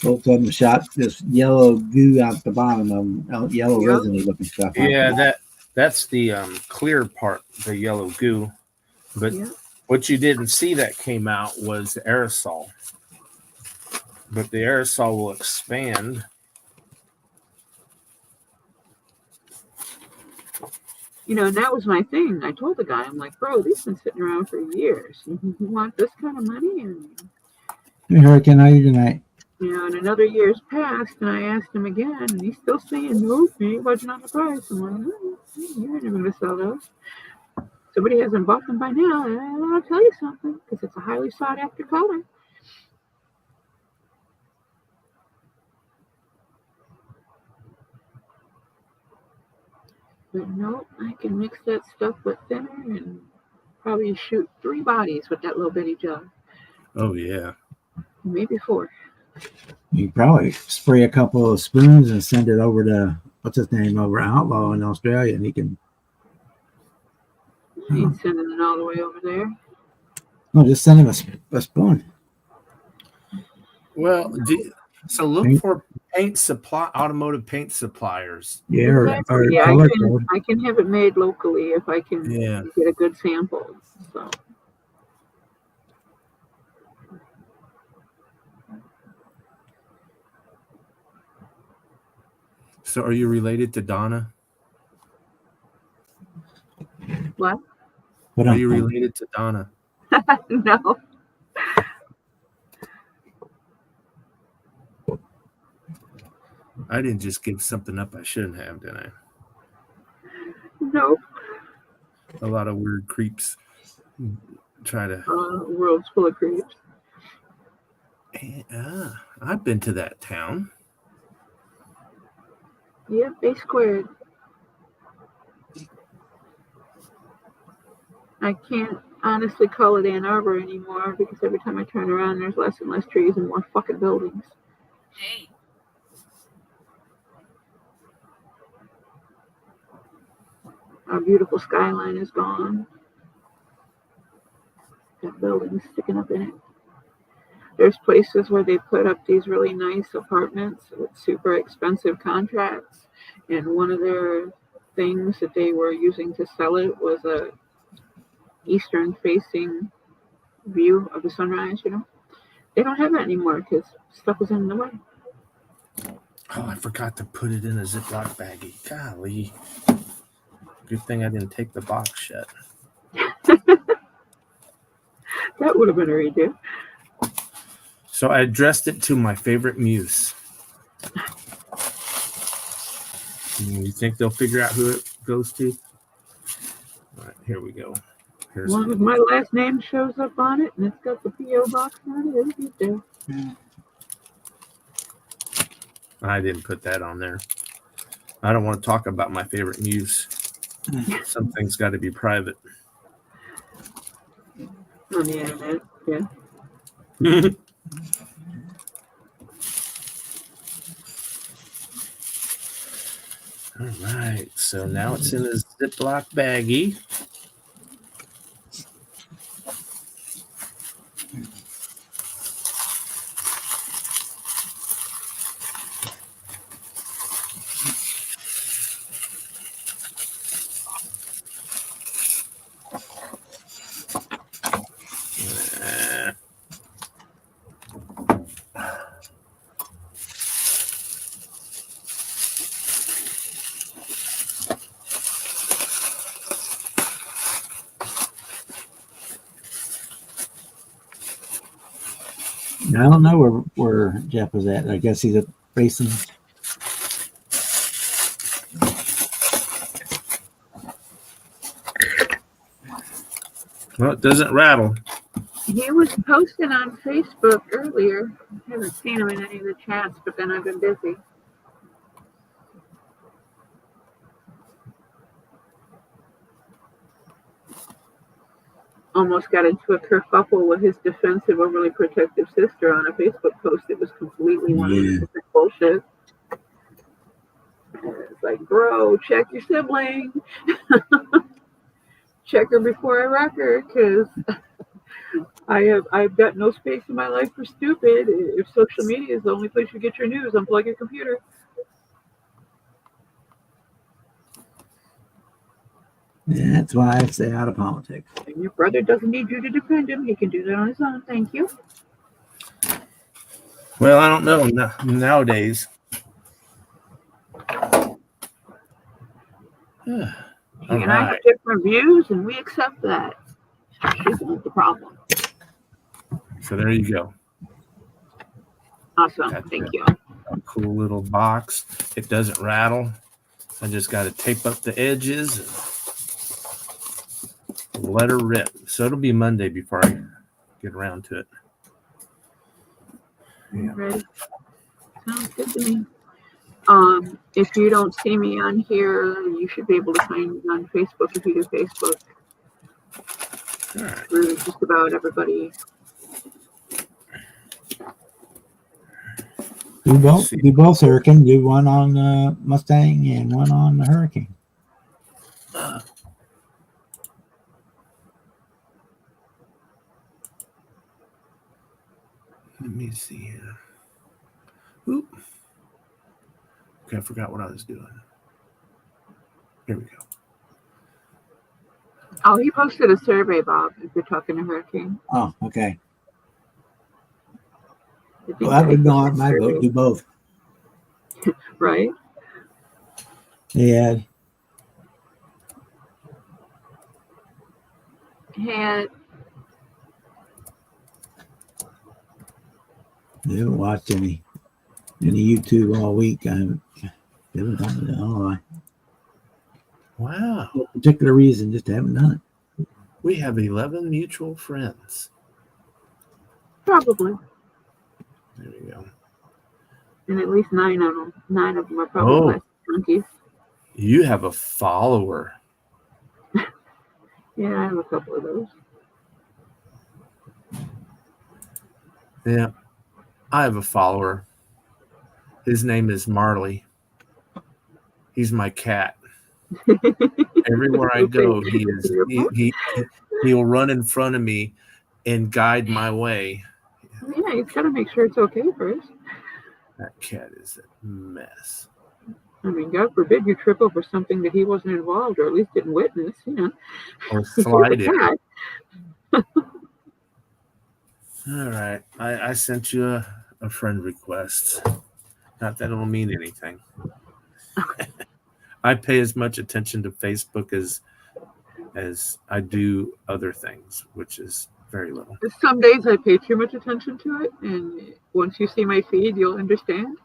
Both of them shot this yellow goo out the bottom of them, yellow resiny looking stuff. Yeah, that's the clear part, the yellow goo. But what you didn't see that came out was the aerosol. But the aerosol will expand. And that was my thing. I told the guy, I'm like, bro, these been sitting around for years. You want this kind of money? And hey, Hurricane, how are you tonight? And another year's passed, and I asked him again, and he's still saying, nope, he ain't budging on the price. I'm like, you're never going to sell those. Somebody hasn't bought them by now, and I'll tell you something, because it's a highly sought after color. But nope, I can mix that stuff with thinner and probably shoot 3 bodies with that little bitty jug. Oh, yeah. Maybe 4. You probably spray a couple of spoons and send it over to, what's his name, over Outlaw in Australia, and he can. I ain't sending it all the way over there. No, just send him a spoon. Well, so look for automotive paint suppliers. Yeah, or color code. I can have it made locally if I can get a good sample. So. So are you related to Donna? What? But Are you related to Donna? No. I didn't just give something up I shouldn't have, did I? Nope. A lot of weird creeps try to. World's full of creeps. I've been to that town. Yep, A squared. I can't honestly call it Ann Arbor anymore because every time I turn around, there's less and less trees and more fucking buildings. Hey. Our beautiful skyline is gone. Got buildings sticking up in it. There's places where they put up these really nice apartments with super expensive contracts, and one of their things that they were using to sell it was a eastern facing view of the sunrise. They don't have that anymore because stuff is in the way. Oh, I forgot to put it in a Ziploc baggie. Golly. Good thing I didn't take the box shut. That would have been a redo. So I addressed it to my favorite muse. You think they'll figure out who it goes to? All right, here we go. As long as my last name shows up on it and it's got the P.O. box on it, it'll be there. I didn't put that on there. I don't want to talk about my favorite muse. Something's got to be private. On the internet, yeah. All right, so now it's in a Ziploc baggie. I don't know where Jeff is at. I guess he's at racing. Well, it doesn't rattle. He was posting on Facebook earlier. I haven't seen him in any of the chats, but then I've been busy. Almost got into a kerfuffle with his defensive, overly protective sister on a Facebook post. It was completely 100% bullshit. And it's like, bro, check your sibling. Check her before I wreck her, because I've got no space in my life for stupid. If social media is the only place you get your news, unplug your computer. Yeah, that's why I stay out of politics. And your brother doesn't need you to defend him. He can do that on his own. Thank you. Well, I don't know nowadays. He and I have different views, and we accept that. Isn't the problem? So there you go. Awesome. Gotcha. Thank you. A cool little box. It doesn't rattle. I just got to tape up the edges and let her rip. So it'll be Monday before I get around to it. Yeah. Ready? Sounds good to me. If you don't see me on here, you should be able to find me on Facebook if you do Facebook. All right. For just about everybody. Do both Hurricane. Do one on Mustang and one on the Hurricane. Let me see here. Oop. Okay, I forgot what I was doing. Here we go. Oh, he posted a survey, Bob, if you're talking to Hurricane. Oh, okay. Well, that would go on my vote. Do both. Right? Yeah. And I haven't watched any YouTube all week. I haven't done it all. Wow. No particular reason, just haven't done it. We have 11 mutual friends. probably, There we go. and at least 9 of them are probably Oh. junkies. You have a follower. Yeah, I have a couple of those. Yeah. I have a follower. His name is Marley. He's my cat. Everywhere I go, he'll run in front of me and guide my way. Yeah, he's got to make sure it's okay first. That cat is a mess. I mean, God forbid you trip over something that he wasn't involved or at least didn't witness, you know. Or slide it. Cat. All right. I sent you a friend request. Not that it'll mean anything. I pay as much attention to Facebook as I do other things, which is very little. Some days I pay too much attention to it, and once you see my feed, you'll understand.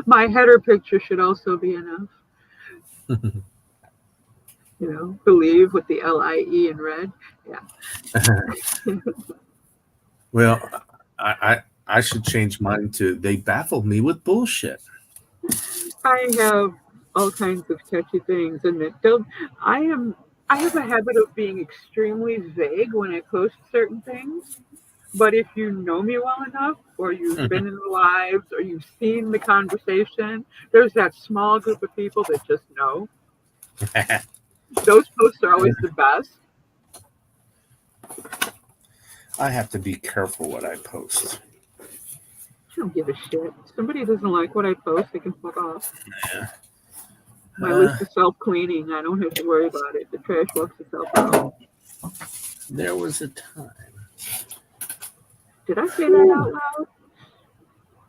My header picture should also be enough. You know, believe with the LIE in red. Yeah. Well, I should change mine to they baffled me with bullshit. I have all kinds of catchy things, and I have a habit of being extremely vague when I post certain things. But if you know me well enough, or you've been in the lives, or you've seen the conversation, there's that small group of people that just know. Those posts are always the best. I have to be careful what I post. I don't give a shit. If somebody doesn't like what I post, they can fuck off. Yeah. My list is self-cleaning. I don't have to worry about it. The trash works itself out. There was a time. Did I say that out loud?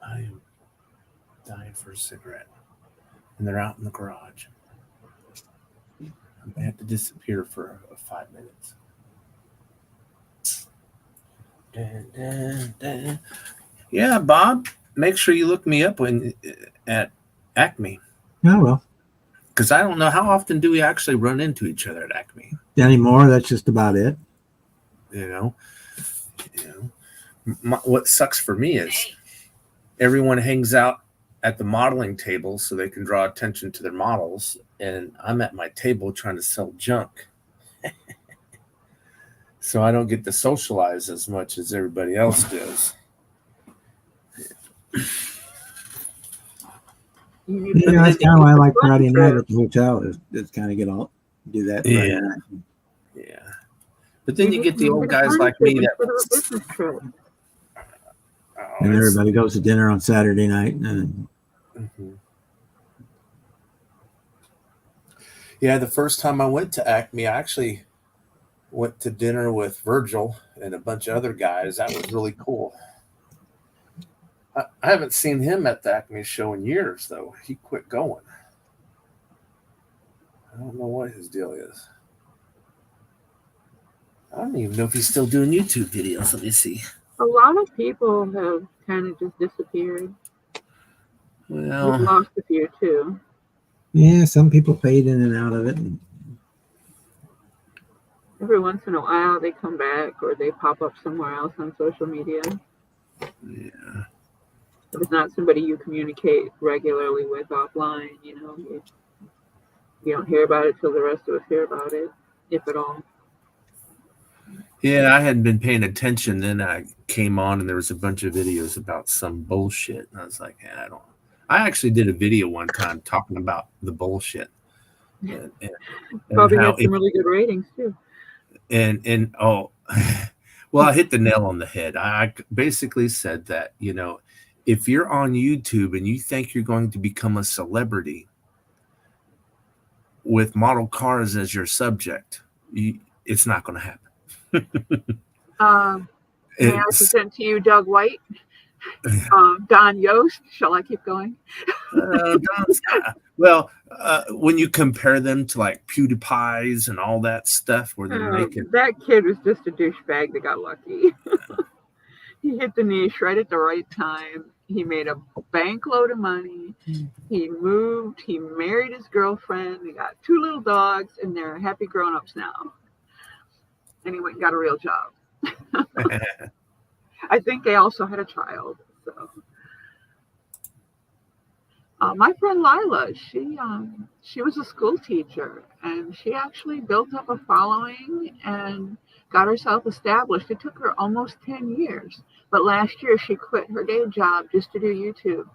I am dying for a cigarette. And they're out in the garage. I have to disappear for 5 minutes. Yeah, Bob, make sure you look me up at Acme. Oh, well. Because I don't know how often do we actually run into each other at Acme. Anymore, that's just about it. You know, what sucks for me is everyone hangs out at the modeling table so they can draw attention to their models, and I'm at my table trying to sell junk. So I don't get to socialize as much as everybody else does. Yeah, that's kind of why I like Friday night at the hotel. Is kind of do that. Friday night. Yeah. But then you get the old guys like me that. And everybody goes to dinner on Saturday night. And yeah, the first time I went to Acme, I actually went to dinner with Virgil and a bunch of other guys. That was really cool. I haven't seen him at the Acme show in years, though. He quit going. I don't know what his deal is. I don't even know if he's still doing YouTube videos. Let me see. A lot of people have kind of just disappeared. Well, We've lost a few too. yeah, some people fade in and out of it. Every once in a while, they come back or they pop up somewhere else on social media. Yeah. If it's not somebody you communicate regularly with offline, you know, you don't hear about it till the rest of us hear about it, if at all. Yeah, I hadn't been paying attention. Then I came on and there was a bunch of videos about some bullshit. And I was like, I actually did a video one time talking about the bullshit. And Probably had some really good ratings too. And well, I hit the nail on the head. I basically said that, you know, if you're on YouTube and you think you're going to become a celebrity with model cars as your subject, it's not going to happen. May I present to you Doug White? Don Yost. Shall I keep going? Well, when you compare them to like PewDiePie's and all that stuff, where they're making That kid was just a douchebag that got lucky. He hit the niche right at the right time. He made a bank load of money. He moved. He married his girlfriend. They got 2 little dogs, and they're happy grown-ups now. And he went and got a real job. I think they also had a child. So, my friend Lila, she was a school teacher, and she actually built up a following and got herself established. It took her almost 10 years, but last year she quit her day job just to do YouTube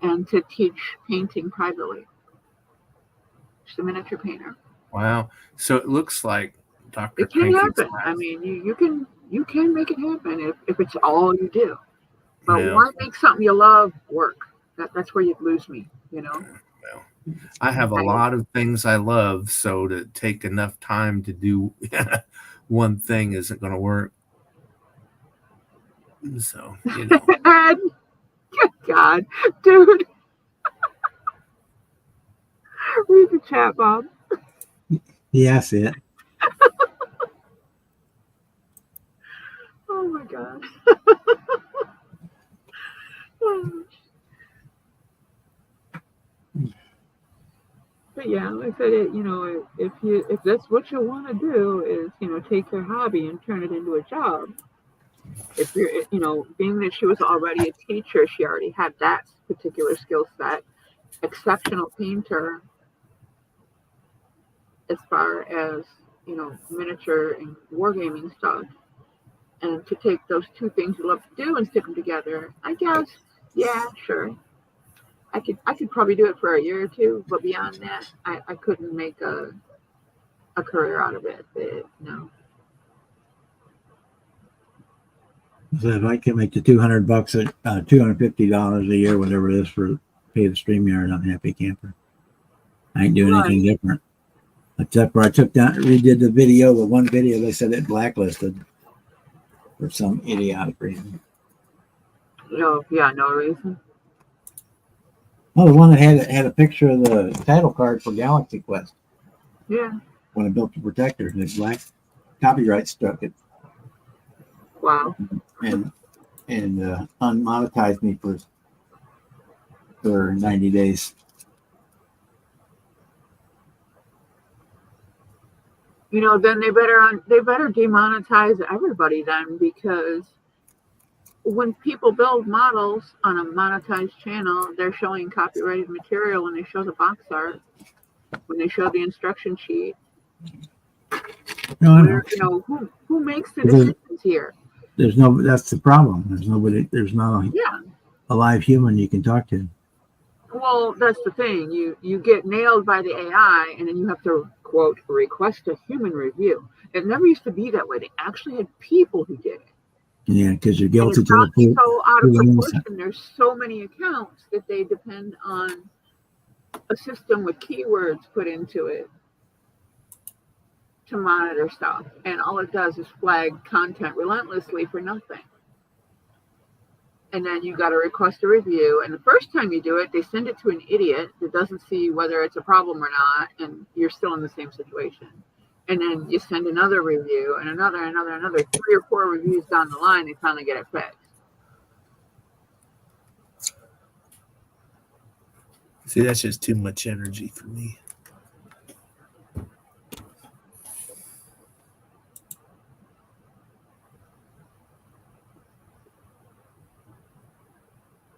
and to teach painting privately. She's a miniature painter. Wow. So it looks like Dr. It can Cranky's happen. I mean, you can make it happen if it's all you do. But Yeah. why make something you love work? That's where you'd lose me, Well, I have a lot of things I love, so to take enough time to do one thing isn't going to work. So, And, good God, dude. Read the chat, Bob. Yeah, I see it. Oh my God. But yeah, like I said, if that's what you want to do is, take your hobby and turn it into a job. If you're, being that she was already a teacher, she already had that particular skill set, exceptional painter as far as, miniature and wargaming stuff. And to take those 2 things you love to do and stick them together, I guess, yeah, sure. I could probably do it for a year or 2, but beyond that, I couldn't make a career out of it. No. So if I can make the $200 at $250 a year, whatever it is, for pay the StreamYard, I'm a happy camper. I ain't doing anything different. Except for I redid the video, the one video they said it blacklisted for some idiotic reason. No reason. Oh, the one that had a picture of the title card for Galaxy Quest. Yeah. When I built the protector, the black copyright struck it. Wow. And unmonetized me for 90 days. Then they better demonetize everybody then, because when people build models on a monetized channel, they're showing copyrighted material when they show the box art, when they show the instruction sheet. No, who makes the decisions here? That's the problem. There's not a live human you can talk to. Well, that's the thing. You get nailed by the AI, and then you have to, quote, request a human review. It never used to be that way. They actually had people who did it. Yeah, because you're guilty to the so out of proportion. There's so many accounts that they depend on a system with keywords put into it to monitor stuff, and all it does is flag content relentlessly for nothing. And then you got to request a review, and the first time you do it, they send it to an idiot that doesn't see whether it's a problem or not, and you're still in the same situation. And then you send another review, and another 3 or 4 reviews down the line, they finally get it fixed. See, that's just too much energy for me.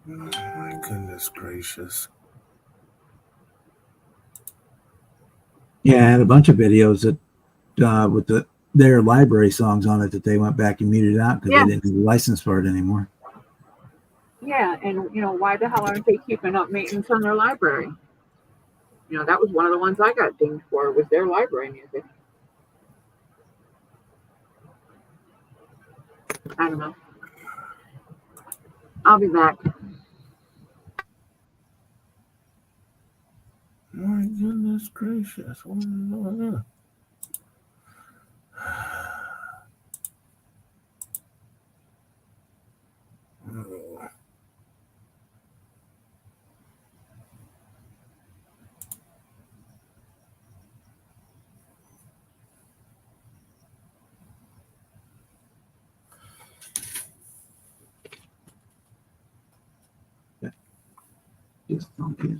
Oh, my goodness gracious. Yeah, I had a bunch of videos that with their library songs on it that they went back and muted out because they didn't have a license for it anymore. Yeah, and why the hell aren't they keeping up maintenance on their library? That was one of the ones I got dinged for, was their library music. I don't know. I'll be back. My goodness gracious. just funky.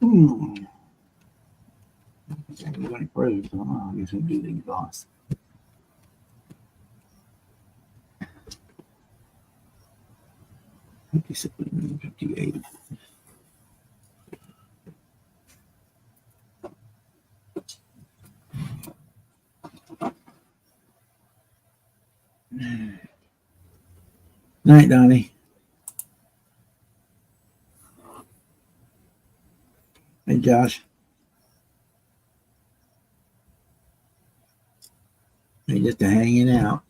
Hmm. We're going further, so I guess we'll do the exhaust. Fifty-seven, 58. Night, Donnie. Hey, Josh. Hey, just hanging out.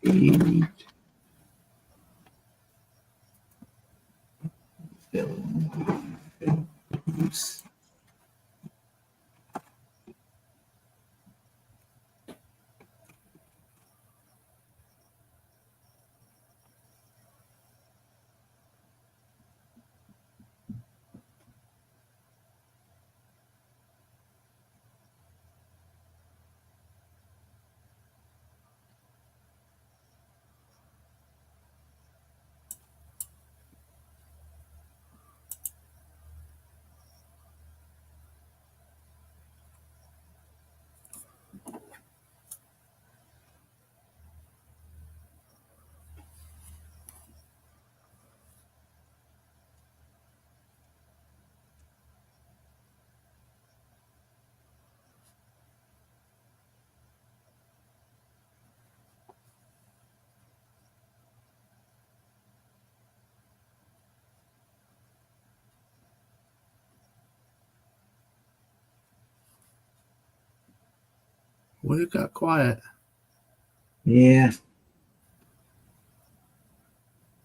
Eight. Oops. Well, it got quiet. Yeah.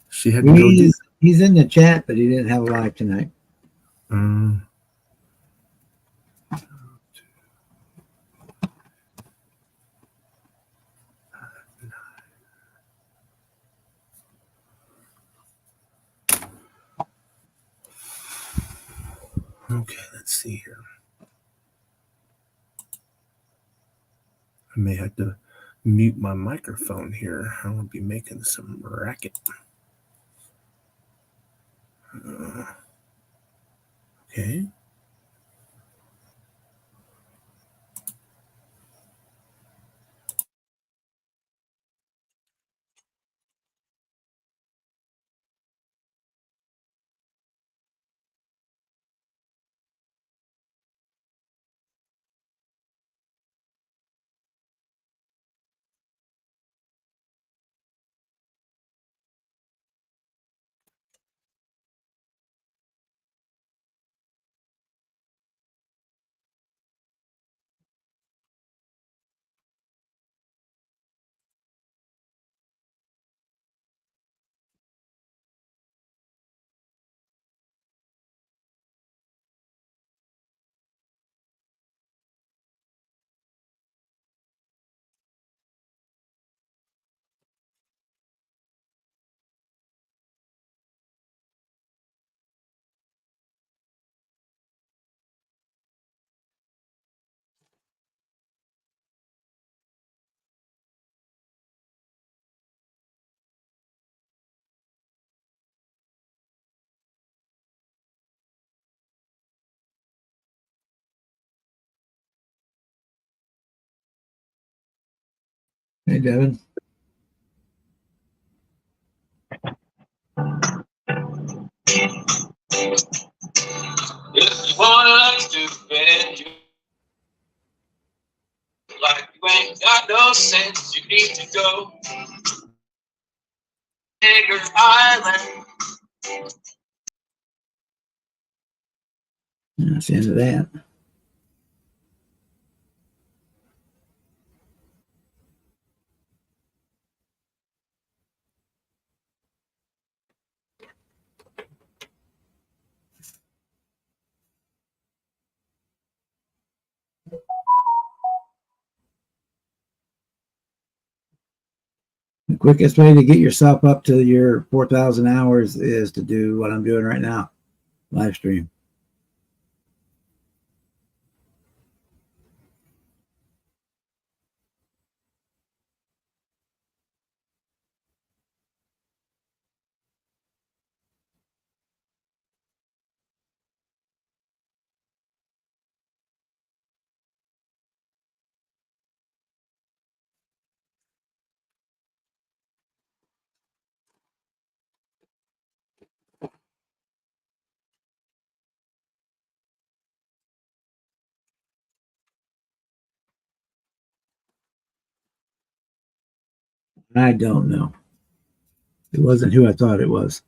She had to go do. He's in the chat, but he didn't have a live tonight. Okay, let's see here. I may have to mute my microphone here. I'm going to be making some racket. Okay. Hey, Devin. If you want us to bend you like you ain't got no sense, you need to go. Bigger island. That's the end of that. The quickest way to get yourself up to your 4,000 hours is to do what I'm doing right now, live stream. I don't know. It wasn't who I thought it was.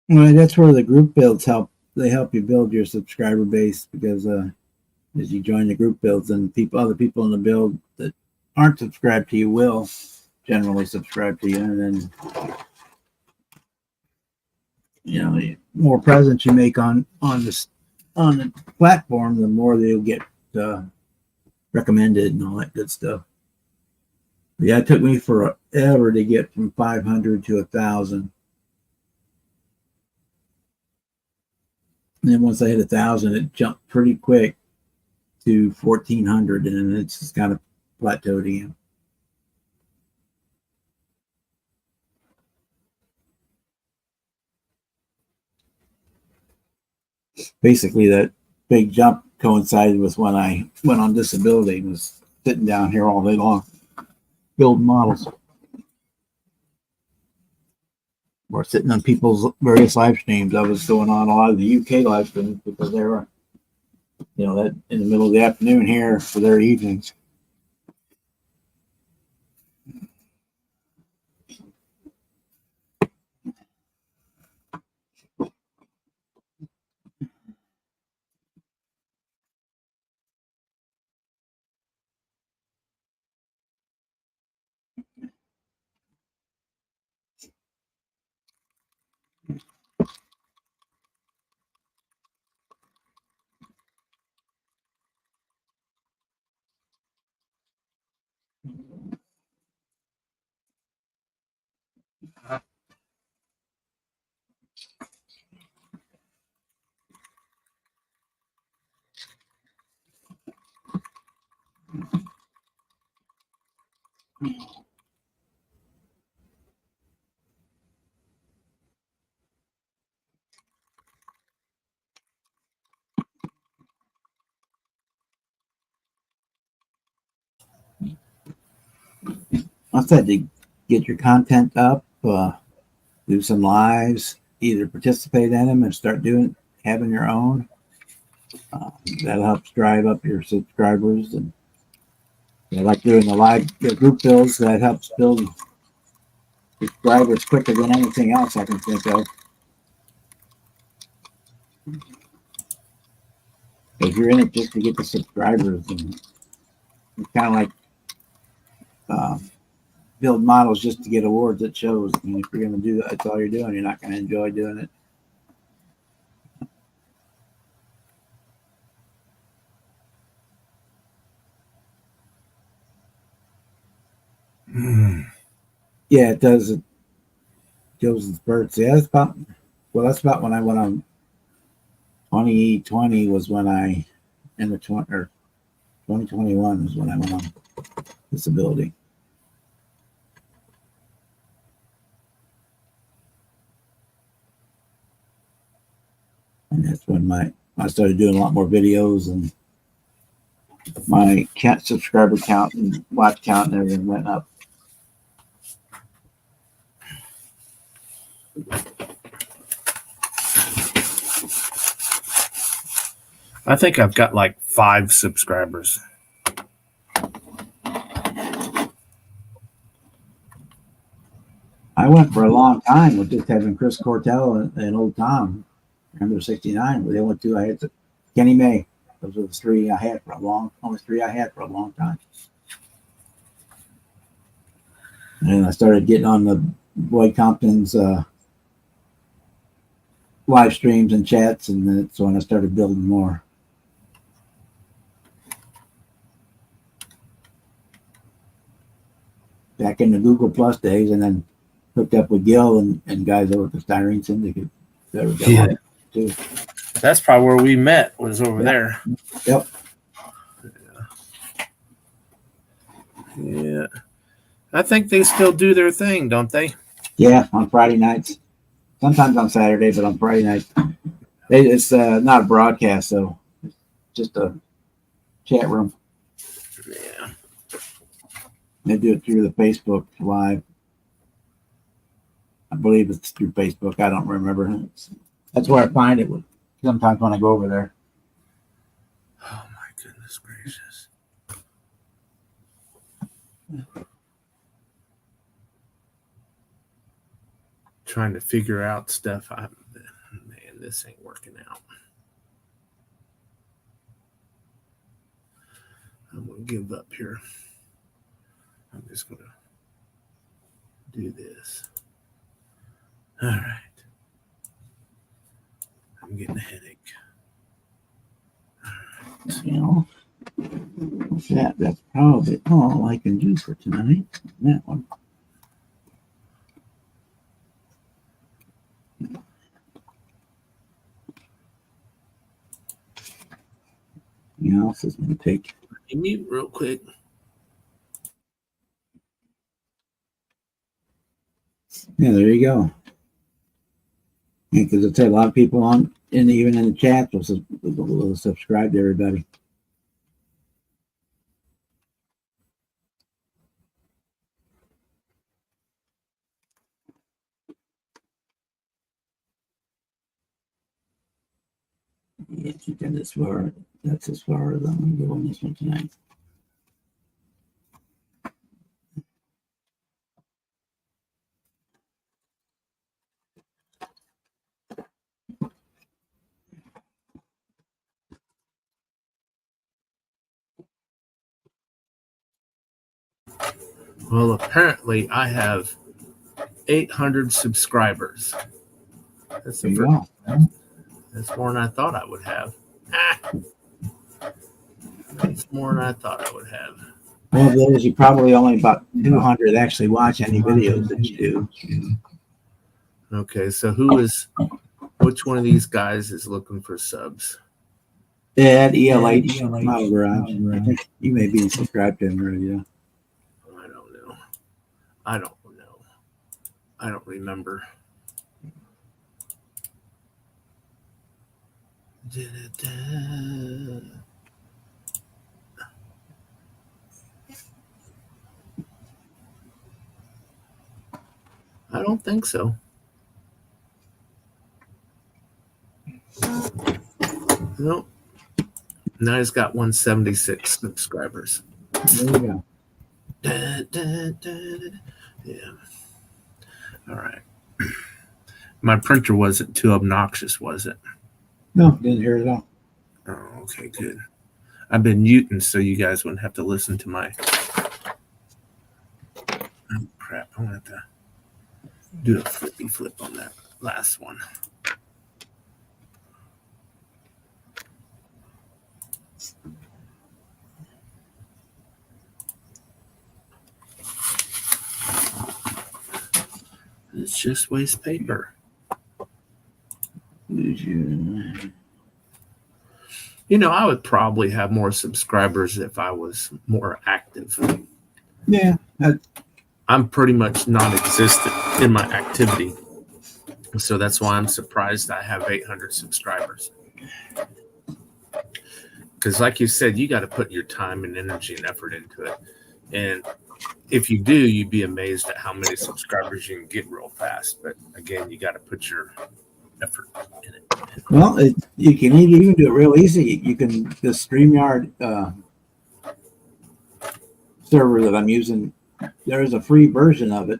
Well, that's where the group builds help. They help you build your subscriber base because as you join the group builds, and other people in the build that aren't subscribed to you will generally subscribe to you, and then the more presence you make on the platform, the more they'll get recommended and all that good stuff. Yeah, it took me forever to get from 500 to 1,000. And then once I hit 1,000, it jumped pretty quick to 1,400, and then it's just kind of plateaued again. Basically, that big jump coincided with when I went on disability and was sitting down here all day long building models or sitting on people's various live streams. I was going on a lot of the UK live streams because they were, that in the middle of the afternoon here for their evenings. I said to get your content up, do some lives, either participate in them and start having your own. That helps drive up your subscribers, and I like doing the group builds. That helps build subscribers quicker than anything else I can think of. If you're in it just to get the subscribers, and it's kind of like build models just to get awards at shows. I mean, if you're going to do that, that's all you're doing. You're not going to enjoy doing it. Yeah, it does. It goes in spurts. Yeah, that's about when I went on 2020 was when I, in the 2021 was when I went on disability. And that's when I started doing a lot more videos, and my subscriber count and watch count and everything went up. I think I've got like 5 subscribers. I went for a long time with just having Chris Cortell and Old Tom, Under 69. They went to, I had Kenny May. Those were the 3 I had for a long time. And I started getting on the Boyd Compton's live streams and chats, and that's when I started building more. Back in the Google Plus days, and then hooked up with Gil and guys over at the Styrene Syndicate. Yeah. Too. That's probably where we met, was over there. Yep. Yeah. I think they still do their thing, don't they? Yeah, on Friday nights. Sometimes on Saturday, but on Friday nights. It's not a broadcast, so it's just a chat room. Yeah. They do it through the Facebook Live. I believe it's through Facebook. I don't remember. That's where I find it sometimes when I go over there. Oh, my goodness gracious. Trying to figure out stuff. Man, this ain't working out. I'm going to give up here. I'm just going to do this. All right. I'm getting a headache. You know, what's that? That's probably all I can do for tonight. That one. You know, this is going to take. Mute real quick. Yeah, there you go. Because it's a lot of people on, and even in the chat, will subscribe to everybody. Yeah, you did this far. That's as far as I'm going to go on this one tonight. Well, apparently I have 800 subscribers. That's There you go. That's more than I thought I would have. That's more than I thought I would have. Well, those you probably only about 200 actually watch any videos that you do. Okay, so which one of these guys is looking for subs? Ed, ELH, Model Garage. I think you may be subscribed to him already. Yeah. I don't know. I don't remember. don't think so. Nope. Now he's got 176 subscribers. There you go. Yeah. All right. My printer wasn't too obnoxious, was it? No, didn't hear it at all. Oh, okay, good. I've been muting so you guys wouldn't have to listen to my. Oh, crap. I'm going to have to do a flippy flip on that last one. It's just waste paper. You know, I would probably have more subscribers if I was more active. Yeah. I'm pretty much non-existent in my activity. So that's why I'm surprised I have 800 subscribers. Because like you said, you got to put your time and energy and effort into it. And if you do, you'd be amazed at how many subscribers you can get real fast. But again, you got to put your effort in it. Well, you can even do it real easy. You can, the StreamYard server that I'm using, there is a free version of it.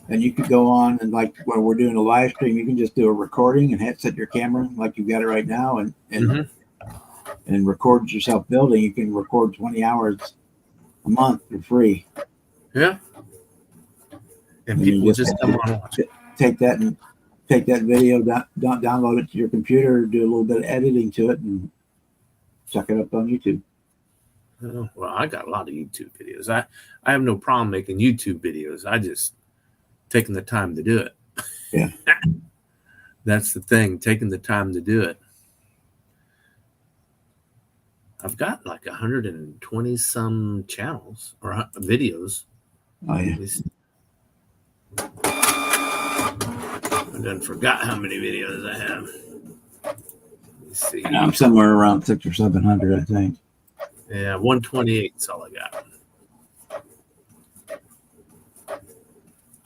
And you could go on and, like when we're doing a live stream, you can just do a recording and set your camera like you've got it right now and record yourself building. You can record 20 hours a month for free. Yeah. And people just come on and watch it. Take that video, download it to your computer, do a little bit of editing to it, and chuck it up on YouTube. Oh, well, I got a lot of YouTube videos. I have no problem making YouTube videos. I just taking the time to do it. Yeah. That's the thing, taking the time to do it. I've got like 120 some channels or videos. Oh, yeah. I done forgot how many videos I have. Let's see. I'm somewhere around 600 or 700, I think. Yeah, 128 is all I got.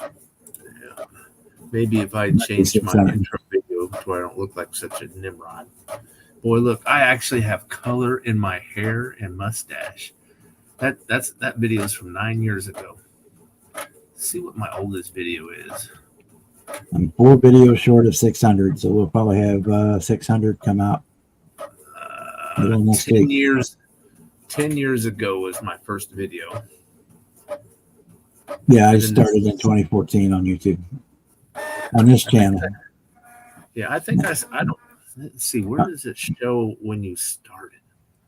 Yeah. Maybe if I changed my intro video to where I don't look like such a Nimrod. Boy, look, I actually have color in my hair and mustache. That video is from 9 years ago. Let's see what my oldest video is. I'm 4 videos short of 600, so we'll probably have 600 come out. 10 years ago was my first video. Yeah, I started in 2014 on YouTube on this channel. Yeah, I think I don't. Let's see, where does it show when you started?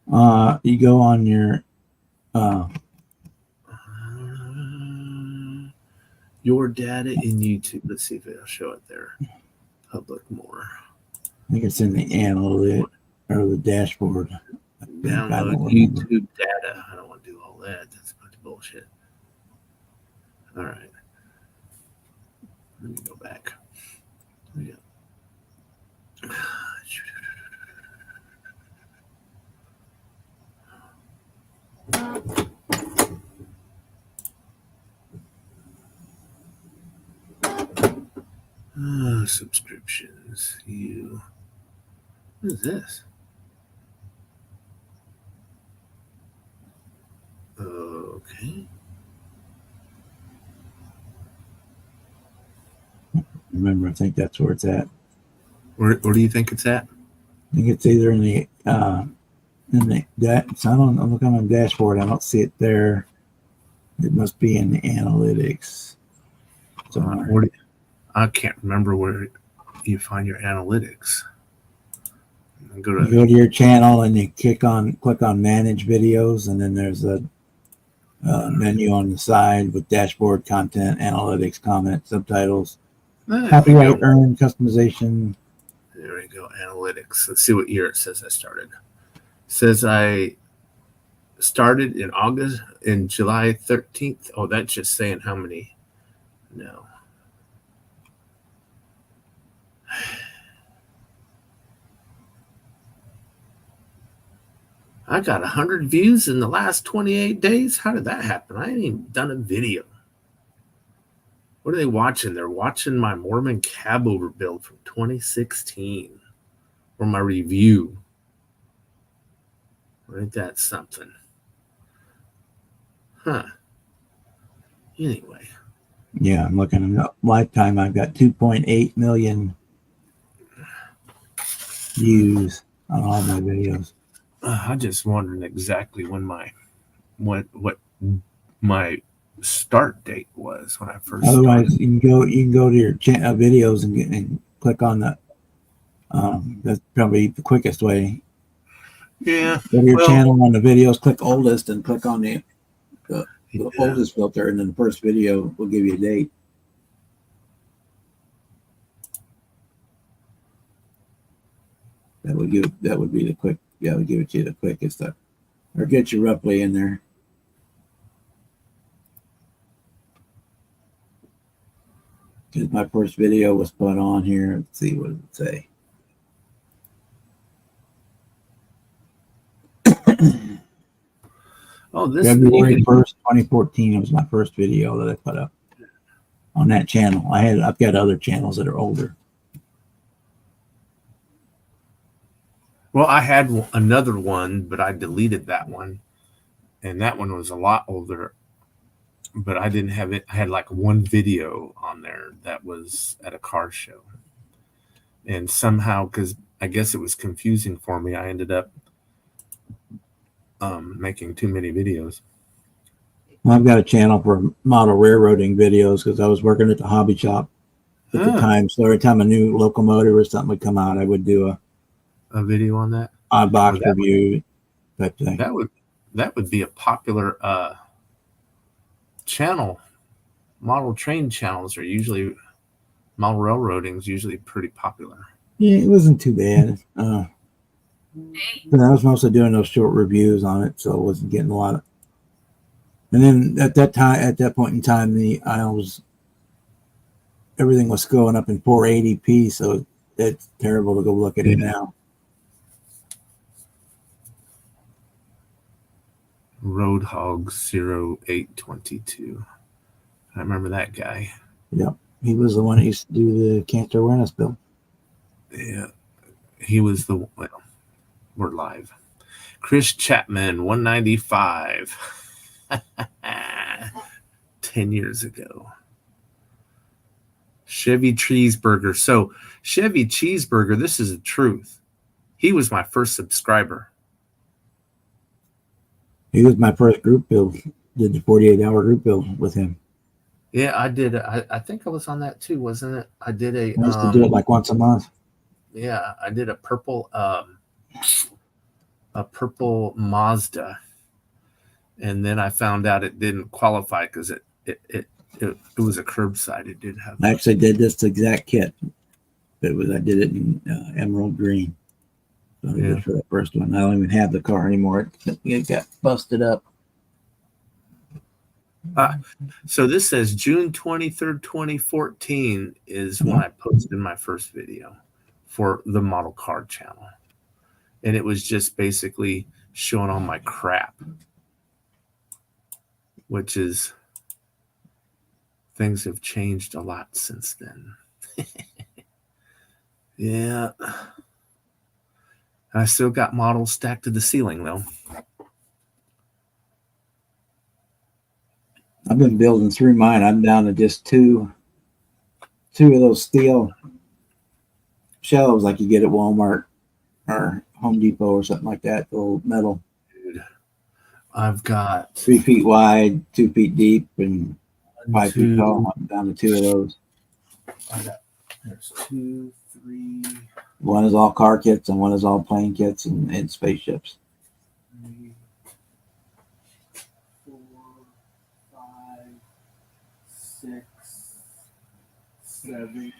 You go on your your data in YouTube. Let's see if it'll show it there. Public more. I think it's in the analytics or the dashboard. Download YouTube data. I don't want to do all that. That's a bunch of bullshit. All right. Let me go back. Yeah. Subscriptions. What is this? Okay. Remember, I think that's where it's at. Where do you think it's at? I think it's either in the so I'm looking on the dashboard. I don't see it there. It must be in the analytics. I can't remember where you find your analytics. You go to your channel and you click on manage videos, and then there's a menu on the side with dashboard, content, analytics, comment, subtitles, copyright, earned, customization. There we go, analytics. Let's see what year it says I started. It says I started in July 13th. Oh, that's just saying how many. No. I got 100 views in the last 28 days. How did that happen? I ain't even done a video. What are they watching? They're watching my Mormon cab over build from 2016 or my review. Ain't that something? Huh. Anyway. Yeah, I'm looking at lifetime. I've got 2.8 million views on all my videos. I just wondering exactly when what my start date was when I first Otherwise, started. you can go to your videos and click on the. That's probably the quickest way. Yeah. Go to your Well, channel on the videos, click oldest, and click on the yeah. oldest filter, and then the first video will give you a date. That would be the quick. Yeah, would give it to you the quickest, or get you roughly in there. Because my first video was put on here. Let's see, what does it say? February 1st, 2014 was my first video that I put up on that channel. I've got other channels that are older. Well, I had another one, but I deleted that one. And that one was a lot older, but I didn't have it. I had like one video on there that was at a car show. And somehow, because I guess it was confusing for me, I ended up making too many videos. Well, I've got a channel for model railroading videos because I was working at the hobby shop at the time. So every time a new locomotive or something would come out, I would do a video on that odd box review type thing. That would be a popular channel. Model train channels are usually model railroading is usually pretty popular. Yeah, it wasn't too bad. But I was mostly doing those short reviews on it, so I wasn't getting a lot of. And then at that point in time, everything was going up in 480p, so it's terrible to go look at it now. Roadhog 0822. I remember that guy. Yep. He was the one that used to do the cancer awareness bill. Yeah. He was well, we're live. Chris Chapman, 195. 10 years ago. Chevy Cheeseburger. So Chevy Cheeseburger, this is the truth. He was my first subscriber. He was my first group build. Did the 48-hour group build with him. Yeah, I did. I think I was on that too, wasn't it? I did I used to do it like once a month. Yeah, I did a purple Mazda, and then I found out it didn't qualify because it was a curbside. It did have. I actually did this exact kit. I did it in emerald green. So I did for that first one. I don't even have the car anymore. It got busted up. So this says June 23rd, 2014 is when I posted my first video for the model car channel. And it was just basically showing all my crap, which is things have changed a lot since then. Yeah. I still got models stacked to the ceiling though. I've been building through mine. I'm down to just two of those steel shelves like you get at Walmart or Home Depot or something like that. The old metal. Dude, I've got 3 feet wide, 2 feet deep, and 5 feet tall. I'm down to two of those. There's 2, 3. One is all car kits and one is all plane kits and spaceships. 3, 4, 5, 6, 7,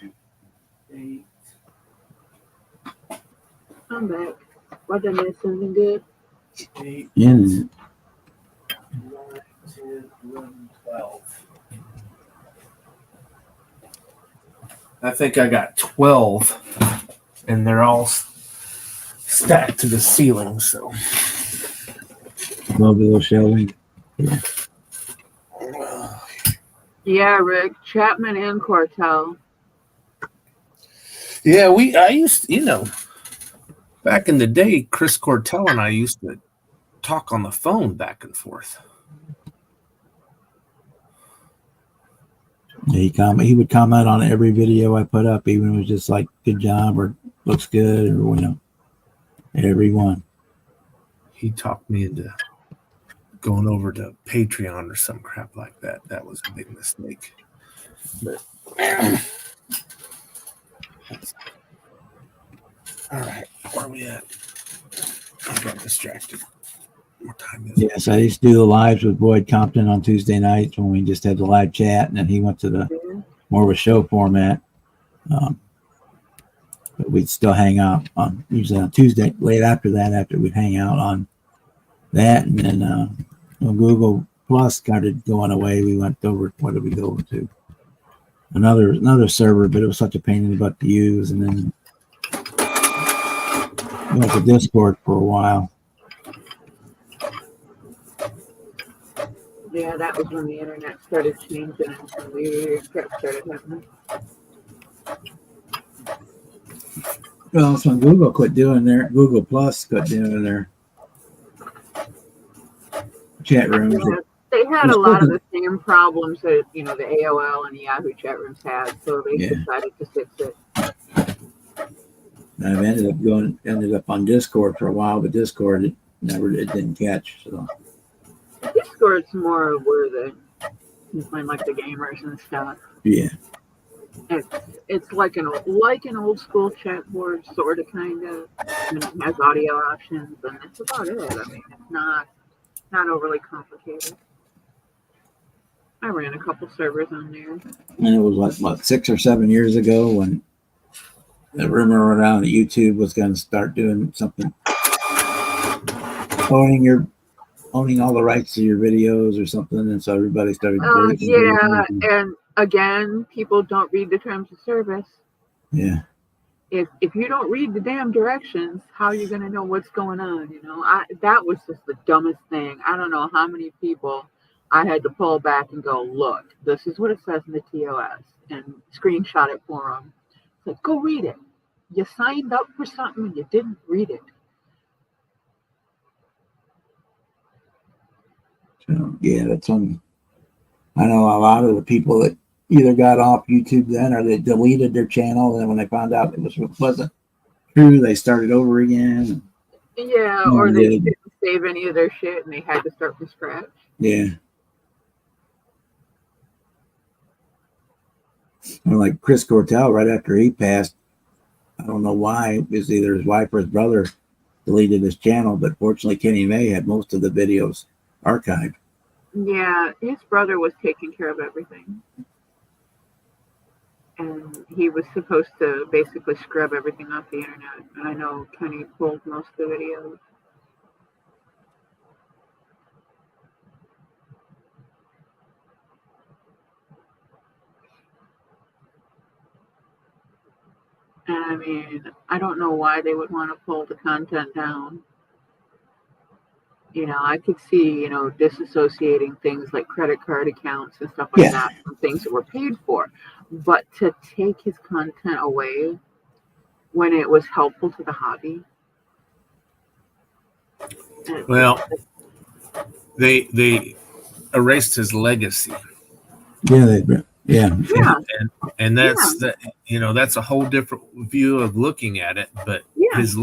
8. I'm back. What, did I miss something good? 8, Yeah. 9, 10, 11, 12. I think I got 12, and they're all stacked to the ceiling. So, Love little shelving. Yeah. Yeah, Rick Chapman and Cortell. Yeah, I used, back in the day, Chris Cortell and I used to talk on the phone back and forth. Yeah, he would comment on every video I put up, even if it was just like good job or looks good or every one. He talked me into going over to Patreon or some crap like that. That was a big mistake. But all right, where are we at? I got distracted. What time is it? Yes, I used to do the lives with Boyd Compton on Tuesday nights when we just had the live chat, and then he went to the more of a show format. But we'd still hang out on usually on Tuesday. Late after we'd hang out on that, and then when Google Plus started going away, we went over. What did we go over to? Another server, but it was such a pain in the butt to use, and then we went to Discord for a while. Yeah, that was when the internet started changing and some weird crap started happening. Well, that's when Google Plus quit doing their chat rooms. Yeah, they had a lot of the same problems that the AOL and the Yahoo chat rooms had, so they decided to fix it. I've ended up on Discord for a while, but Discord it didn't catch. So Discord's more where you find like the gamers and stuff. Yeah. It's like an old school chat board, sort of, kind of. It has audio options, and that's about it. I mean, it's not overly complicated. I ran a couple servers on there. And it was like, what, 6 or 7 years ago when the rumor around that YouTube was going to start doing something, owning all the rights to your videos or something, and so everybody started. And again, people don't read the terms of service. Yeah. If you don't read the damn directions, how are you going to know what's going on? That was just the dumbest thing. I don't know how many people I had to pull back and go, look, this is what it says in the TOS, and screenshot it for them. It's like, go read it. You signed up for something and you didn't read it. So, yeah, that's when I know a lot of the people that either got off YouTube then or they deleted their channel, and then when they found out it wasn't true, they started over again. Yeah, or they didn't save any of their shit and they had to start from scratch. Yeah. And like Chris Cortell, right after he passed, I don't know why, it was either his wife or his brother deleted his channel, but fortunately Kenny May had most of the videos archived. Yeah, his brother was taking care of everything. And he was supposed to basically scrub everything off the internet. And I know Kenny pulled most of the videos. And I mean, I don't know why they would want to pull the content down. I could see, disassociating things like credit card accounts and stuff like that from things that were paid for. But to take his content away when it was helpful to the hobby. Well, they erased his legacy. Yeah, and that's that's a whole different view of looking at it. But his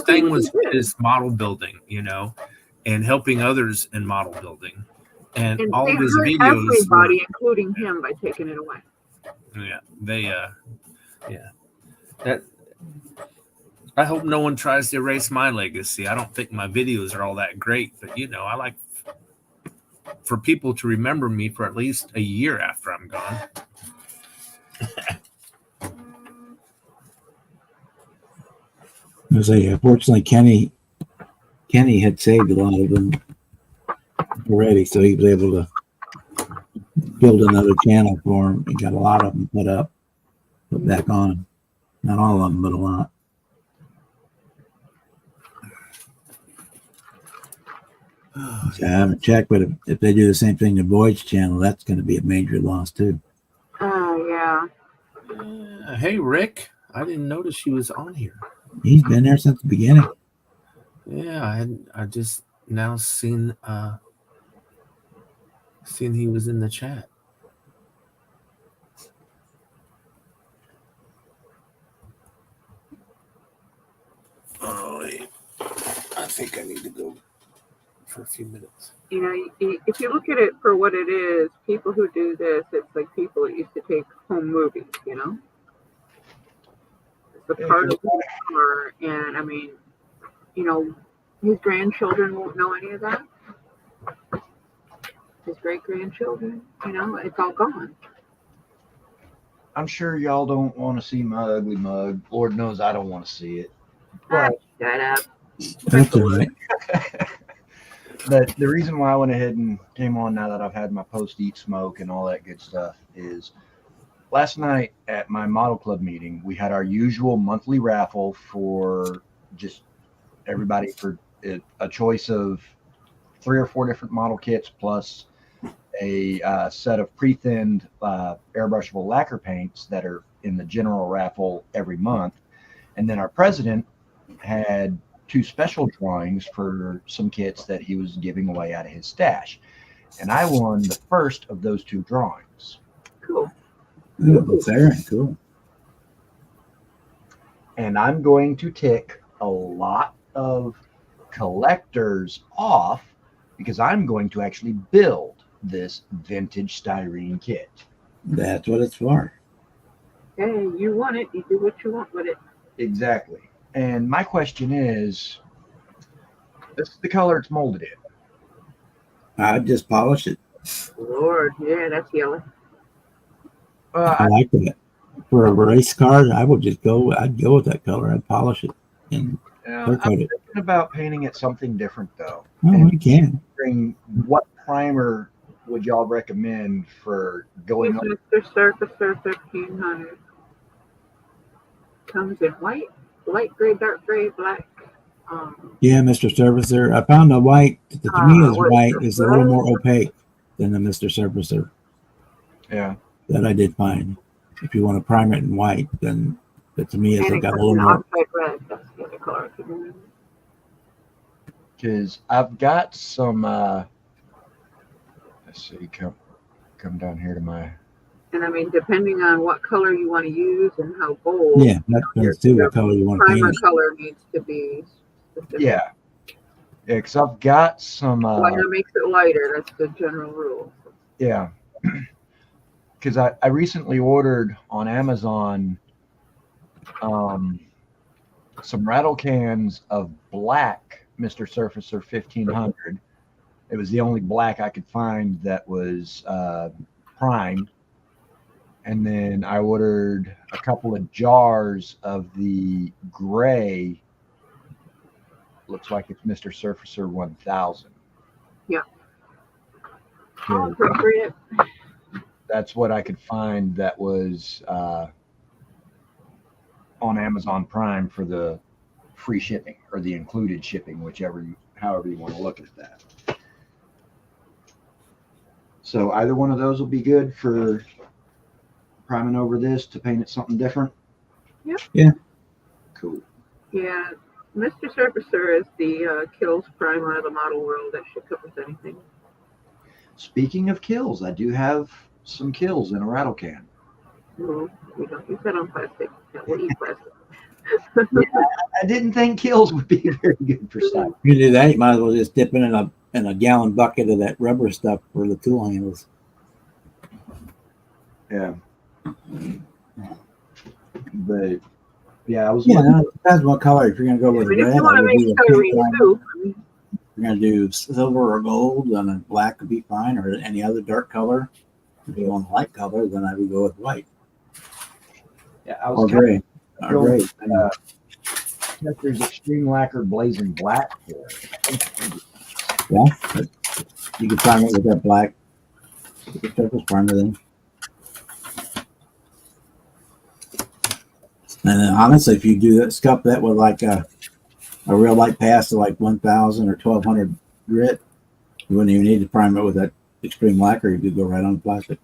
thing was his model building, and helping others in model building, and all of his videos. Everybody, including him, by taking it away. Yeah, that. I hope no one tries to erase my legacy. I don't think my videos are all that great, but I like for people to remember me for at least a year after I'm gone. I was like, fortunately, Kenny had saved a lot of them already, so he was able to build another channel for him and got a lot of them put back on. Not all of them, but a lot. I haven't checked, but if they do the same thing to Boyd's channel, that's going to be a major loss too. Oh, yeah. Hey, Rick. I didn't notice he was on here. He's been there since the beginning. Yeah, I just now seen he was in the chat. Oh, wait. I think I need to go for a few minutes. You know, if you look at it for what it is, people who do this, it's like people that used to take home movies, you know? It's a part of the summer, and I mean, you know, his grandchildren won't know any of that. His great grandchildren, you know, it's all gone. I'm sure y'all don't want to see my ugly mug. Lord knows I don't want to see it. Ah, But, shut up. That's all right. but the reason why I went ahead and came on now that I've had my post-eat smoke and all that good stuff is last night at my model club meeting, we had our usual monthly raffle for just everybody for a choice of 3 or 4 different model kits plus a set of pre-thinned airbrushable lacquer paints that are in the general raffle every month. And then our president had 2 special drawings for some kits that he was giving away out of his stash. And I won the first of those 2 drawings. Cool. Ooh, very cool. And I'm going to tick a lot of collectors off because I'm going to actually build this vintage styrene kit. That's what it's for. Hey, you want it, you do what you want with it. Exactly. And my question is, this is the color it's molded in. I'd just polish it. Lord, yeah, that's yellow. I like that. For a race car, I'd go with that color. I'd polish it and I'm coat it. thinking about painting it something different though. Oh, you can. What primer would y'all recommend for going Use on? Mr. Surfacer 1500. Comes in white, light gray, dark gray, black. Yeah, Mr. Surfacer. I found the white. To me, is what white is is a little more opaque than the Mr. Surfacer. Yeah. That I did find. If you want to prime it in white, then that to me And it's it got a comes little in more. oxide red. That's the other color. Because I've got some let's see, come down here to my And I mean, depending on what color you want to use and how bold. Yeah, that depends too. What color you want to Primer paint it. color needs to be specific. yeah, because I've got some Lighter makes it lighter. That's the general rule. yeah, because I recently ordered on Amazon some rattle cans of black Mr. Surfacer 1500. It was the only black I could find that was primed. And then I ordered a couple of jars of the gray. Looks like it's Mr. Surfacer 1000. Yeah. So All appropriate. that's what I could find that was on Amazon Prime for the free shipping or the included shipping, however you want to look at that. So either one of those will be good for priming over this to paint it something different. Yep. Yeah. Cool. Yeah. Mr. Surfacer is the kills primer of the model world that should come with anything. Speaking of kills, I do have some kills in a rattle can. No, we don't use that on plastic. Yeah, we'll eat plastic. I didn't think kills would be very good for stuff. You do that, you might as well just dip it in a gallon bucket of that rubber stuff for the tool handles. Yeah. But yeah, I was Yeah, no, it depends what color. If you're gonna go I with mean, if red, you want I to would make do a pink styrene primer. soup, If you're gonna do silver or gold, then a black would be fine, or any other dark color. If you want a light color, then I would go with white yeah, I or was gray. kind Or gray. of there's extreme lacquer blazing black for it. Yeah, but you can prime it with that black surface primer then. And then honestly, if you do that, scup that with like a real light pass of like 1000 or 1200 grit, You wouldn't even need to prime it with that extreme lacquer. You could go right on the plastic.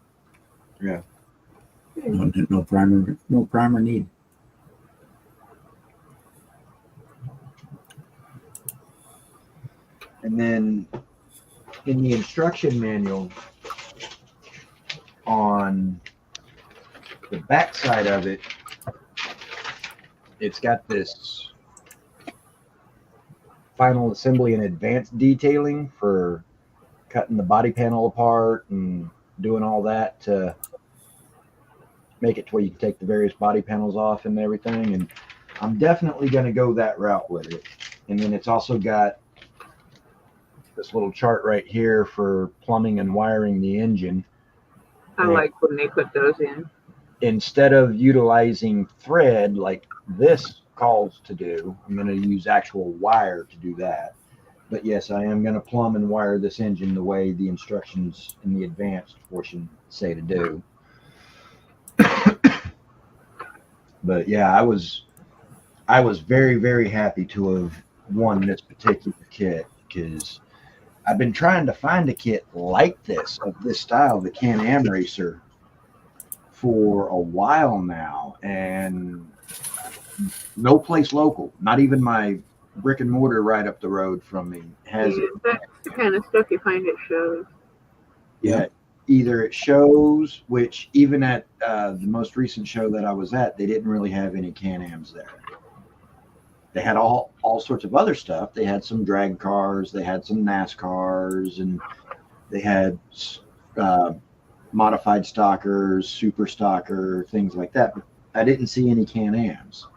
Yeah. No primer need. And then in the instruction manual on the back side of it, it's got this final assembly and advanced detailing for cutting the body panel apart and doing all that to make it to where you can take the various body panels off and everything. And I'm definitely going to go that route with it. And then it's also got this little chart right here for plumbing and wiring the engine. I like when they put those in. Instead of utilizing thread like this calls to do, I'm going to use actual wire to do that. But yes, I am going to plumb and wire this engine the way the instructions in the advanced portion say to do. But yeah, I was very, very happy to have won this particular kit, because I've been trying to find a kit like this, of this style, the Can-Am Racer, for a while now, and no place local, not even my brick and mortar right up the road from me has it. That's the kind of stuff you find at shows. Yeah, either it shows, which even at the most recent show that I was at, they didn't really have any Can-Ams there. They had all sorts of other stuff. They had some drag cars, they had some NASCARs, and they had modified stockers, super stocker, things like that. But I didn't see any Can-Ams.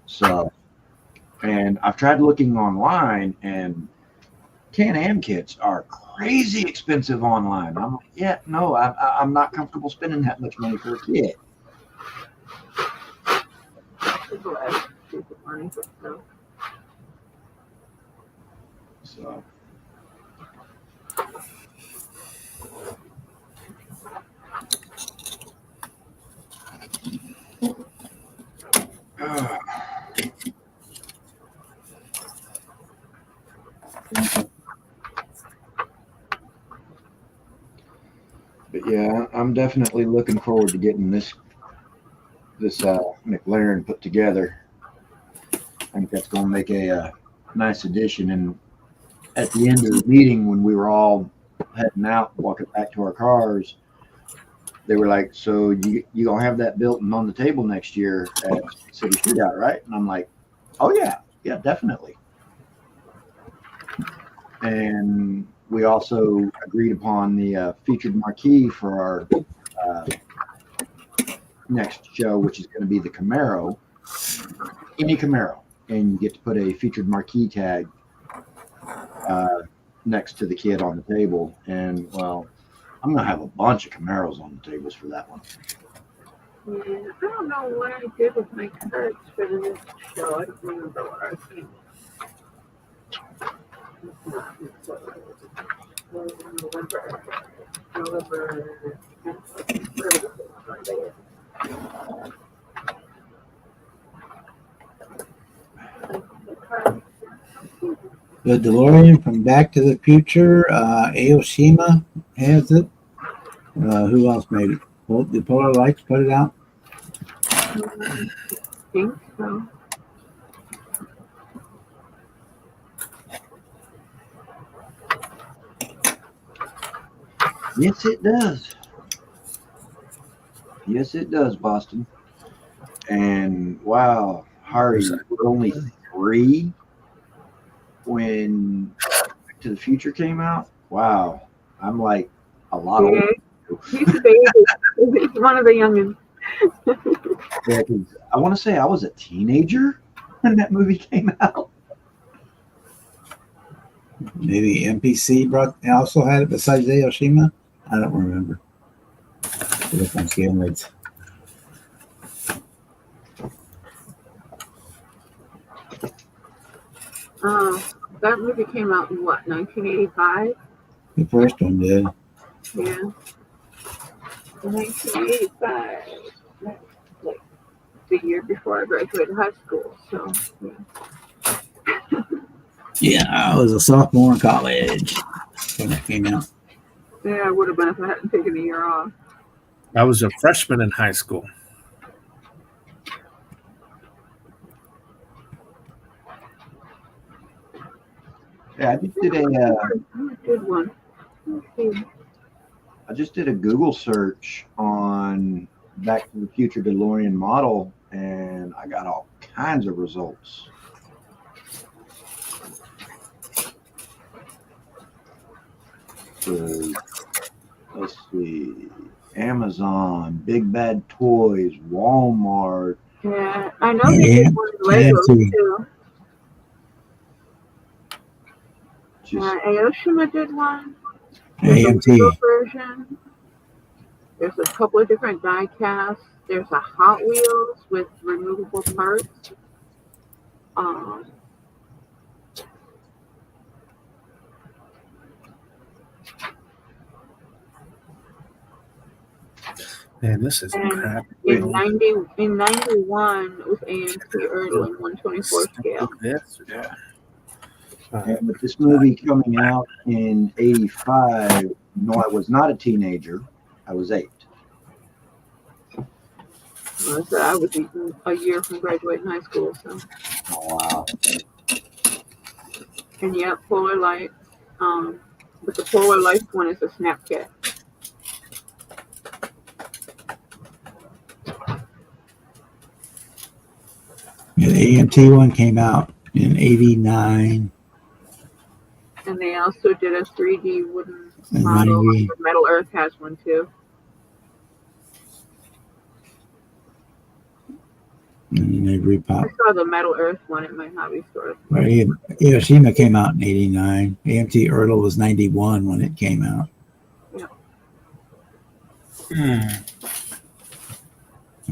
So, and I've tried looking online, and Can-Am kits are crazy expensive online. I'm like, yeah, no, I'm not comfortable spending that much money for a kit. People ask stupid money for stuff. So. But yeah, I'm definitely looking forward to getting this McLaren put together. I think that's going to make a nice addition. And at the end of the meeting, when we were all heading out, walking back to our cars, they were like, "So you gonna have that built and on the table next year at City Shootout, right?" And I'm like, "Oh yeah, definitely." And we also agreed upon the featured marquee for our next show, which is going to be the Camaro, any Camaro, and you get to put a featured marquee tag next to the kid on the table. And well, I'm going to have a bunch of Camaros on the tables for that one. Yeah, I don't know what I did with my cards for the next show. I don't remember what I was thinking. The DeLorean from Back to the Future, Aoshima has it. Who else made it? Well, the Polar Lights put it out. I think so. Yes, it does. Yes, it does, Boston. And wow, Harry, we're only 3 when Back to the Future came out. Wow, I'm like a lot older. He's a baby. He's one of the youngins. Yeah, 'cause I want to say I was a teenager when that movie came out. Maybe MPC also had it besides Aoshima. I don't remember. Look on Scanlids. That movie came out in what, 1985? The first one did. Yeah. 1985. That's like the year before I graduated high school. So, yeah. Yeah, I was a sophomore in college. when that came out. Yeah, I would have been if I hadn't taken a year off. I was a freshman in high school. Yeah, I just did Good one. Let's see. I just did a Google search on Back to the Future DeLorean model, and I got all kinds of results. So, let's see, Amazon, Big Bad Toys, Walmart. Yeah, I know they did one in Legos AMC. too. Just Aoshima did one. AMT. Lego version. There's a couple of different die casts. There's a Hot Wheels with removable parts. Man, this is And crap. in 91 with AMT Erling 124 scale. This, yeah. and with this movie coming out in '85, no, I was not a teenager. I was 8. I was a year from graduating high school, so. Oh wow! And yeah, Polar Light. But the Polar Light one is a snap kit. Yeah, the AMT one came out in '89 And they also did a 3D wooden and model. 90. Metal Earth has one too. And they I repop. saw the Metal Earth one at my hobby store. But Hiroshima came out in '89. AMT Ertl was '91 when it came out. And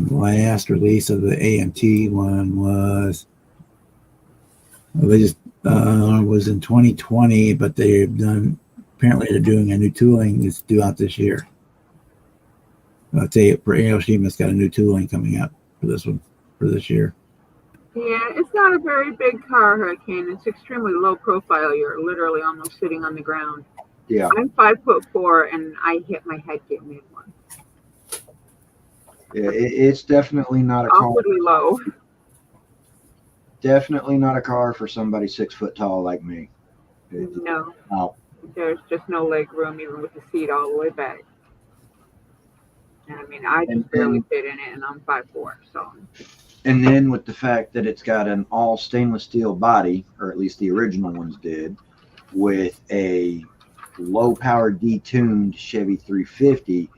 the last release of the AMT one was was in 2020, but they've done, apparently they're doing a new tooling that's due out this year. I'll tell you, for Hiroshima's got a new tooling coming out for this one for this year. Yeah, it's not a very big car, Hurricane. It's extremely low profile. You're literally almost sitting on the ground. Yeah, I'm 5'4", and I hit my head getting in one. yeah, it's definitely not a car. Awkwardly low. Definitely not a car for somebody 6 foot tall like me. No, No. there's just no leg room, even with the seat all the way back. And I mean, I And just barely then- fit in it, and I'm 5'4", so. And then with the fact that it's got an all stainless steel body, or at least the original ones did, with a low power detuned Chevy 350,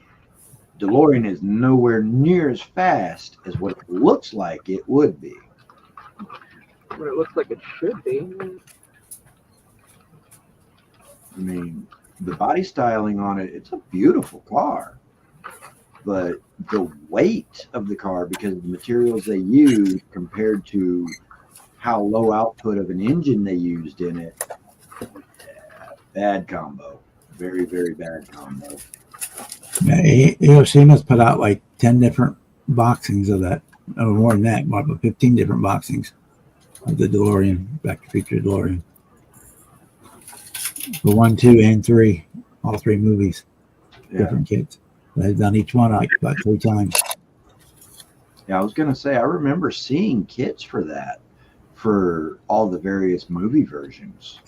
DeLorean is nowhere near as fast as what it looks like it would be. What it looks like it should be. I mean, the body styling on it, it's a beautiful car. But the weight of the car, because of the materials they used compared to how low output of an engine they used in it, bad combo. Very, very bad combo. Yeah, Hiroshima's put out like 10 different boxings of that, or more than that, about 15 different boxings of the DeLorean, Back to the Future DeLorean. For 1, 2, and 3, all 3 movies, Yeah. different kits. They've done each one like about 3 times. Yeah, I was going to say, I remember seeing kits for that, for all the various movie versions.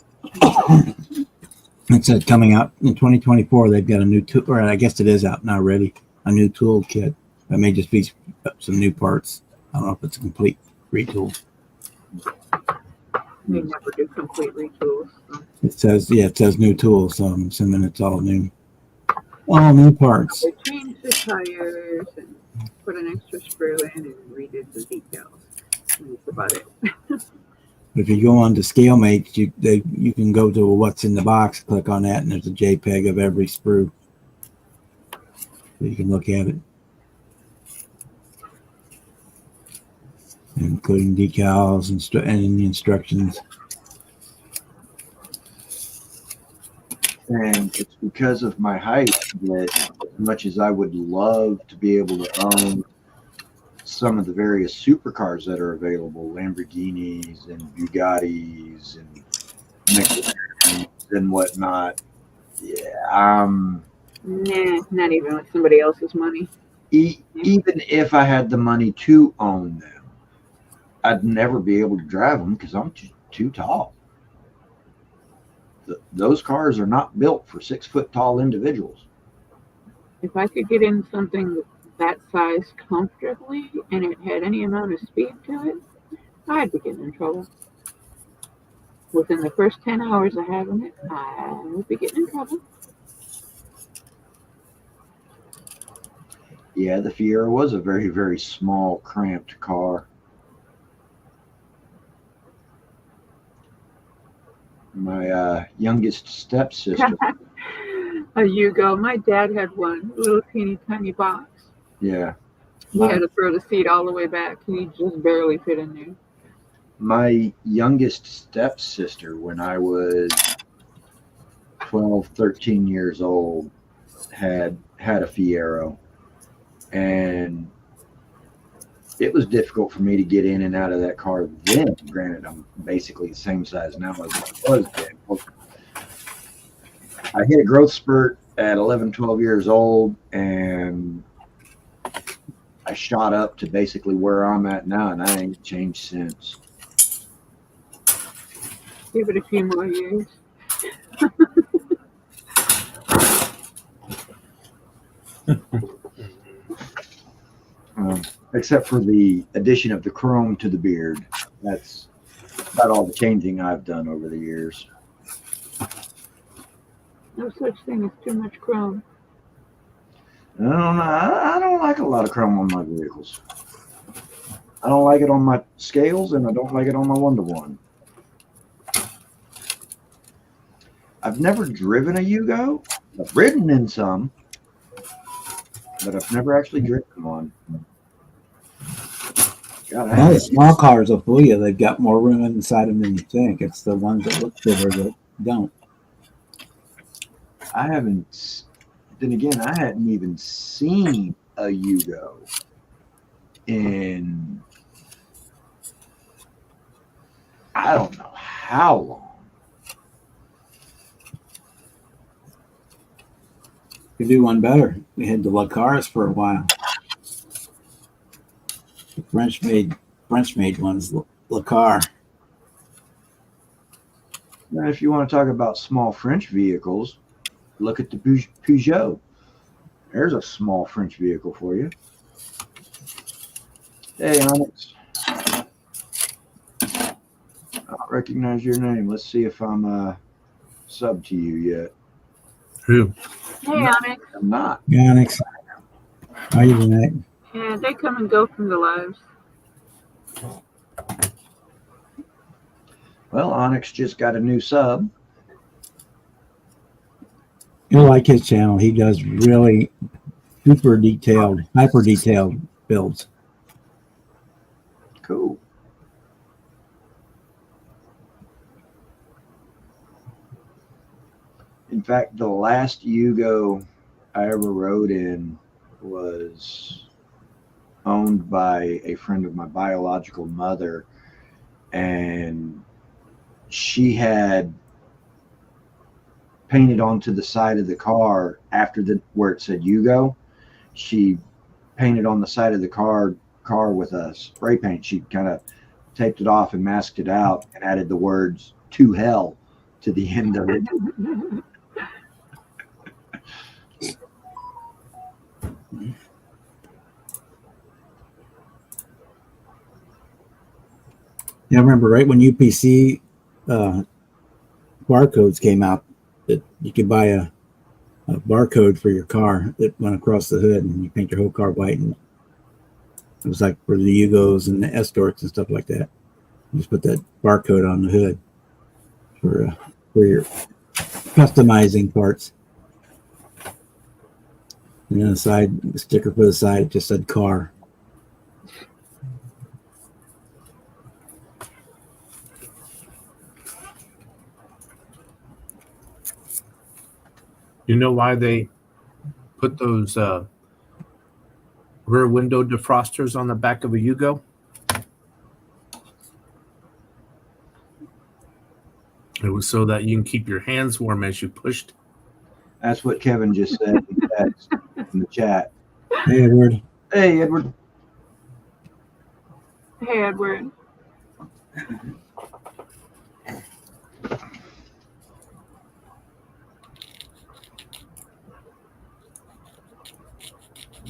It said coming out in 2024, they've got a new tool, or I guess it is out now already, a new tool kit. That may just be some new parts. I don't know if it's a complete retool. They never do complete retools. So. It says new tools, so I'm assuming it's all new parts. They changed the tires and put an extra screw in and redid the decals. And that's about it. If you go on to ScaleMate, you can go to what's in the box, click on that, and there's a JPEG of every sprue. So you can look at it, including decals and the instructions. And it's because of my height that, as much as I would love to be able to own some of the various supercars that are available, Lamborghinis and Bugattis and McLarens and whatnot, Yeah, Nah, not even with somebody else's money. even if I had the money to own them, I'd never be able to drive them because I'm too tall. Those cars are not built for 6 foot tall individuals. If I could get in something that size comfortably and it had any amount of speed to it, I'd be getting in trouble. Within the first 10 hours of having it, I would be getting in trouble. Yeah, the Fiera was a very, very small, cramped car. My youngest stepsister, A Yugo. My dad had one, a little teeny tiny box. yeah, He my, had to throw the seat all the way back. He just barely fit in there. my youngest stepsister, when I was 12, 13 years old, had a Fiero, and it was difficult for me to get in and out of that car then. Granted, I'm basically the same size now as I was then. I hit a growth spurt at 11, 12 years old, and I shot up to basically where I'm at now, and I ain't changed since. Give it a few more years. Except for the addition of the chrome to the beard. That's about all the changing I've done over the years. No such thing as too much chrome. I don't like a lot of chrome on my vehicles. I don't like it on my scales, and I don't like it on my 1-to-1. I've never driven a Yugo. I've ridden in some, but I've never actually driven one. God, Well, the small cars will fool you. They've got more room inside them than you think. It's the ones that look bigger that don't. I haven't. Then again, I hadn't even seen a Yugo in I don't know how long. Could do one better. We had the Lacaras for a while. The French made ones, Lacar. Now, if you want to talk about small French vehicles, look at the Peugeot. There's a small French vehicle for you. Hey, Onyx. I don't recognize your name. Let's see if I'm sub to you yet. Who? Hey, Onyx. I'm not. Yeah, Onyx. How you doing? Yeah, they come and go from the lives. Well, Onyx just got a new sub. You'll like his channel. He does really hyper detailed builds. Cool. In fact, the last Yugo I ever rode in was owned by a friend of my biological mother, and she had painted onto the side of the car after where it said Yugo. She painted on the side of the car with a spray paint. She kind of taped it off and masked it out and added the words "to hell" to the end of it. Yeah, I remember right when UPC barcodes came out, that you could buy a barcode for your car that went across the hood, and you paint your whole car white. And it was like for the Yugos and the Escorts and stuff like that. You just put that barcode on the hood for your customizing parts. And then the sticker for the side just said car. You know why they put those rear window defrosters on the back of a Yugo? It was so that you can keep your hands warm as you pushed That's what Kevin just said in the chat. Hey, Edward. Hey, Edward. Hey, Edward.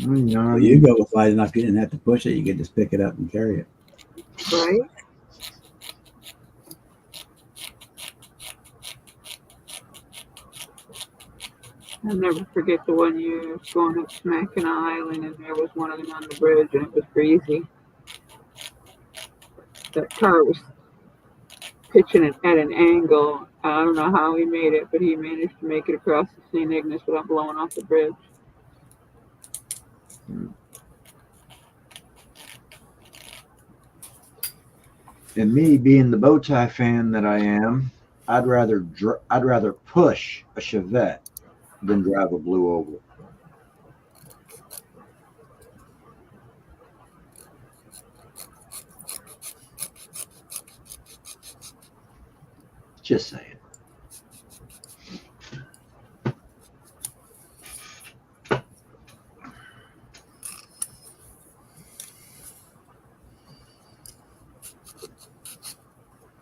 Well, you go with light enough, you didn't have to push it. You could just pick it up and carry it. Right? I'll never forget the one year going up Mackinac Island, and there was one of them on the bridge, and it was breezy. That car was pitching it at an angle. I don't know how he made it, but he managed to make it across the St. Ignace without blowing off the bridge. And me being the bow tie fan that I am, I'd rather push a Chevette than drive a Blue Oval. Just saying.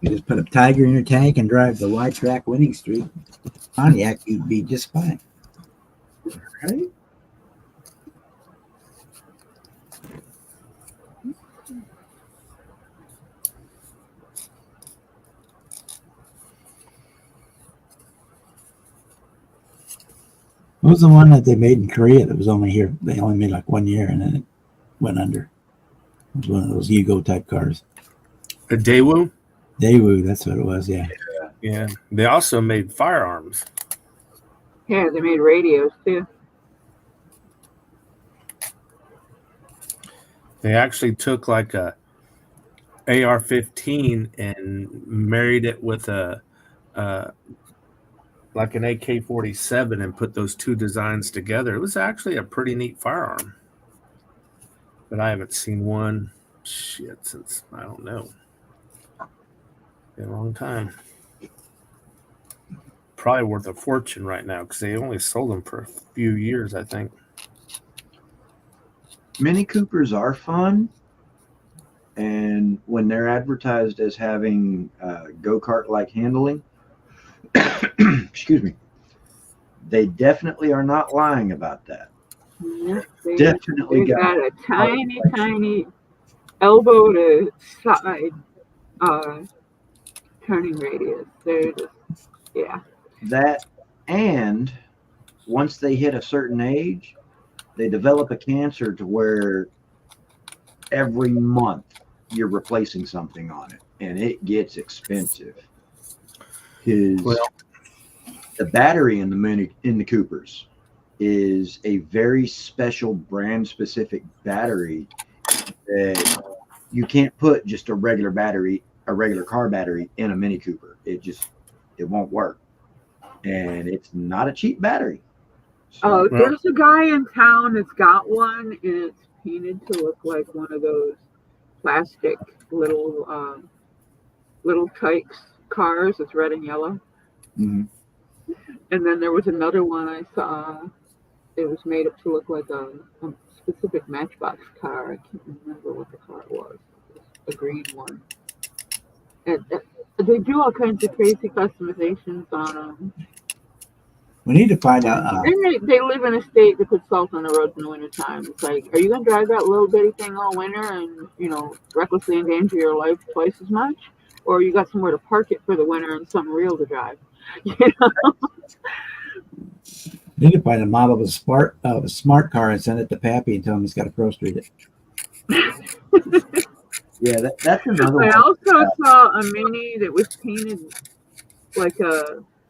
You just put a Tiger in your tank and drive the wide track winning streak. Pontiac, you'd be just fine. Right? What was the one that they made in Korea that was only here? They only made like 1 year and then it went under. It was one of those Yugo type cars. A Daewoo? Daewoo, that's what it was, yeah. Yeah. They also made firearms. Yeah, they made radios too. They actually took like a AR-15 and married it with a like an AK-47 and put those two designs together. It was actually a pretty neat firearm. But I haven't seen one since, I don't know. Been a long time. Probably worth a fortune right now because they only sold them for a few years, I think. Mini Coopers are fun, and when they're advertised as having go-kart like handling, excuse me, they definitely are not lying about that. Yeah, Definitely they got a tiny elbow to side turning radius. They're just, yeah. That, and once they hit a certain age, they develop a cancer to where every month you're replacing something on it, and it gets expensive. Because the battery in the Coopers is a very special brand specific battery that you can't put just a regular car battery in a Mini Cooper. It won't work, and it's not a cheap battery. Oh, there's a guy in town that's got one, and it's painted to look like one of those plastic little Tykes cars. It's red and yellow. Mm-hmm. And then there was another one I saw. It was made up to look like a specific Matchbox car. I can't remember what the car was. It was a green one. And they do all kinds of crazy customizations on them. We need to find out. And they live in a state that puts salt on the roads in the wintertime. It's like, are you going to drive that little bitty thing all winter and, recklessly endanger your life twice as much? Or you got somewhere to park it for the winter and something real to drive? We need to find a model of a smart car and send it to Pappy and tell him he's got to Pro Street it. Yeah, that's another one. I also saw a Mini that was painted like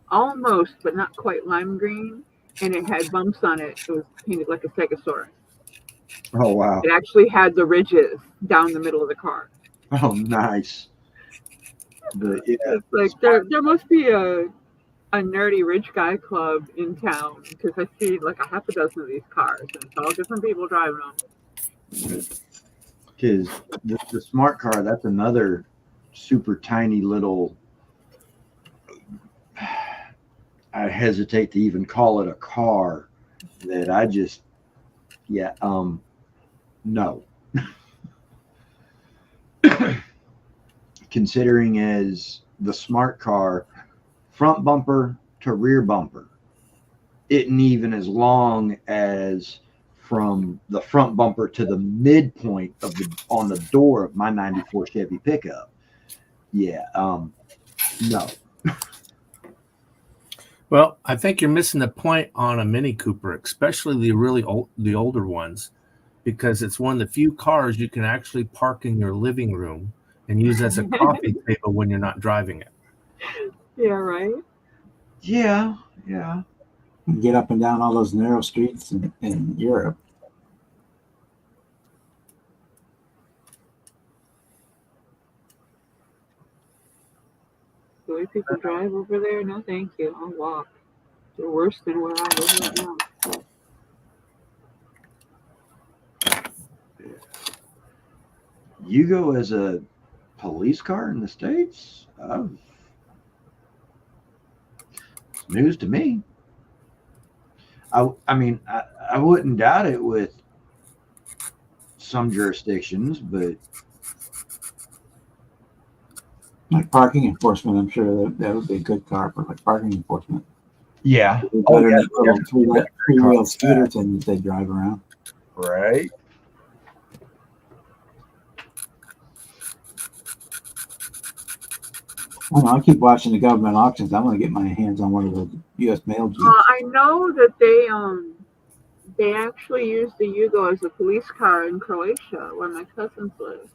almost, but not quite lime green, and it had bumps on it. It was painted like a Stegosaurus. Oh, wow. It actually had the ridges down the middle of the car. Oh, nice. It's like there must be a nerdy rich guy club in town, because I see like a half a dozen of these cars, and it's all different people driving them. Because the smart car, that's another super tiny little, I hesitate to even call it a car. That I just, yeah, no. Considering as the smart car, front bumper to rear bumper, isn't even as long as from the front bumper to the midpoint of the on the door of my 94 Chevy pickup. Yeah, no. Well, I think you're missing the point on a Mini Cooper, especially the really old, the older ones, because it's one of the few cars you can actually park in your living room and use as a coffee table when you're not driving it. Yeah, right. Yeah. You can get up and down all those narrow streets in Europe. The way people drive over there, no thank you. I'll walk. They're worse than where I live right now. Yugo as a police car in the States? It's news to me. I mean, I wouldn't doubt it with some jurisdictions, but Like parking enforcement, I'm sure that would be a good car for like parking enforcement. yeah. Better than yeah. little three-wheel scooter things they drive around. Right. I don't know, I keep watching the government auctions. I want to get my hands on one of those U.S. mail Jeeps. I know that they actually use the Yugo as a police car in Croatia, where my cousins live.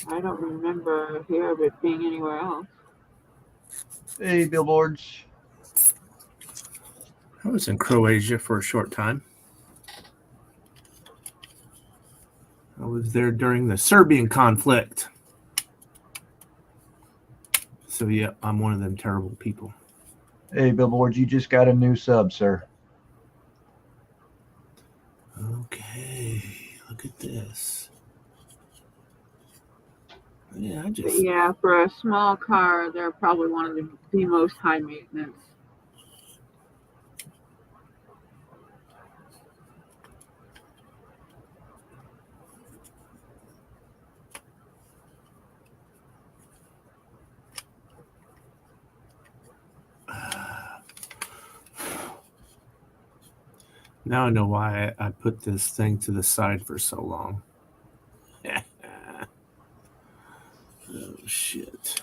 I don't remember here of it being anywhere else. Hey, billboards. I was in Croatia for a short time. I was there during the Serbian conflict. So, yeah, I'm one of them terrible people. Hey, billboards, you just got a new sub, sir. Okay, look at this. Yeah, But yeah, for a small car, they're probably one of the most high maintenance. Now I know why I put this thing to the side for so long. Oh, shit.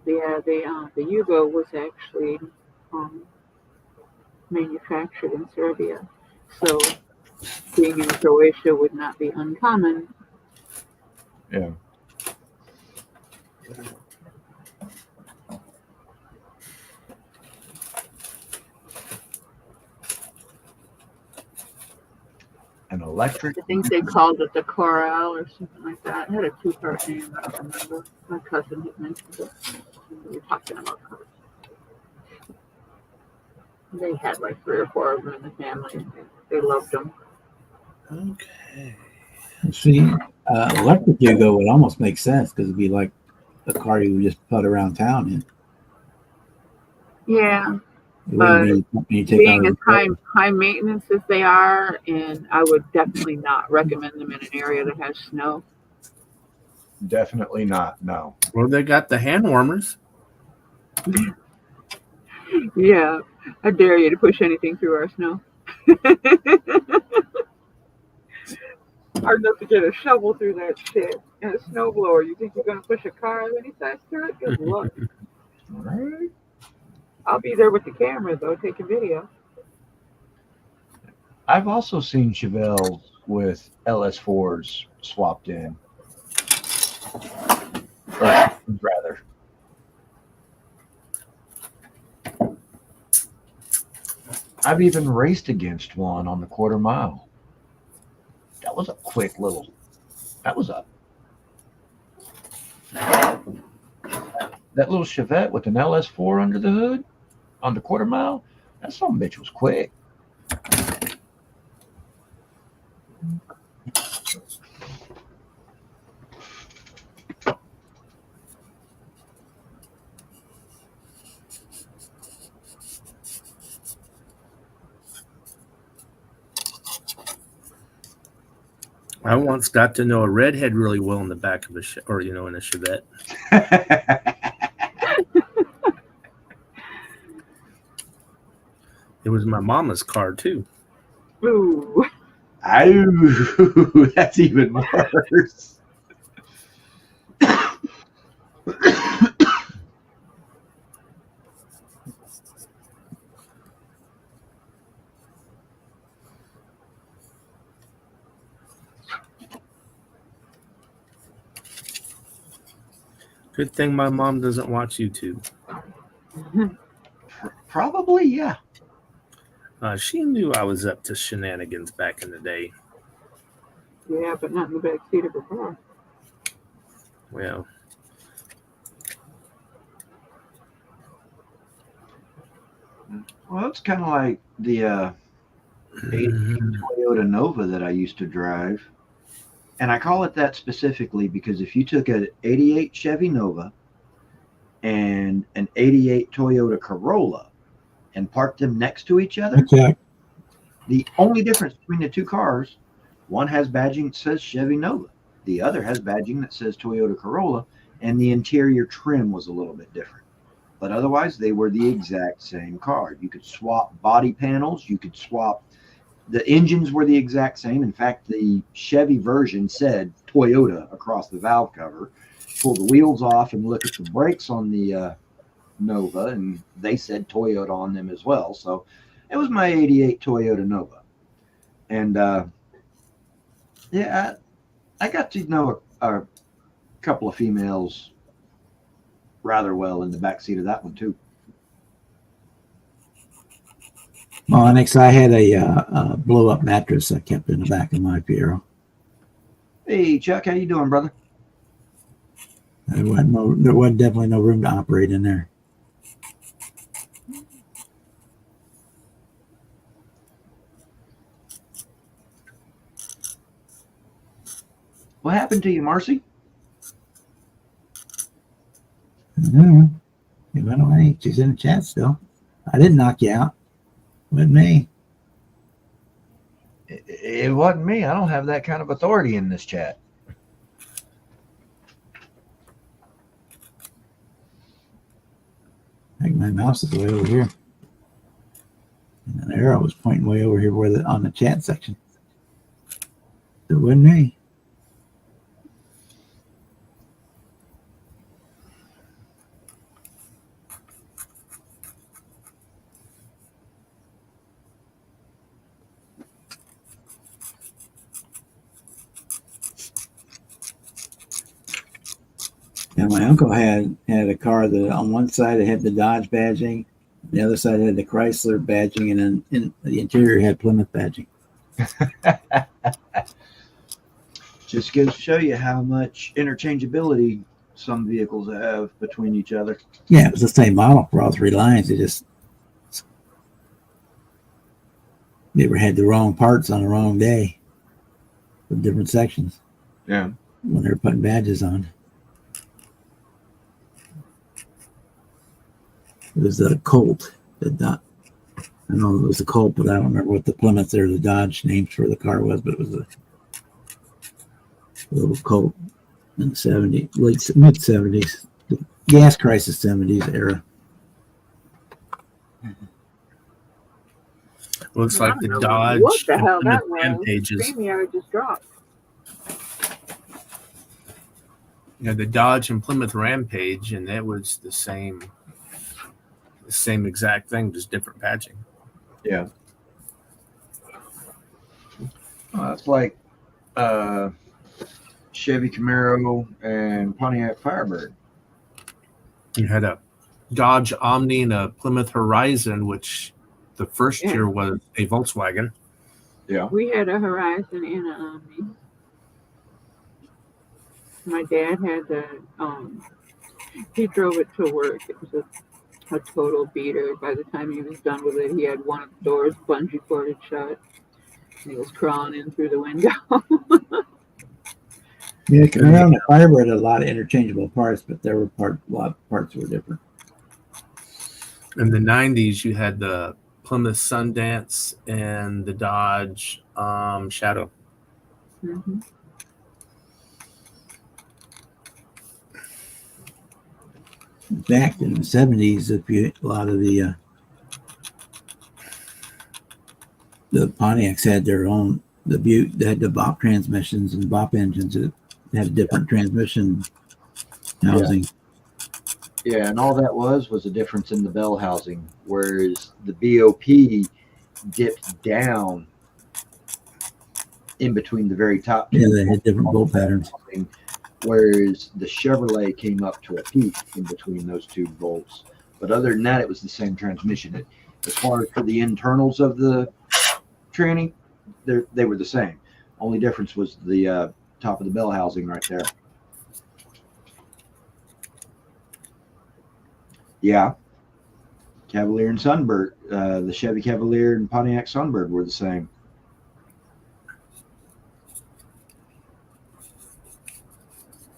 Yeah, the Yugo was actually manufactured in Serbia, so being in Croatia would not be uncommon. Yeah. An electric. I think they called it the Coral or something like that. It had a two-part name, I don't remember. My cousin had mentioned it. We were talking about cars. They had like 3 or 4 of them in the family. They loved them. Okay. See, electric Yugo would almost make sense because it'd be like a car you would just put around town in. Yeah, It but wouldn't be something you take being out as of the car. high maintenance as they are, and I would definitely not recommend them in an area that has snow. Definitely not. No. Well, they got the hand warmers. Yeah, I dare you to push anything through our snow. Hard enough to get a shovel through that shit and a snowblower. You think you're gonna push a car of any size through it? Good luck. All right. I'll be there with the camera though, taking video. I've also seen Chevelles with LS4s swapped in. Or rather. I've even raced against one on the quarter mile. That was a quick little. That was a. That little Chevette with an LS4 under the hood on the quarter mile. That son of a bitch was quick. I once got to know a redhead really well in the back of a in a Chevette. It was my mama's car too. Ooh. Ow, that's even worse. Good thing my mom doesn't watch YouTube. Probably, yeah. She knew I was up to shenanigans back in the day. Yeah, but not in the back seat of her car. Well, Well, it's kind of like the 88 Toyota Nova that I used to drive. And I call it that specifically because if you took an 88 Chevy Nova and an 88 Toyota Corolla and parked them next to each other, Okay. the only difference between the two cars, one has badging that says Chevy Nova, the other has badging that says Toyota Corolla, and the interior trim was a little bit different. But otherwise, they were the exact same car. You could swap body panels. You could swap. The engines were the exact same. In fact, the Chevy version said Toyota across the valve cover. Pull the wheels off and look at the brakes on the Nova, and they said Toyota on them as well. So it was my 88 Toyota Nova. And yeah, I got to know a couple of females rather well in the back seat of that one too. Well, next I had a blow up mattress I kept in the back of my Fiero. Hey Chuck, how you doing, brother? There wasn't definitely no room to operate in there. What happened to you, Marcy? Mm-hmm. You went away. She's in the chat still. I didn't knock you out. With me. It wasn't me. I don't have that kind of authority in this chat. I think my mouse is way over here. And the arrow was pointing way over here on the chat section. It wasn't me. Yeah, my uncle had a car that on one side it had the Dodge badging, the other side had the Chrysler badging, and then in the interior had Plymouth badging. Just goes to show you how much interchangeability some vehicles have between each other. Yeah, it was the same model for all three lines. They had the wrong parts on the wrong day for different sections. Yeah. When they were putting badges on. It was a Colt. I know it was a Colt, but I don't remember what the Plymouth or the Dodge name for the car was, but it was a little Colt in the 70s, mid 70s, gas crisis 70s era. Looks like the I don't know Dodge what the hell and that the was. Rampages. StreamYard just dropped. Yeah, the Dodge and Plymouth Rampage, and that was the same exact thing, just different patching. Yeah. Well, that's like Chevy Camaro and Pontiac Firebird. You had a Dodge Omni and a Plymouth Horizon, which the first year was a Volkswagen. Yeah. We had a Horizon and an Omni. My dad had the he drove it to work. It was a total beater. By the time he was done with it, he had one of the doors bungee corded shut. And he was crawling in through the window. Yeah, Camaro and the Firebird had a lot of interchangeable parts, but there were a lot of parts were different. In the 90s, you had the Plymouth Sundance and the Dodge Shadow. Mm-hmm. back in the 70s, a lot of the Pontiacs had their own, the Butte, they had the Bop transmissions and Bop engines that had a different transmission housing. Yeah, and all that was a difference in the bell housing, whereas the BOP dipped down in between the very top two, Yeah, they had different bolt patterns. whereas the Chevrolet came up to a peak in between those two bolts. But other than that, it was the same transmission. As far as for the internals of the tranny, they were the same. Only difference was the top of the bell housing right there. Yeah. Cavalier and Sunbird, the Chevy Cavalier and Pontiac Sunbird were the same.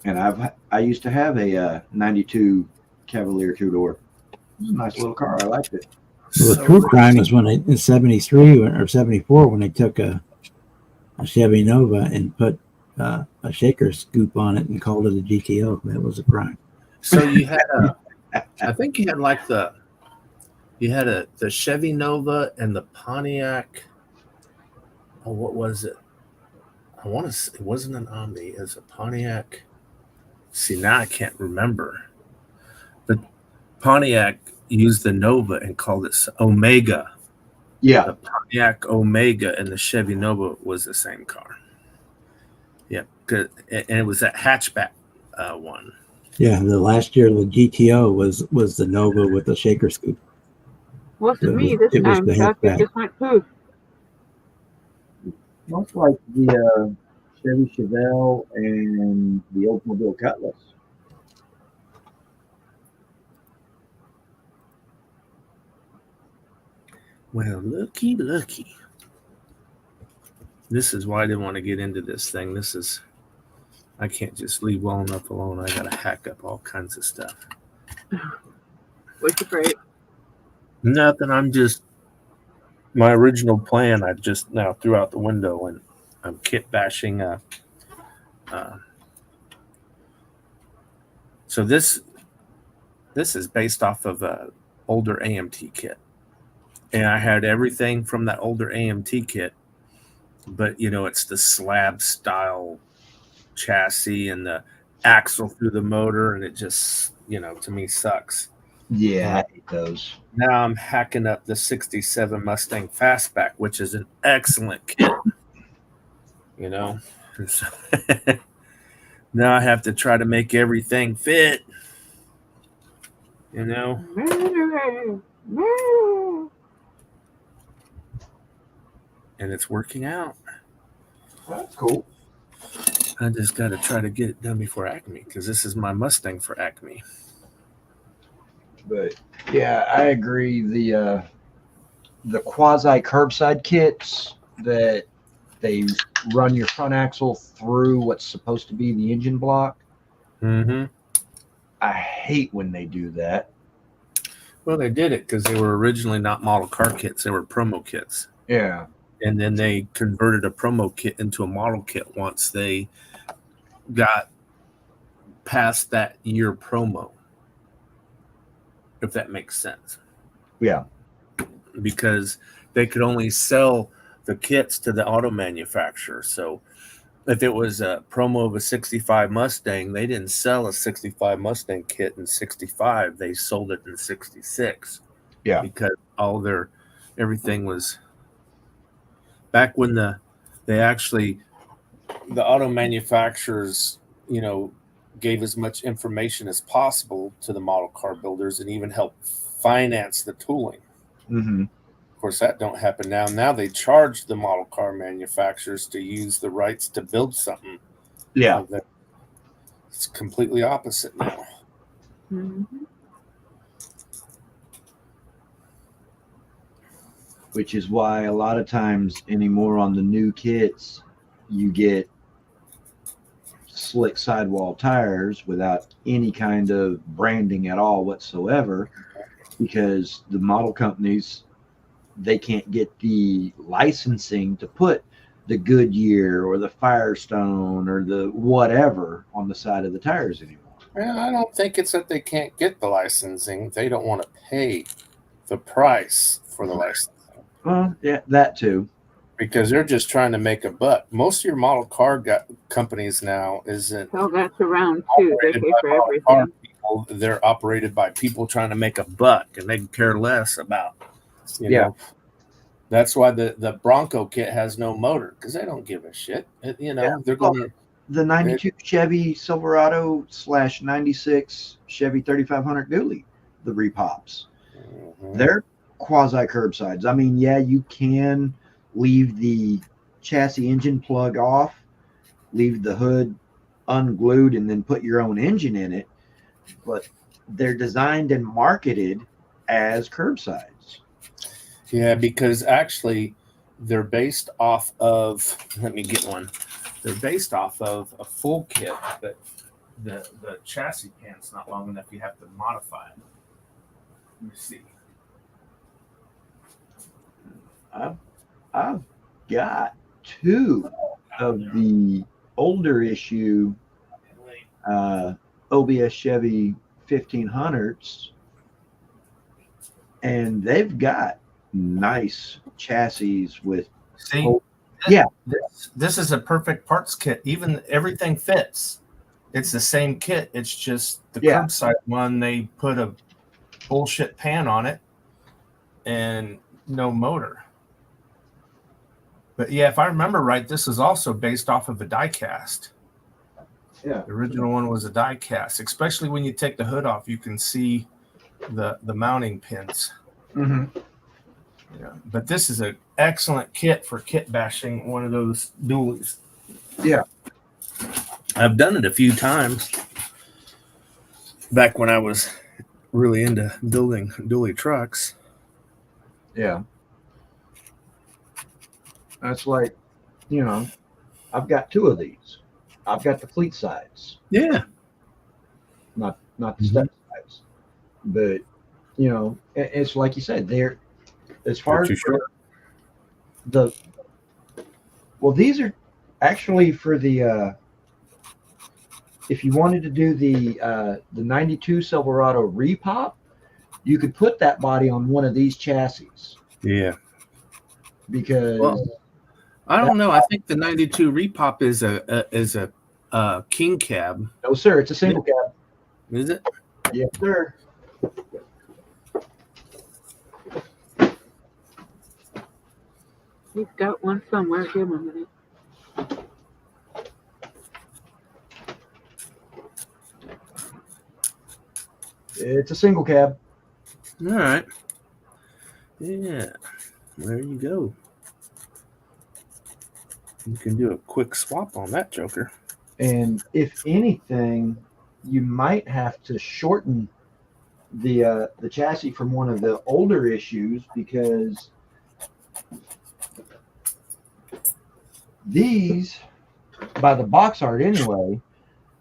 And I used to have a 92 Cavalier two-door. It was a nice little car. I liked it. Well, the true crime was when in 73 or 74 when they took a Chevy Nova and put a shaker scoop on it and called it a GTO. That was a crime. So you had I think you had like the Chevy Nova and the Pontiac. Oh, what was it? I want to say it wasn't an Omni. It was a Pontiac. See, now I can't remember. But Pontiac used the Nova and called it Omega. Yeah. The Pontiac Omega and the Chevy Nova was the same car. Yeah, and it was that hatchback one. Yeah, the last year the GTO was the Nova with the shaker scoop. Wasn't It me was- this it was time, the Chuck. It hatchback. just went poof. Much like the Chevy Chevelle and the Oldsmobile Cutlass. Well, looky. This is why I didn't want to get into this thing. I can't just leave well enough alone. I got to hack up all kinds of stuff. What's afraid? Nothing. My original plan, I just now threw out the window and I'm kit bashing. So this is based off of a older AMT kit. And I had everything from that older AMT kit, but it's the slab style chassis and the axle through the motor, and it just to me sucks. Yeah, I hate those. Now I'm hacking up the 67 Mustang Fastback, which is an excellent kit. And so now I have to try to make everything fit. And it's working out. That's cool. I just got to try to get it done before Acme, because this is my Mustang for Acme. But yeah, I agree. The quasi curbside kits that they run your front axle through what's supposed to be the engine block. Mm-hmm. I hate when they do that. Well, they did it because they were originally not model car kits; they were promo kits. Yeah. And then they converted a promo kit into a model kit once they got past that year promo, if that makes sense. Yeah. Because they could only sell the kits to the auto manufacturer. So if it was a promo of a 65 Mustang, they didn't sell a 65 Mustang kit in 65. They sold it in 66. Yeah. Because everything was back when the auto manufacturers, gave as much information as possible to the model car builders and even helped finance the tooling. Mm-hmm. Of course, that don't happen now. Now they charge the model car manufacturers to use the rights to build something. Yeah. It's completely opposite now. Mm-hmm. Which is why a lot of times anymore on the new kits, you get slick sidewall tires without any kind of branding at all whatsoever, because the model companies, they can't get the licensing to put the Goodyear or the Firestone or the whatever on the side of the tires anymore. Well, I don't think it's that they can't get the licensing. They don't want to pay the price for the licensing Well, yeah, that too. because they're just trying to make a buck. Most of your model car companies now isn't So that's around too. They operated pay by for model car everything. people. They're operated by people trying to make a buck, and they care less about, you Yeah. know. That's why the Bronco kit has no motor because they don't give a shit. They're Well, going to. the 92 Chevy Silverado / 96 Chevy 3500 dually, the repops. They're quasi curbsides. I mean, yeah, you can leave the chassis engine plug off, leave the hood unglued, and then put your own engine in it, but they're designed and marketed as curbsides. Yeah, because actually they're based off of, let me get one. They're based off of a full kit, but the chassis pan's not long enough. You have to modify it. Let me see. I've got two of the older issue OBS Chevy 1500s, and they've got nice chassis with. See, Yeah. This is a perfect parts kit. Even everything fits. It's the same kit. It's just the curbside one. They put a bullshit pan on it and no motor. But yeah, if I remember right, this is also based off of a die cast. Yeah. The original one was a die cast. Especially when you take the hood off, you can see the mounting pins. Mm-hmm. Yeah, but this is an excellent kit for kit bashing one of those dualies. Yeah. I've done it a few times back when I was really into building dually trucks. Yeah. That's like, I've got two of these. I've got the fleet sides, Yeah. not the step sides. But, it's like you said, they're as far as these are actually for the if you wanted to do the 92 Silverado repop, you could put that body on one of these chassis. Yeah. Because I don't know. I think the 92 repop is a king cab. No, sir, it's a single cab. Is it? Yes, sir. He's got one somewhere. Give him a minute. It's a single cab. All right. Yeah. There you go. You can do a quick swap on that joker. And if anything, you might have to shorten the chassis from one of the older issues, because these, by the box art anyway,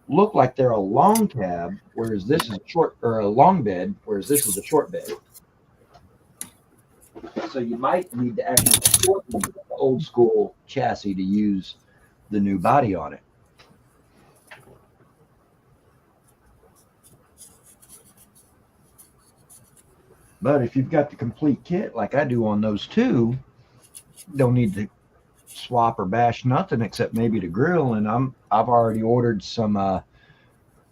look like they're a long cab, whereas this is a long bed, whereas this is a short bed. So you might need to actually shorten the old school chassis to use the new body on it. But if you've got the complete kit like I do on those two, don't need to swap or bash nothing except maybe the grill. And I've already ordered some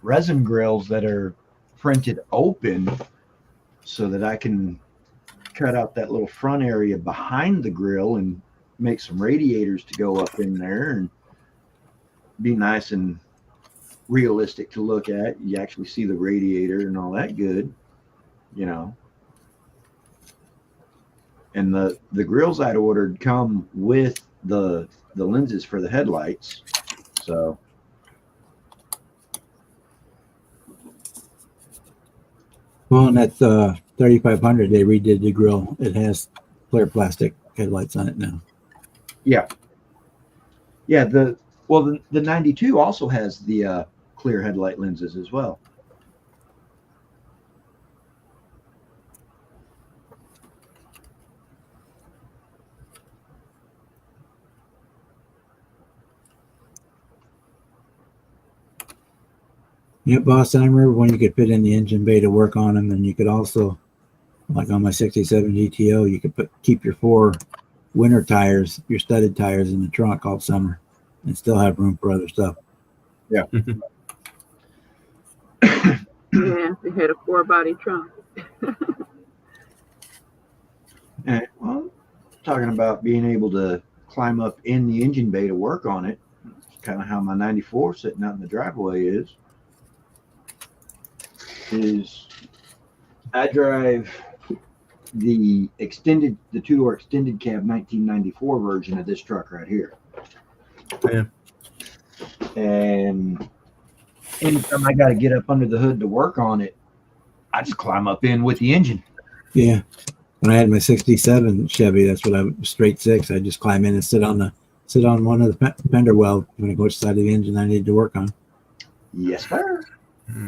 resin grills that are printed open so that I can cut out that little front area behind the grill and make some radiators to go up in there and be nice and realistic to look at. You actually see the radiator and all that good, And the grills I'd ordered come with the lenses for the headlights. So well, and that 3500, they redid the grill. It has clear plastic headlights on it now. Yeah. The 92 also has the clear headlight lenses as well. Yeah, Boston, I remember when you could fit in the engine bay to work on them, and you could also, like on my 67 GTO, you could keep your 4 winter tires, your studded tires in the trunk all summer and still have room for other stuff. Yeah, they had a 4-body trunk. And, well, talking about being able to climb up in the engine bay to work on it, kind of how my 94 sitting out in the driveway is I drive the 2-door extended cab 1994 version of this truck right here. Yeah. And anytime I got to get up under the hood to work on it, I just climb up in with the engine. Yeah. When I had my 67 Chevy, that's what I was straight 6. I just climb in and sit on one of the fender wells when I go to the side of the engine I need to work on. Yes, sir.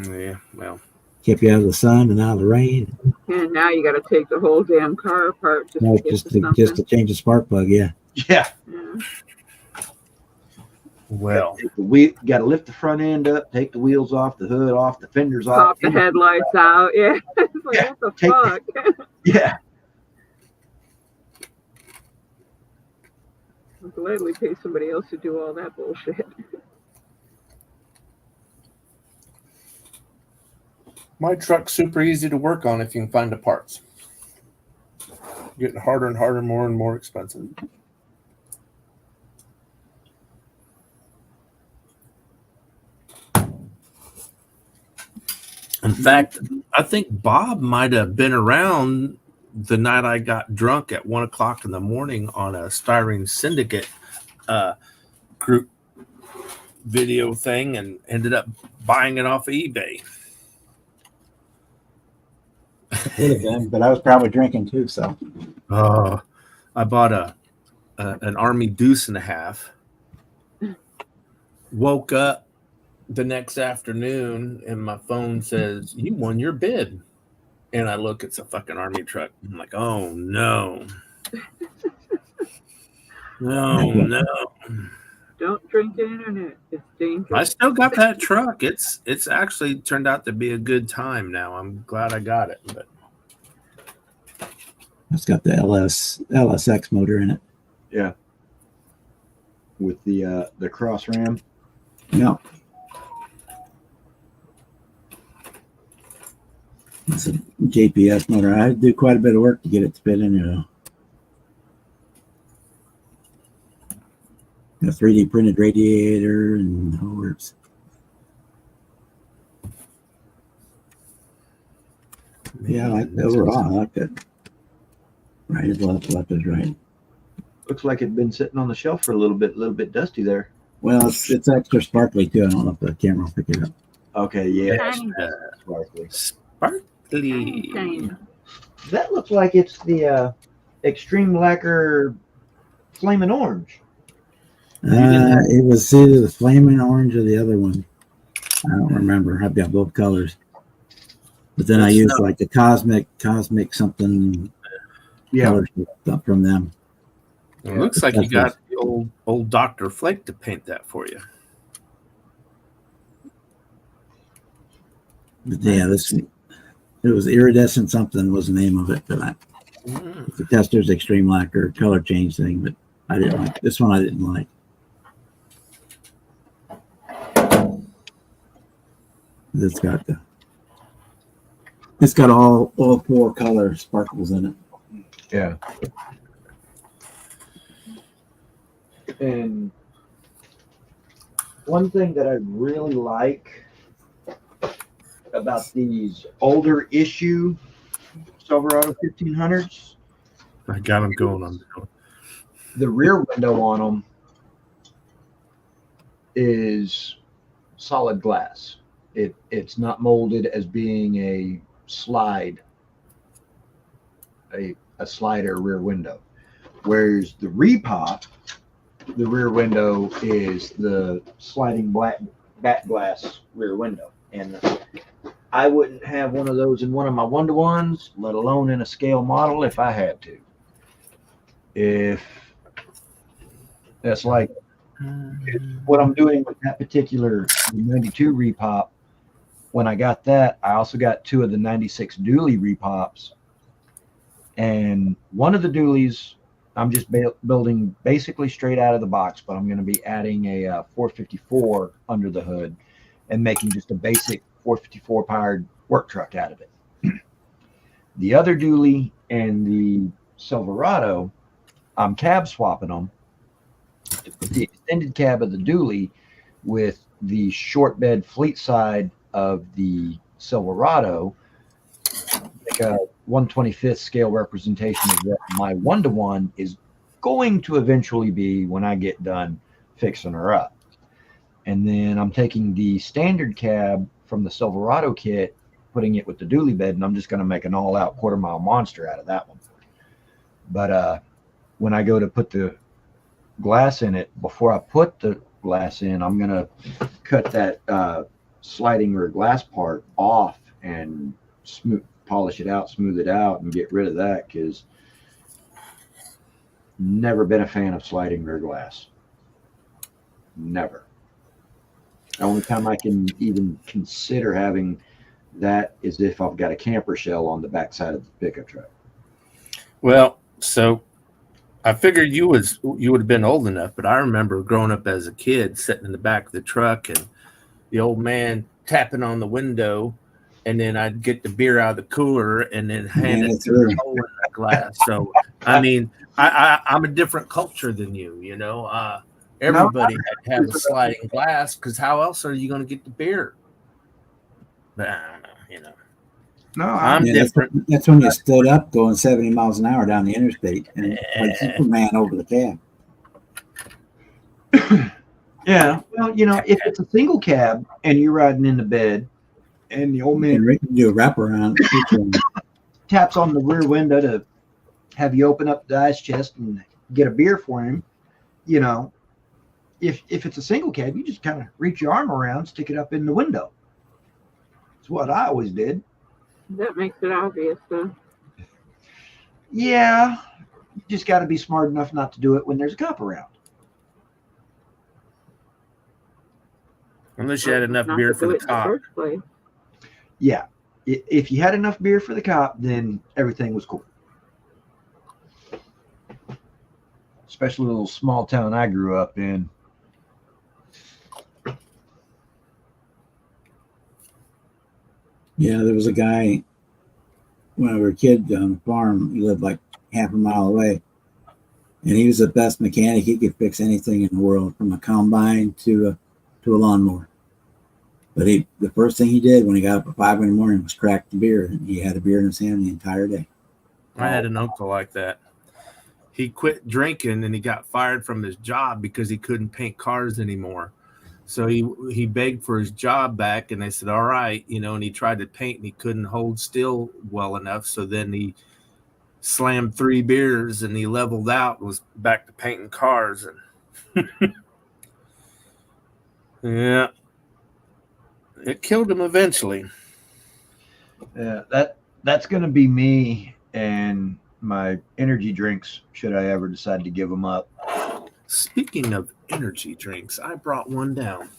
Yeah, well, Keep you out of the sun and out of the rain. And now you got to take the whole damn car apart just No, to get just to to something. change the spark plug. Yeah. Yeah. Yeah. well, We got to lift the front end up, take the wheels off, the hood off, the fenders off. Pop the headlights out. Yeah. It's like, Yeah, what the take- fuck? Yeah. I'm glad we pay somebody else to do all that bullshit. my truck's super easy to work on if you can find the parts. Getting harder and harder, more and more expensive. In fact, I think Bob might have been around the night I got drunk at 1 o'clock in the morning on a Styrene Syndicate group video thing and ended up buying it off of eBay. Would have been, but I was probably drinking too. So Oh, I bought an Army Deuce and a half. Woke up the next afternoon and my phone says, "You won your bid." And I look, it's a fucking Army truck. I'm like, oh no. No. Don't drink the internet. It's dangerous. I still got that truck. It's actually turned out to be a good time now. I'm glad I got it. But it's got the LSX motor in it. Yeah. With the cross ram. No. It's a JPS motor. I do quite a bit of work to get it to fit in there, though. A 3D printed radiator and the whole works. Yeah, I like overall. I like that. Right is left, left is right. Looks like it'd been sitting on the shelf for a little bit dusty there. Well, it's extra sparkly too. I don't know if the camera will pick it up. Okay, yeah. Tiny, Sparkly. Sparkly. tiny. That looks like it's the Extreme Lacquer Flaming Orange. It was either the flaming orange or the other one. I don't remember. I've got both colors. But then I It's used not- like the cosmic something Yeah. colors stuff from them. It looks like you got the old Dr. Flake to paint that for you. But yeah, it was iridescent something was the name of it. But the Tester's Extreme Lacquer color change thing. But I didn't like this one. I didn't like. It's got all 4 color sparkles in it. Yeah. And one thing that I really like about these older issue Silverado 1500s, I got them going on. the rear window on them is solid glass. It's not molded as being a slide, a slider rear window. Whereas the Repop, the rear window is the sliding back glass rear window. And I wouldn't have one of those in one of my one-to-ones, let alone in a scale model if I had to. If that's like what I'm doing with that particular 92 Repop when I got that, I also got 2 of the 96 dually repops. And one of the dualies, I'm just building basically straight out of the box, but I'm going to be adding a 454 under the hood and making just a basic 454 powered work truck out of it. The other dually and the Silverado, I'm cab swapping them to put the extended cab of the dually with the short bed fleet side of the Silverado, like a 1/25th scale representation of what my 1-to-1 is going to eventually be when I get done fixing her up. And then I'm taking the standard cab from the Silverado kit, putting it with the dually bed, and I'm just going to make an all-out quarter-mile monster out of that one. But when I go to put the glass in it, before I put the glass in, I'm going to cut that sliding rear glass part off and polish it out, smooth it out, and get rid of that, because never been a fan of sliding rear glass. Never. The only time I can even consider having that is if I've got a camper shell on the backside of the pickup truck. Well, so I figured you would have been old enough, but I remember growing up as a kid, sitting in the back of the truck and the old man tapping on the window, and then I'd get the beer out of the cooler and then hand it through the hole in the glass. So, I mean, I'm a different culture than you, you know. Everybody had to have a sliding glass, because how else are you going to get the beer? But I don't know, you know. No, I'm different. That's when you stood up going 70 miles an hour down the interstate and like Superman over the cab. Yeah. Well, you know, if it's a single cab and you're riding in the bed and the old man And do a wraparound. taps on the rear window to have you open up the ice chest and get a beer for him, you know, if it's a single cab, you just kind of reach your arm around, stick it up in the window. It's what I always did. That makes it obvious, though. Yeah. You just got to be smart enough not to do it when there's a cop around. Unless you had enough Not beer to for do the it in cop. first place. Yeah. If you had enough beer for the cop, then everything was cool. Especially the little small town I grew up in. Yeah, there was a guy when we were kids on the farm. He lived like half a mile away, and he was the best mechanic. He could fix anything in the world, from a combine to a lawnmower. But the first thing he did when he got up at 5 a.m. was crack the beer, and he had a beer in his hand the entire day. I had an uncle like that. He quit drinking and he got fired from his job because he couldn't paint cars anymore. So he begged for his job back, and they said, all right, you know, and he tried to paint and he couldn't hold still well enough. So then he slammed 3 beers and he leveled out and was back to painting cars. And yeah, it killed him eventually. Yeah, that's going to be me and my energy drinks, should I ever decide to give them up. Speaking of energy drinks, I brought one down.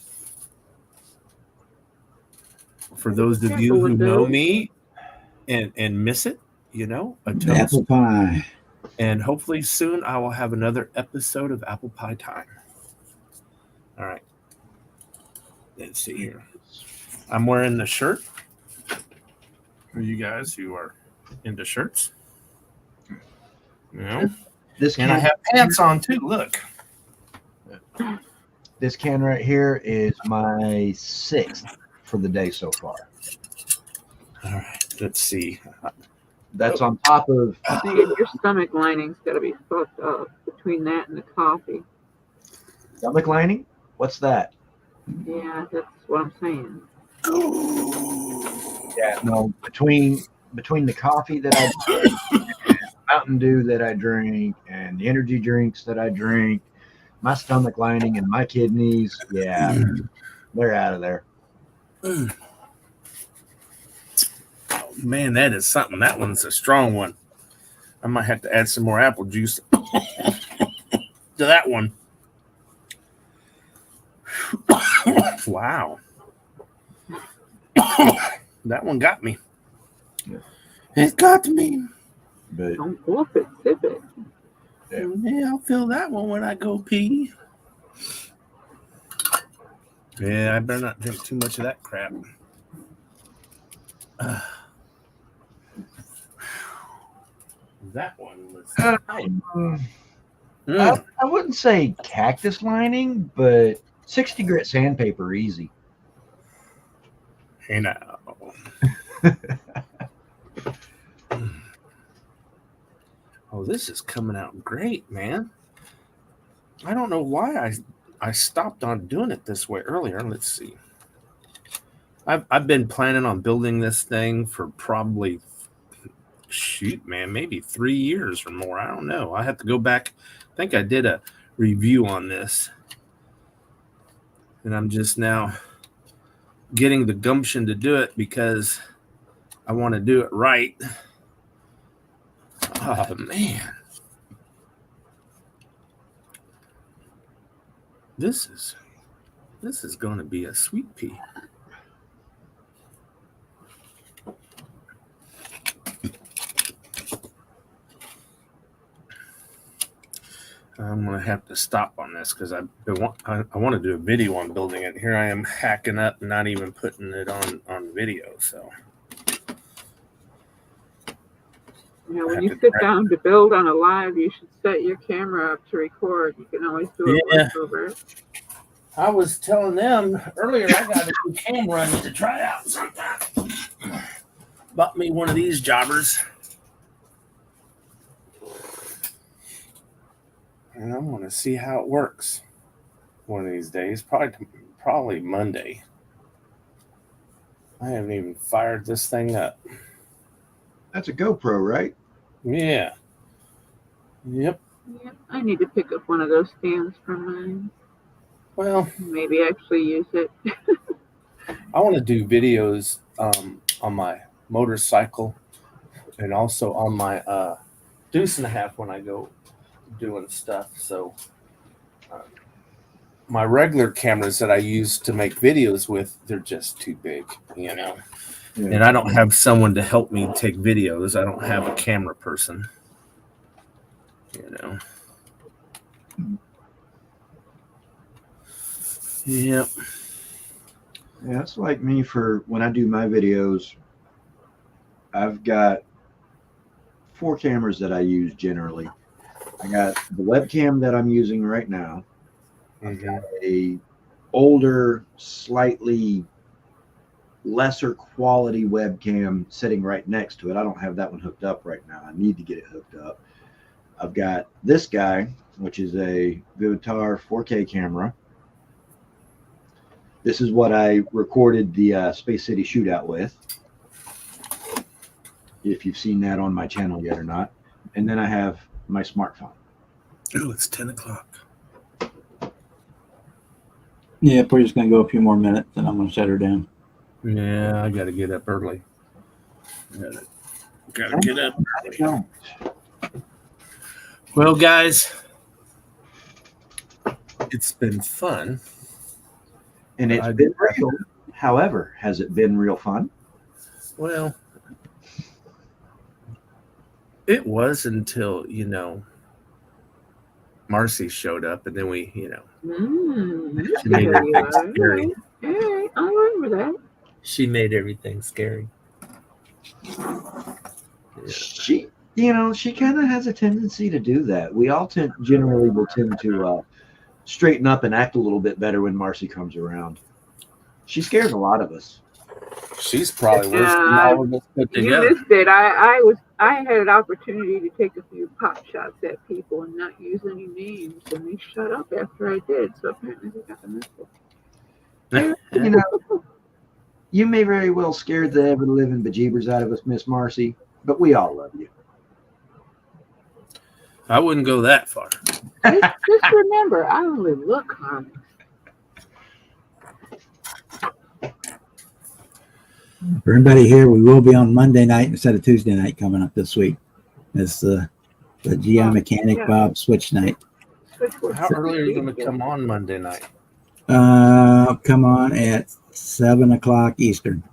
For those of you who know me and miss it, you know, a toast. Apple pie. And hopefully soon I will have another episode of Apple Pie Time. All right. Let's see here. I'm wearing the shirt for you guys who are into shirts. You know? And I have pants on too. Look. This can right here is my 6th for the day so far. All right. Let's see. That's on top of. Dude, your stomach lining's got to be fucked up between that and the coffee. Stomach lining? What's that? Yeah, that's what I'm saying. Yeah, no, between the coffee that I drink, and Mountain Dew that I drink, and the energy drinks that I drink, my stomach lining and my kidneys, yeah, they're out of there. Oh, man, that is something. That one's a strong one. I might have to add some more apple juice to that one. Wow. That one got me. Yeah. It got me. But Don't wolf it, sip it. Yeah, I'll feel that one when I go pee. Yeah, I better not drink too much of that crap. That one was. I wouldn't say cactus lining, but 60 grit sandpaper easy. Hey now. Oh, this is coming out great, man. I don't know why I stopped on doing it this way earlier. Let's see. I've been planning on building this thing for probably, maybe 3 years or more. I don't know. I have to go back. I think I did a review on this. And I'm just now getting the gumption to do it because I want to do it right. Oh, man. This is going to be a sweet pea. I'm going to have to stop on this because I want to do a video on building it. Here I am hacking up and not even putting it on video. So, When you sit down to build on a live, you should set your camera up to record. You can always do a voiceover. I was telling them earlier I got a new camera I need to try out sometime. Bought me one of these jobbers. And I'm going to see how it works one of these days. Probably Monday. I haven't even fired this thing up. That's a GoPro, right? Yeah. Yep. Yeah, I need to pick up one of those stands for mine. Well, maybe actually use it. I want to do videos on my motorcycle and also on my deuce and a half when I go doing stuff. So my regular cameras that I use to make videos with, they're just too big, Yeah. And I don't have someone to help me take videos. I don't have a camera person, Yep. Yeah, it's like me for when I do my videos. I've got 4 cameras that I use generally. I got the webcam that I'm using right now. I've got a older, slightly lesser quality webcam sitting right next to it. I don't have that one hooked up right now. I need to get it hooked up. I've got this guy, which is a Vivitar 4K camera. This is what I recorded the Space City shootout with, if you've seen that on my channel yet or not. And then I have my smartphone. Oh, it's 10 o'clock. Yeah, we're just going to go a few more minutes and I'm going to shut her down. Yeah, I got to get up early. Got to get up early. Well, guys, it's been fun. And it's been real. However, has it been real fun? Well, it was until, Marcy showed up, and then we, she made everything scary. Hey, I remember that. She made everything scary. Yeah. She kind of has a tendency to do that. We all generally will tend to straighten up and act a little bit better when Marcy comes around. She scares a lot of us. She's probably worse than all of us put together. You missed it. I had an opportunity to take a few pot shots at people and not use any names, and they shut up after I did. So apparently they got the message. You may very well scare the ever living bejeebers out of us, Miss Marcy, but we all love you. I wouldn't go that far. Just remember, I only look harmless. For everybody here, we will be on Monday night instead of Tuesday night coming up this week. It's the GI Mechanic Bob Switch night. How early are you going to come on Monday night? Come on at 7 o'clock Eastern.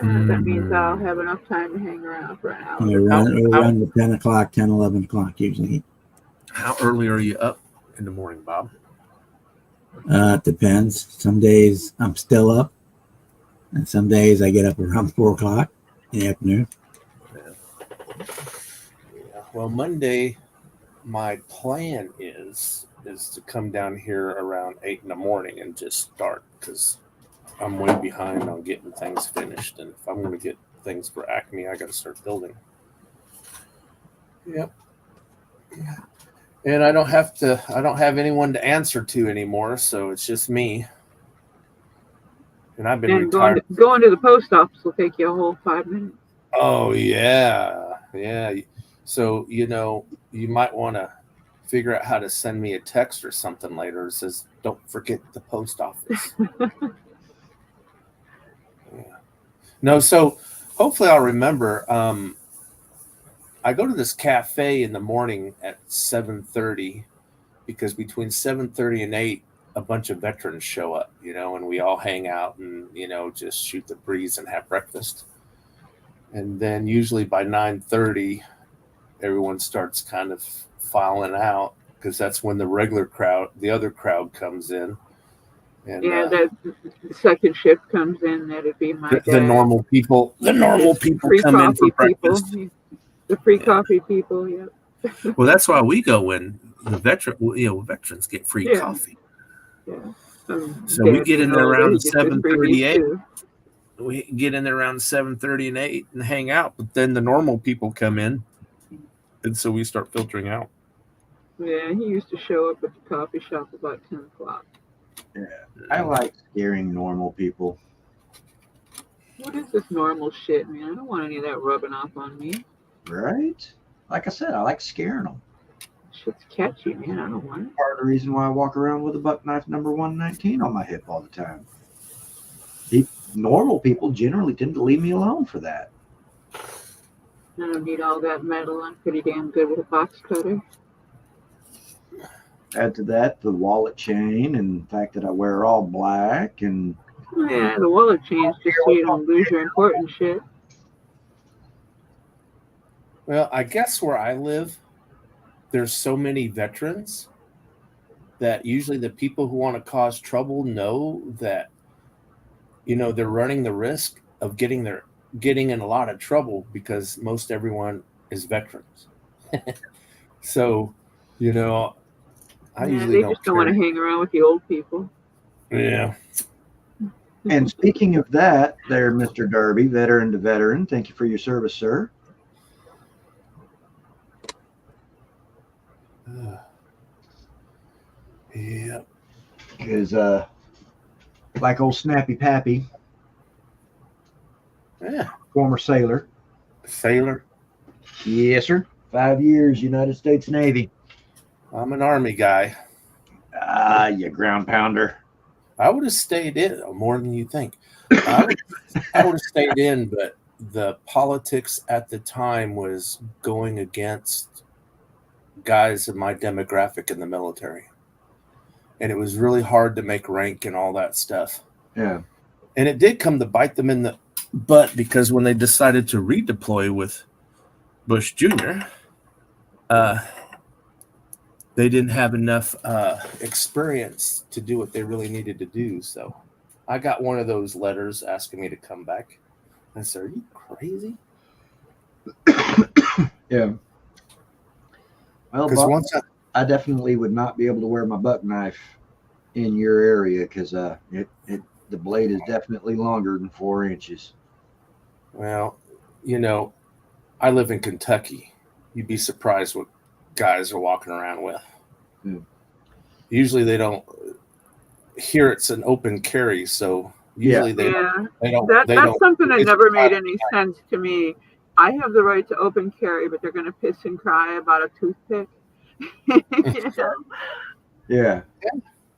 That means I'll have enough time to hang around for an hour. We run to 10 o'clock, 10, 11 o'clock usually. How early are you up in the morning, Bob? It depends. Some days I'm still up, and some days I get up around 4 o'clock in the afternoon. Yeah. Well, Monday, my plan is to come down here around 8 in the morning and just start, because I'm way behind on getting things finished, and if I'm going to get things for Acme, I got to start building. Yep. And I don't have anyone to answer to anymore, so it's just me. And I've been And retired. going to the post office will take you a whole 5 minutes. Oh yeah. So you might want to figure out how to send me a text or something later that says, "Don't forget the post office." Yeah. No, so hopefully I'll remember. I go to this cafe in the morning at 7:30 because between 7:30 and 8, a bunch of veterans show up, and we all hang out and, just shoot the breeze and have breakfast. And then usually by 9:30, everyone starts kind of filing out because that's when the other crowd comes in. And, the second shift comes in. That'd be my the normal people. The normal people come in for breakfast. The free coffee people, yeah. Well, that's why we go when the veterans get free coffee. Yeah. So we get in there around 7:38. We get in there around 7:30 and 8 and hang out, but then the normal people come in, and so we start filtering out. Yeah, he used to show up at the coffee shop about 10 o'clock. Yeah, I like scaring normal people. What is this normal shit, man? I don't want any of that rubbing off on me. Right? Like I said, I like scaring them. Shit's catchy, man. I don't want it. Part of the reason why I walk around with a buck knife number 119 on my hip all the time. Normal people generally tend to leave me alone for that. I don't need all that metal. I'm pretty damn good with a box cutter. Add to that the wallet chain and the fact that I wear all black and Yeah, the wallet chains just so you don't lose your important shit. Well, I guess where I live, there's so many veterans that usually the people who want to cause trouble know that, they're running the risk of getting in a lot of trouble because most everyone is veterans. So, I usually they just don't want to hang around with the old people. Yeah. And speaking of that, there, Mr. Derby, veteran to veteran, thank you for your service, sir. Yeah. Because, like old Snappy Pappy, Yeah. former sailor. Sailor. Yes, sir. 5 years, United States Navy. I'm an Army guy. Ah, you ground pounder. I would have stayed in more than you think. I would have stayed in, but the politics at the time was going against guys of my demographic in the military. And it was really hard to make rank and all that stuff. Yeah. And it did come to bite them in the butt because when they decided to redeploy with Bush Jr., they didn't have enough experience to do what they really needed to do. So I got one of those letters asking me to come back. I said, "Are you crazy?" Yeah. Well, Because Bob, once I definitely would not be able to wear my buck knife in your area because the blade is definitely longer than 4 inches. well, I live in Kentucky. You'd be surprised what guys are walking around with. Hmm. Usually they don't. Here it's an open carry, so usually they don't. That's something that it's never made not- any sense to me. I have the right to open carry, but they're going to piss and cry about a toothpick. Yeah.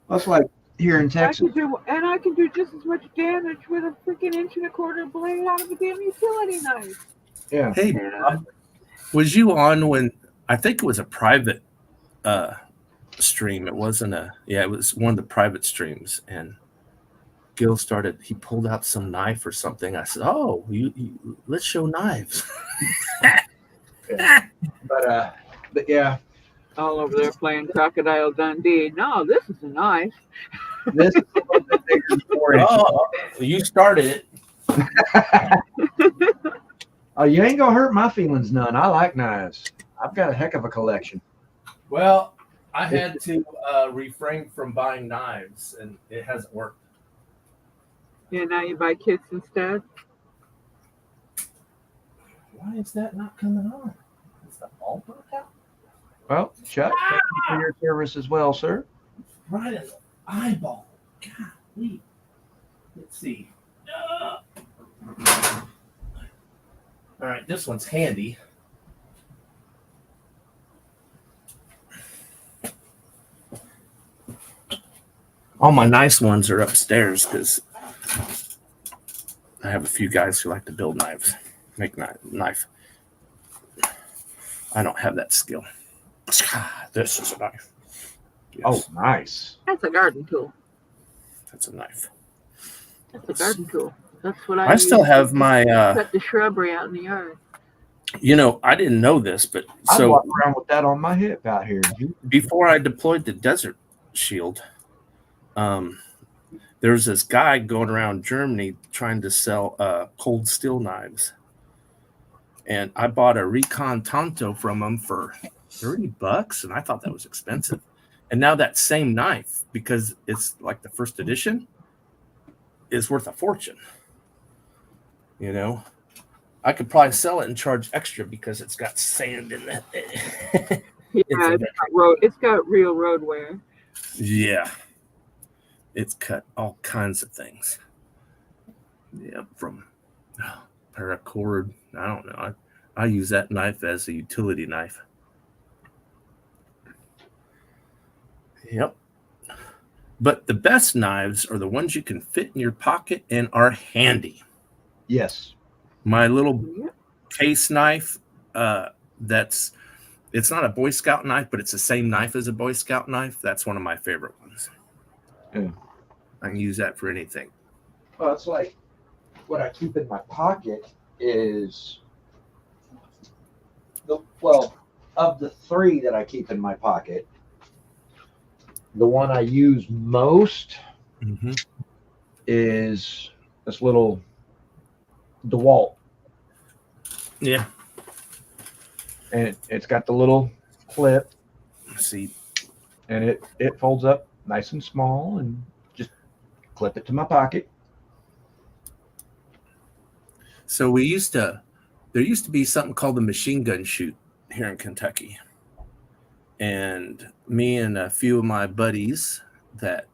That's like here in I Texas. I can do just as much damage with a freaking 1.25-inch blade out of a damn utility knife. Yeah. Hey, Bob, was you on when I think it was a private stream? It wasn't it was one of the private streams, and Gil he pulled out some knife or something. I said, "Oh, you let's show knives." But yeah, All over there playing Crocodile Dundee. No, this is a knife. this is a little bit bigger than 4 inches. Oh, you started it. Oh, you ain't gonna hurt my feelings none. I like knives. I've got a heck of a collection. Well, I had to refrain from buying knives, and it hasn't worked. Yeah, now you buy kits instead. Why is that not coming on? Is the bulb broke out? Well, Chuck, thank you for your service as well, sir. Right in the eyeball. Golly. Let's see. All right, this one's handy. All my nice ones are upstairs because I have a few guys who like to build knives, make knife. I don't have that skill. This is a knife. Yes, Oh, nice. That's a garden tool. that's a knife. That's a garden tool. That's what I still use have to my, cut the shrubbery out in the yard. I didn't know this, but I so walk around with that on my hip out here. before I deployed the Desert Shield, there was this guy going around Germany trying to sell cold steel knives. And I bought a Recon Tonto from him for $30, and I thought that was expensive. And now that same knife, because it's like the first edition, is worth a fortune. I could probably sell it and charge extra because it's got sand in it. Yeah, it's got real road wear. Yeah. It's cut all kinds of things. Yeah, from paracord. I don't know. I use that knife as a utility knife. Yep. But the best knives are the ones you can fit in your pocket and are handy. Yes. My little Yep. case knife, it's not a Boy Scout knife, but it's the same knife as a Boy Scout knife. That's one of my favorite ones. Yeah. I can use that for anything. Well, it's like what I keep in my pocket is of the 3 that I keep in my pocket, the one I use most Mm-hmm. is this little DeWalt, Yeah. and it's got the little clip, See, and it folds up nice and small, and just clip it to my pocket. so there used to be something called the machine gun shoot here in Kentucky. And me and a few of my buddies that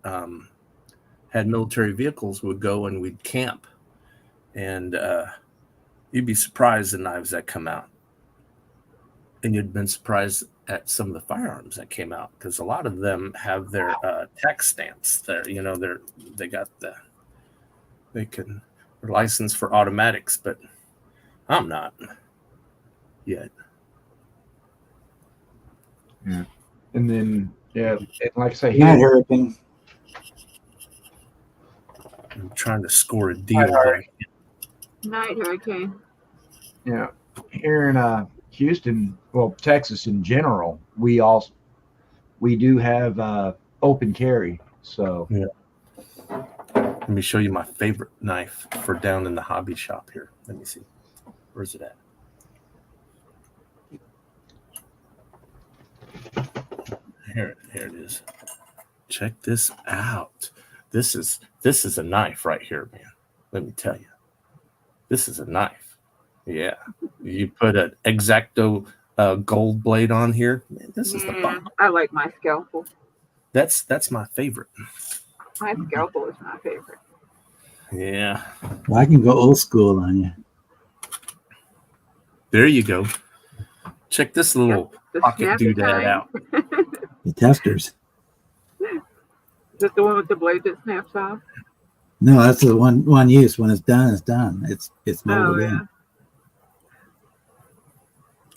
had military vehicles would go and we'd camp. And you'd be surprised the knives that come out. And you'd been surprised at some of the firearms that came out because a lot of them have their tax stamps. They're licensed for automatics, but I'm not yet. And then, and like I say, Night Hurricane. I'm trying to score a deal. Alright. Night Hurricane. here in Houston, well, Texas in general, we do have open carry. So Let me show you my favorite knife for down in the hobby shop here. Let me see. Where's it at? Here it is. Check this out. This is a knife right here, man. Let me tell you. This is a knife. Yeah. You put an X-Acto gold blade on here. Man, this is the bomb. I like my scalpel. That's my favorite. My scalpel is my favorite. Yeah. Well, I can go old school on you. There you go. Check this little The pocket snappy doodad kind. out. The testers. Is it the one with the blade that snaps off? No, that's the one use. When it's done, it's done. It's molded Oh, yeah.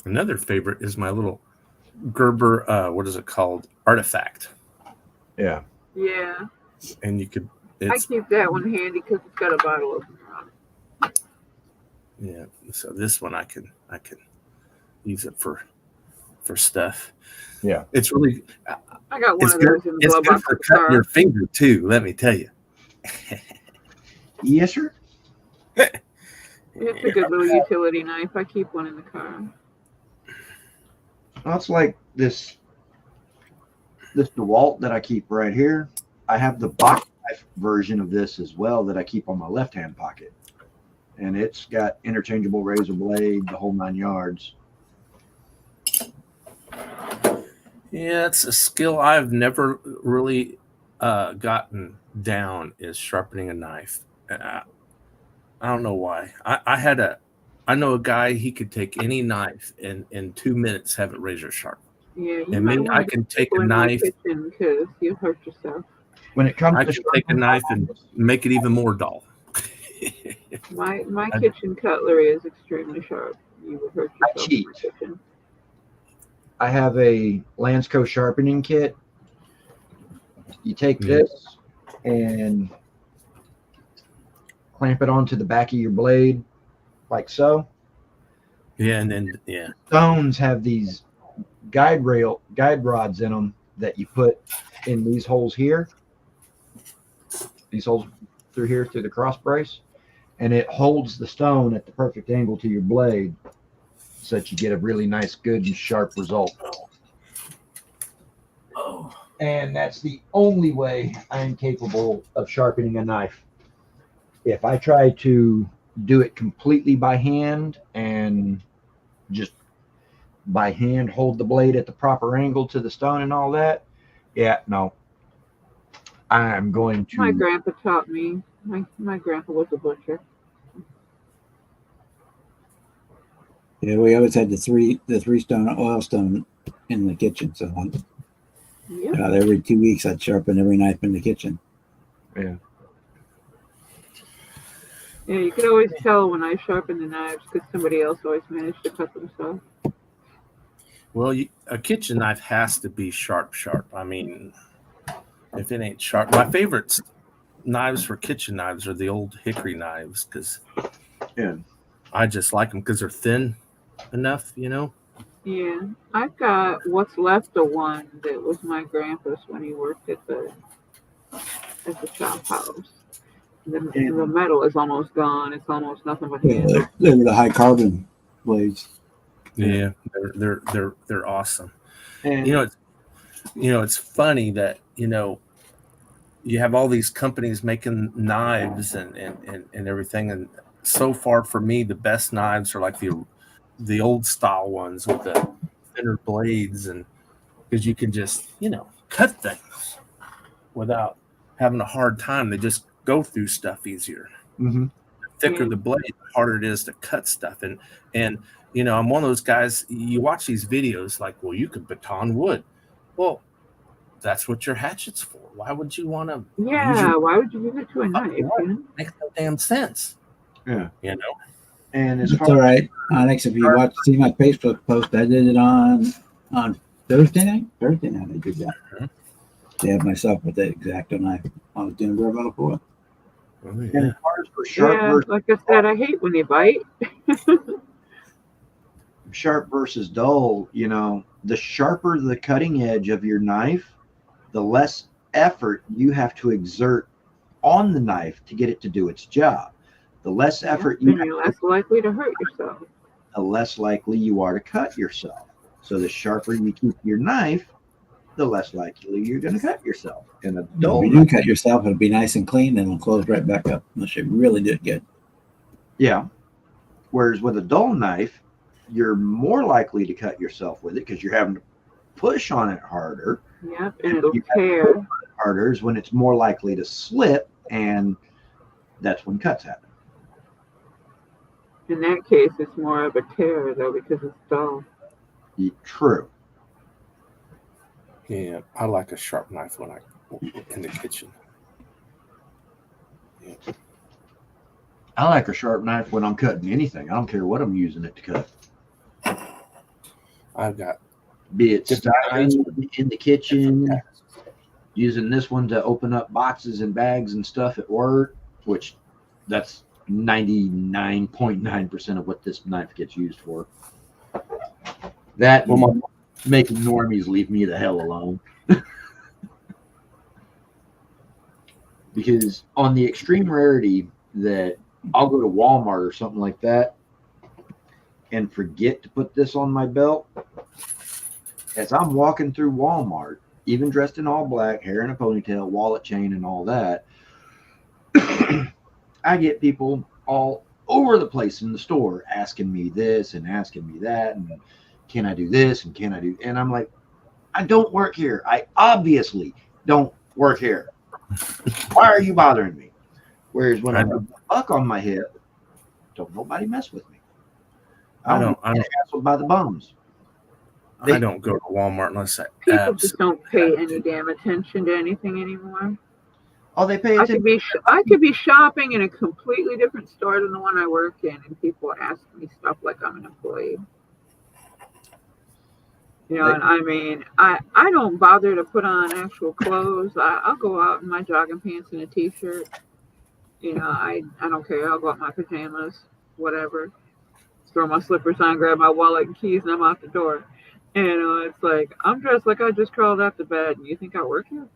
in. Another favorite is my little Gerber, what is it called? Artifact. yeah, Yeah. And you could It's keep that one handy because it's got a bottle opener on it. yeah. So this one I can use it for stuff. Yeah. It's really I got one it's of good. those in the It's glove good box for of the cutting car. your finger too. Let me tell you. Yes, sir. It's a good little utility knife. I keep one in the car. Well, it's like this DeWalt that I keep right here. I have the box knife version of this as well that I keep on my left hand pocket, and it's got interchangeable razor blade, the whole 9 yards. Yeah, it's a skill I've never really gotten down is sharpening a knife. I don't know why. I know a guy, he could take any knife and in 2 minutes have it razor sharp. Yeah, you And might me, want I to can take a in my knife. kitchen because you hurt yourself. When it comes I to can take a knife and make it even more dull. My kitchen cutlery is extremely sharp. You will hurt I yourself cheat. in my kitchen. I have a Lansco sharpening kit. You take this and clamp it onto the back of your blade like so. Yeah, and then yeah. Stones have these guide rods in them that you put in these holes here. These holes through here through the cross brace, and it holds the stone at the perfect angle to your blade so that you get a really nice, good and sharp result. Oh. And that's the only way I am capable of sharpening a knife. If I try to do it completely by hand and just by hand hold the blade at the proper angle to the stone and all that, yeah, no. I'm going to. My grandpa taught me. My grandpa was a butcher. Yeah, we always had the three stone oil stone in the kitchen. So Yep. every 2 weeks I'd sharpen every knife in the kitchen. Yeah. Yeah, you could always tell when I sharpen the knives because somebody else always managed to cut themselves. Well, a kitchen knife has to be sharp. I mean, if it ain't sharp, my favorite knives for kitchen knives are the old hickory knives because I just like them because they're thin enough, you know. Yeah, I've got what's left of one that was my grandpa's when he worked at the shop house. The metal is almost gone. It's almost nothing but Yeah, handle. they were the high carbon blades. Yeah, they're awesome. And It's funny that you have all these companies making knives and everything, and so far for me the best knives are like the old style ones with the thinner blades, and because you can just cut things without having a hard time. They just go through stuff easier. mm-hmm. The thicker the blade, the harder it is to cut stuff. And I'm one of those guys, you watch these videos like, well, you could baton wood. Well, that's what your hatchet's for. Why would you want to Why would you give it to a knife? Makes no damn sense. Yeah. And as It's far all right, Onyx. If you see my Facebook post, I did it on Thursday night. I did that. Mm-hmm. They have myself with that X-Acto knife. I was doing bare metal for it. Oh, and yeah. as far as for sharp versus Like I said, I hate when they bite. sharp versus dull, the sharper the cutting edge of your knife, the less effort you have to exert on the knife to get it to do its job. The less effort you And you're less likely to hurt yourself. the less likely you are to cut yourself. So the sharper you keep your knife, the less likely you're going to cut yourself. And a dull If you do cut yourself, it'll be nice and clean, and it'll close right back up unless you really do it good. Yeah. Whereas with a dull knife, you're more likely to cut yourself with it because you're having to push on it harder. Yep, and it'll You tear. Harder is when it's more likely to slip, and that's when cuts happen. In that case, it's more of a tear, though, because it's dull. True. Yeah, I like a sharp knife when I in the kitchen. Yeah. I like a sharp knife when I'm cutting anything. I don't care what I'm using it to cut. I've got Be it different kinds. in the kitchen, using this one to open up boxes and bags and stuff at work, which that's 99.9% of what this knife gets used for. That will make normies leave me the hell alone. Because on the extreme rarity that I'll go to Walmart or something like that and forget to put this on my belt, as I'm walking through Walmart, even dressed in all black, hair in a ponytail, wallet chain, and all that, I get people all over the place in the store asking me this and asking me that, and can I do this and can I do, and I'm like, I don't work here. I obviously don't work here. Why are you bothering me? Whereas when I put the buck on my hip, don't nobody mess with me. I don't get hassled by the bums. I don't go to Walmart unless I People just don't pay any damn attention to anything anymore. Oh, they pay attention. I could be shopping in a completely different store than the one I work in, and people ask me stuff like I'm an employee. You know, and I mean, I don't bother to put on actual clothes. I'll go out in my jogging pants and a t-shirt. You know, I don't care. I'll go out in my pajamas, whatever. Throw my slippers on, grab my wallet and keys, and I'm out the door. And it's like, I'm dressed like I just crawled out the bed, and you think I work here?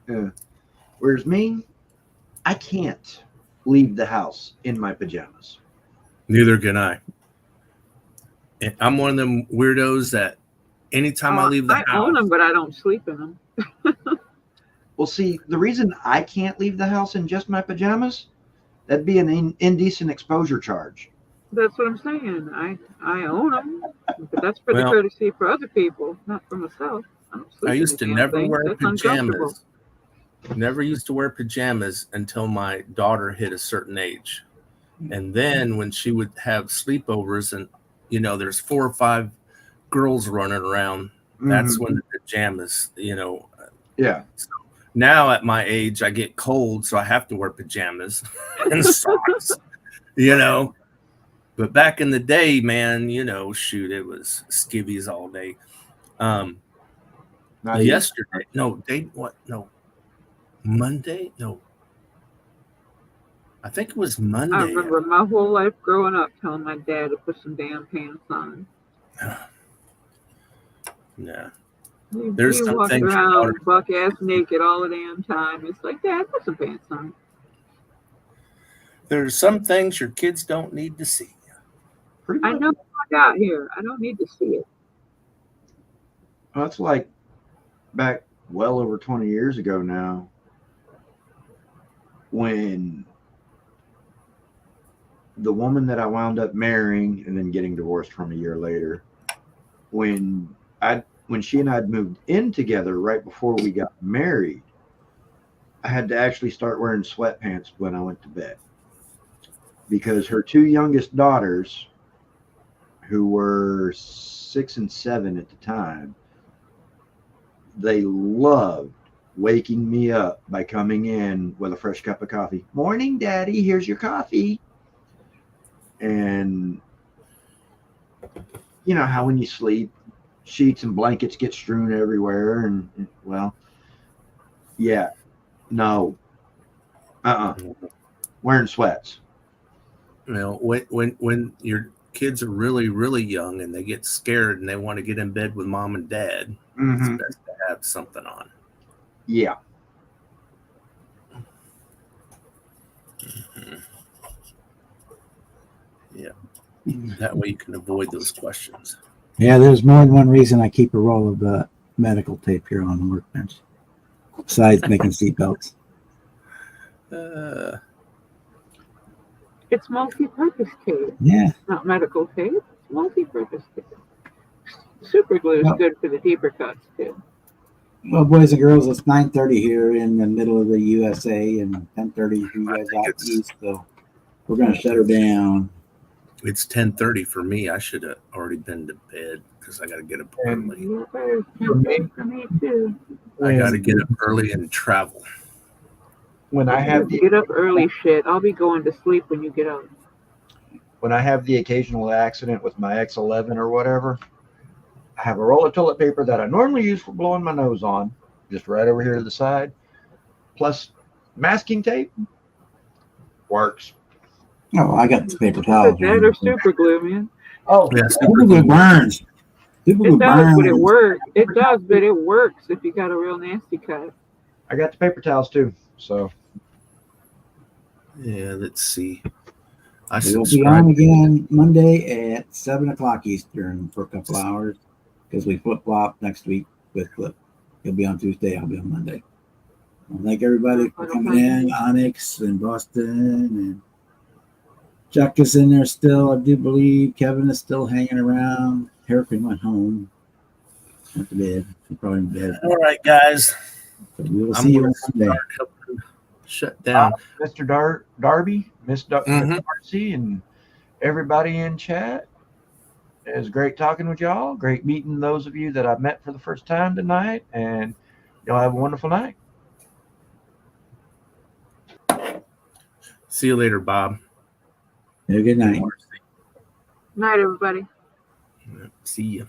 Yeah. Whereas me, I can't leave the house in my pajamas. Neither can I. And I'm one of them weirdos that anytime I leave the house, I own them, but I don't sleep in them. Well, see, the reason I can't leave the house in just my pajamas, that'd be an indecent exposure charge. That's what I'm saying. I own them, but that's for the courtesy for other people, not for myself. I used to never wear pajamas. Never used to wear pajamas until my daughter hit a certain age. And then when she would have sleepovers and, you know, there's 4 or 5 girls running around, that's when the pajamas, you know. Yeah. So now at my age, I get cold, so I have to wear pajamas and socks, you know. But back in the day, man, you know, shoot, it was skivvies all day. Yesterday, Monday? No. I think it was Monday. I remember my whole life growing up telling my dad to put some damn pants on. Yeah. There's some walking around buck ass naked all the damn time. It's like, Dad, put some pants on. There's some things your kids don't need to see. I know I got here. I don't need to see it. Well, that's like back well over 20 years ago now, when the woman that I wound up marrying and then getting divorced from a year later, when she and I had moved in together right before we got married, I had to actually start wearing sweatpants when I went to bed, because her 2 youngest daughters, who were 6 and 7 at the time, they loved waking me up by coming in with a fresh cup of coffee. Morning, Daddy, here's your coffee. And you know how when you sleep, sheets and blankets get strewn everywhere, and well, yeah, no, wearing sweats. You know, when your kids are really, really young and they get scared and they want to get in bed with mom and dad, it's best to have something on. Yeah. Yeah. That way you can avoid those questions. Yeah, there's more than one reason I keep a roll of medical tape here on the workbench, besides making seatbelts. It's multi-purpose tape. Yeah. It's not medical tape. It's multi-purpose tape. Super glue is good for the deeper cuts, too. Well, boys and girls, it's 9:30 here in the middle of the USA and 10:30 for you guys out east, so we're going to shut her down. It's 10:30 for me. I should have already been to bed because I got to get up early. For me too. I got to get up early and travel. When I have get up early, shit, I'll be going to sleep when you get up. When I have the occasional accident with my X11 or whatever, I have a roll of toilet paper that I normally use for blowing my nose on, just right over here to the side. Plus masking tape works. Oh, I got the paper Is towels. that or super glue, man? Oh, Yes. Super glue burns. Super glue It does, but it burns. works. It does, but it works if you got a real nasty cut. I got the paper towels too. So Yeah, let's see. I We'll be on subscribe. again Monday at 7:00 Eastern for a couple hours because we flip flop next week with Clip. He'll be on Tuesday. I'll be on Monday. Well, thank everybody for coming in. Onyx and Boston and Chuck is in there still. I do believe Kevin is still hanging around. Harrison went home. Went to bed. He's probably in bed. All right, guys. So we will I'm see you gonna on Monday. start helping shut down. Mr. Darby, Miss Mhm. Darcy, and everybody in chat. It was great talking with y'all. Great meeting those of you that I've met for the first time tonight. And y'all have a wonderful night. See you later, Bob. Have a good night. Night, everybody. See you.